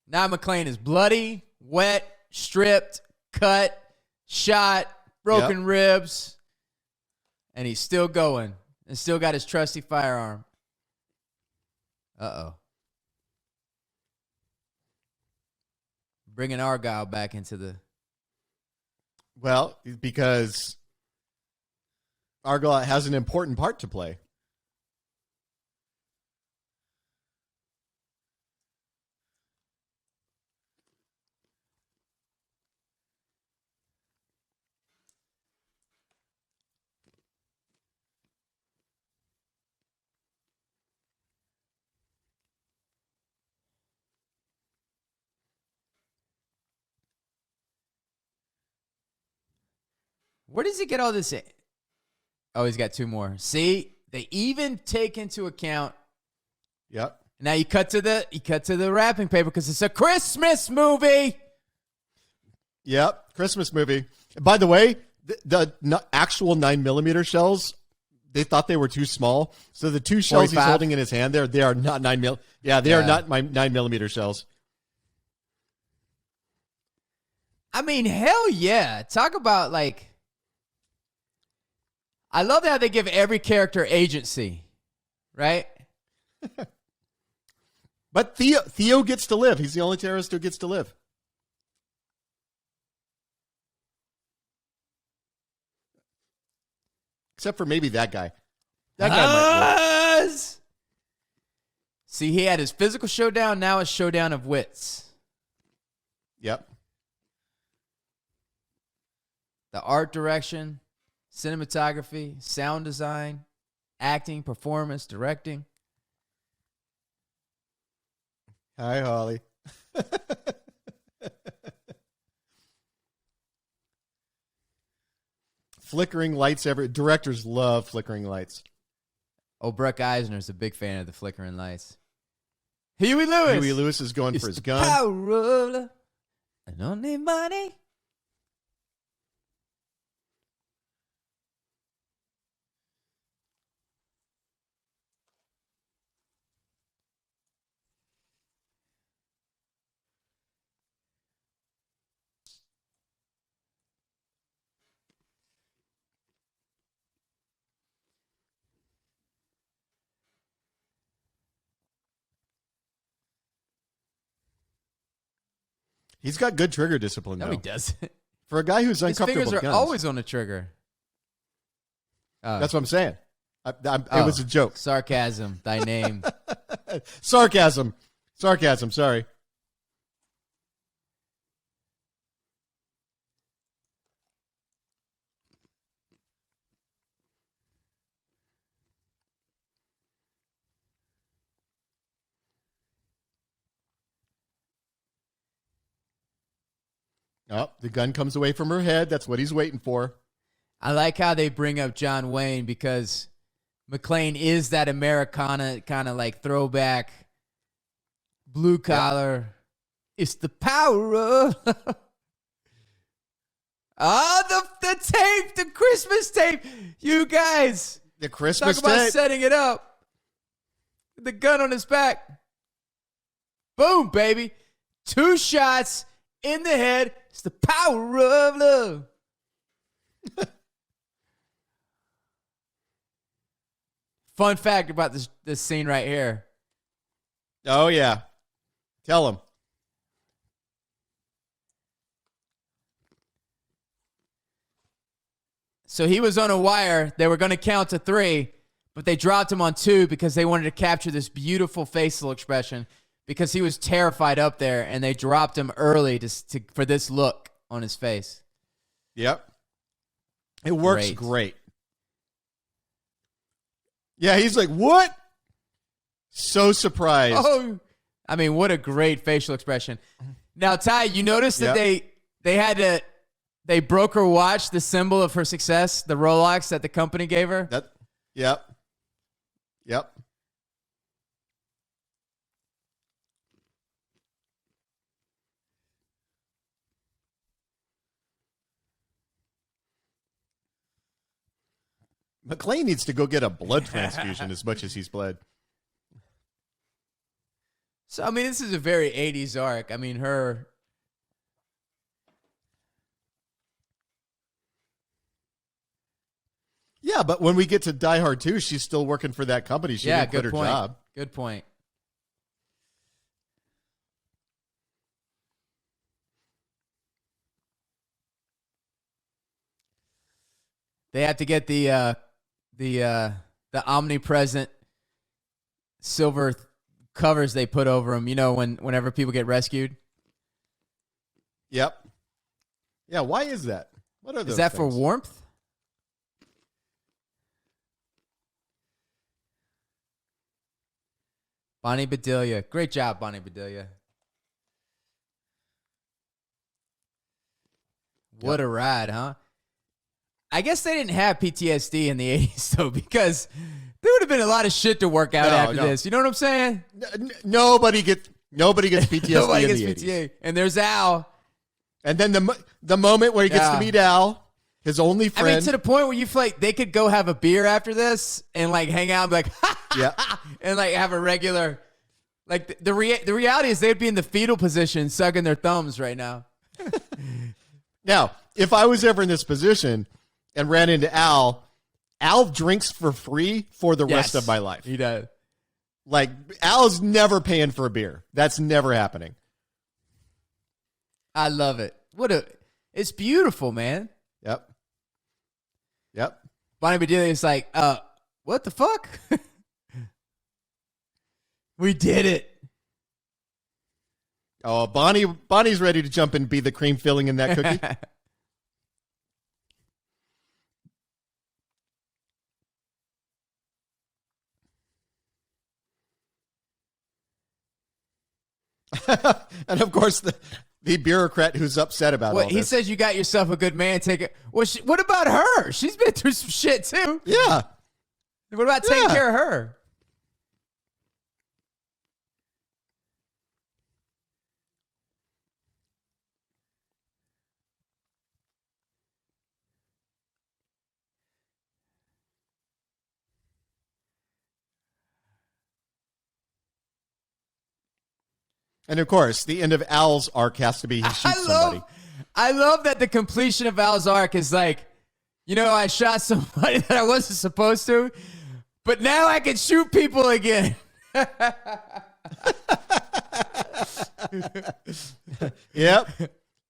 A: Now McClane is bloody, wet, stripped, cut, shot, broken ribs, and he's still going and still got his trusty firearm. Uh-oh. Bringing Argyle back into the...
B: Well, because Argyle has an important part to play.
A: Where does he get all this in? Oh, he's got two more. See, they even take into account.
B: Yep.
A: Now you cut to the wrapping paper because it's a Christmas movie.
B: Yep, Christmas movie. By the way, the actual 9mm shells, they thought they were too small. So the two shells
A: 45?
B: he's holding in his hand there, they are not 9mm. Yeah, they are not my 9mm shells.
A: I mean, hell yeah. Talk about like... I love how they give every character agency, right?
B: But Theo gets to live. He's the only terrorist who gets to live. Except for maybe that guy. That guy might live.
A: See, he had his physical showdown. Now a showdown of wits.
B: Yep.
A: The art direction, cinematography, sound design, acting, performance, directing.
B: Hi, Holly. Flickering lights directors love flickering lights.
A: Oh, Brooke Eisner's a big fan of the flickering lights. Huey Lewis.
B: Huey Lewis is going for his gun.
A: Power of love. I don't need money.
B: He's got good trigger discipline,
A: No,
B: though.
A: he doesn't.
B: For a guy who's
A: His
B: uncomfortable
A: fingers
B: with
A: are
B: guns.
A: always on the trigger.
B: That's what I'm saying. It was a joke.
A: Sarcasm, thy name.
B: Sarcasm, sorry. Oh, the gun comes away from her head. That's what he's waiting for.
A: I like how they bring up John Wayne because McClane is that Americana kind of like throwback, blue collar. Yep. It's the power of... the tape, the Christmas tape. You guys.
B: The Christmas
A: talk about
B: tape.
A: setting it up. The gun on his back. Boom, baby. 2 shots in the head. It's the power of love. Fun fact about this scene right here.
B: Oh, yeah. Tell him.
A: So he was on a wire. They were going to count to 3, but they dropped him on 2 because they wanted to capture this beautiful facial expression because he was terrified up there, and they dropped him early for this look on his face.
B: Yep. It works great. Yeah, he's like, what? So surprised.
A: Oh, I mean, what a great facial expression. Now, Ty, you noticed that they broke her watch, the symbol of her success, the Rolex that the company gave her?
B: Yep. McClane needs to go get a blood transfusion as much as he's bled.
A: So, I mean, this is a very 80s arc. I mean, her...
B: Yeah, but when we get to Die Hard 2, she's still working for that company. She didn't quit her job.
A: Good point. They have to get the omnipresent silver covers they put over them, whenever people get rescued.
B: Yep. Yeah, why is that? What are those?
A: Is that
B: things?
A: for warmth? Bonnie Bedelia. Great job, Bonnie Bedelia. What a ride, huh? I guess they didn't have PTSD in the 80s, though, because there would have been a lot of shit to work out after this. You know what I'm saying?
B: Nobody gets PTSD
A: Nobody
B: in
A: gets
B: the
A: PTSD.
B: 80s.
A: And there's Al.
B: And then the moment where he gets to meet Al, his only friend.
A: I mean, to the point where you feel like they could go have a beer after this and, like, hang out and be like, and, like, have a regular... Like, the reality is they'd be in the fetal position sucking their thumbs right now.
B: Now, if I was ever in this position and ran into Al drinks for free for the rest of my life.
A: He does.
B: Like, Al's never paying for a beer. That's never happening.
A: I love it. It's beautiful, man.
B: Yep.
A: Bonnie Bedelia's like, what the fuck? We did it.
B: Oh, Bonnie's ready to jump and be the cream filling in that cookie. And of course, the bureaucrat who's upset about all this.
A: He says you got yourself a good man. Take it. Well, what about her? She's been through some shit too.
B: Yeah.
A: What about taking care of her?
B: And of course, the end of Al's arc has to be he shoots somebody.
A: I love that the completion of Al's arc is like, I shot somebody that I wasn't supposed to, but now I can shoot people again.
B: Yep.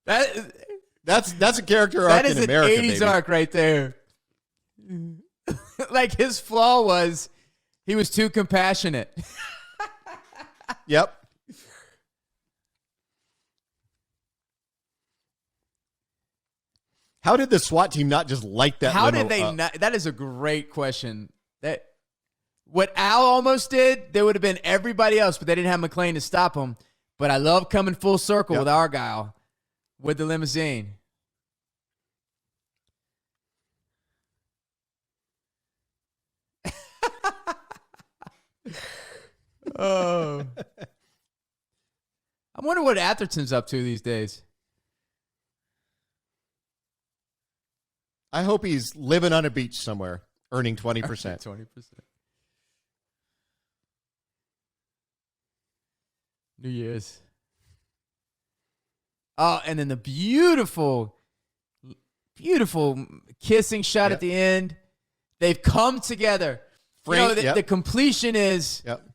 B: That's a character arc in America,
A: That is an 80s
B: baby.
A: arc right there. Like, his flaw was he was too compassionate.
B: Yep. How did the SWAT team not just light that
A: How
B: limo
A: did they
B: up?
A: not? That is a great question. What Al almost did, there would have been everybody else, but they didn't have McClane to stop him. But I love coming full circle with Argyle with the limousine. Oh. I wonder what Atherton's up to these days.
B: I hope he's living on a beach somewhere, earning 20%.
A: 20%. New Year's. Oh, and then the beautiful kissing shot at the end. They've come together.
B: Frank,
A: The completion is...
B: Yep.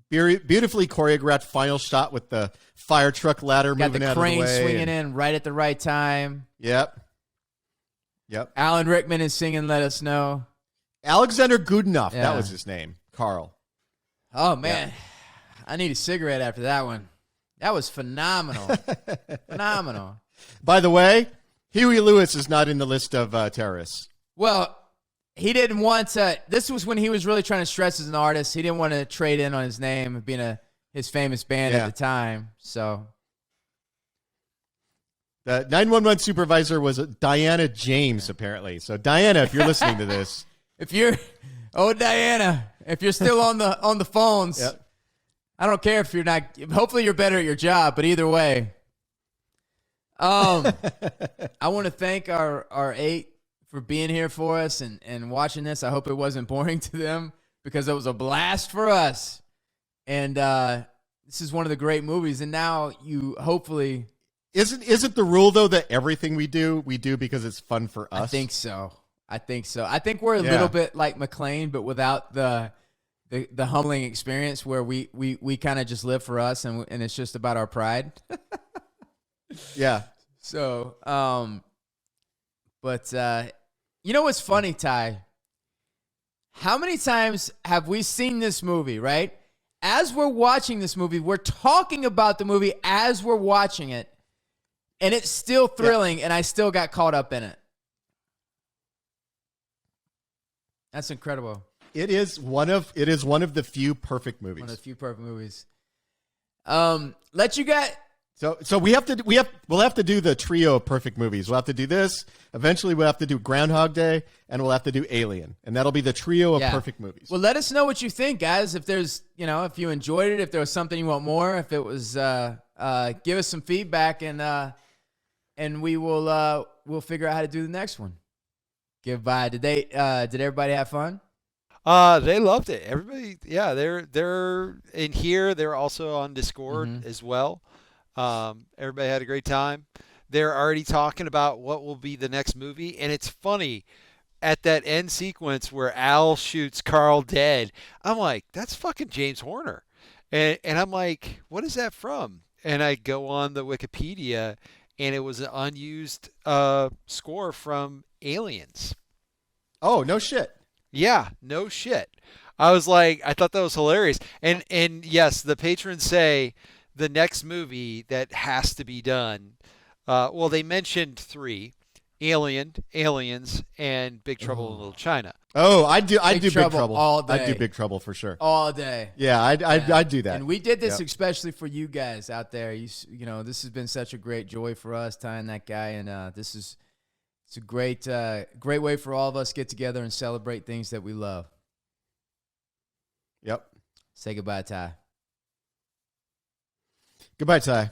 B: Beautifully choreographed final shot with the fire truck ladder
A: Got
B: moving
A: the
B: out of the
A: crane
B: way.
A: swinging in right at the right time.
B: Yep.
A: Alan Rickman is singing "Let Us Know."
B: Alexander Goodenough.
A: Yeah.
B: That was his name. Carl.
A: Oh, man. I need a cigarette after that one. That was phenomenal. Phenomenal.
B: By the way, Huey Lewis is not in the list of terrorists.
A: Well, he didn't want to. This was when he was really trying to stress as an artist. He didn't want to trade in on his name of being his famous band at the time. So
B: the 911 supervisor was Diana James, apparently. So Diana, if you're listening to this,
A: Diana, if you're still on the phones, I don't care if you're not. Hopefully, you're better at your job. But either way, I want to thank our 8 for being here for us and watching this. I hope it wasn't boring to them because it was a blast for us. And this is one of the great movies. And now you hopefully
B: isn't the rule though that everything we do because it's fun for us?
A: I think so. I think we're a little bit like McClane, but without the humbling experience where we kind of just live for us and it's just about our pride.
B: Yeah.
A: So, but you know what's funny, Ty? How many times have we seen this movie, right? As we're watching this movie, we're talking about the movie as we're watching it, and it's still thrilling, and I still got caught up in it. That's incredible.
B: It is one of the few perfect movies.
A: One of the few perfect movies. Let you get.
B: So we'll have to do the trio of perfect movies. We'll have to do this. Eventually we'll have to do Groundhog Day, and we'll have to do Alien. And that'll be the trio of perfect movies.
A: Well, let us know what you think, guys. If there's, if you enjoyed it, if there was something you want more, if it was give us some feedback and we will we'll figure out how to do the next one. Goodbye. Did everybody have fun?
C: They loved it. Everybody, they're in here. They're also on Discord as well. Everybody had a great time. They're already talking about what will be the next movie. And it's funny, at that end sequence where Al shoots Carl dead, I'm like, that's fucking James Horner. And I'm like, what is that from? And I go on the Wikipedia, and it was an unused score from Aliens.
B: Oh, no shit.
C: Yeah, no shit. I was like, I thought that was hilarious. And yes, the patrons say the next movie that has to be done. Well, they mentioned 3: Aliens, and Big Trouble in Little China.
B: Oh, I do Big Trouble
A: all day.
B: I do Big Trouble for sure.
A: All day.
B: Yeah, I'd do that.
A: And we did this especially for you guys out there. This has been such a great joy for us, Ty and that guy, and it's a great way for all of us to get together and celebrate things that we love.
B: Yep.
A: Say goodbye, Ty.
B: Goodbye, Ty.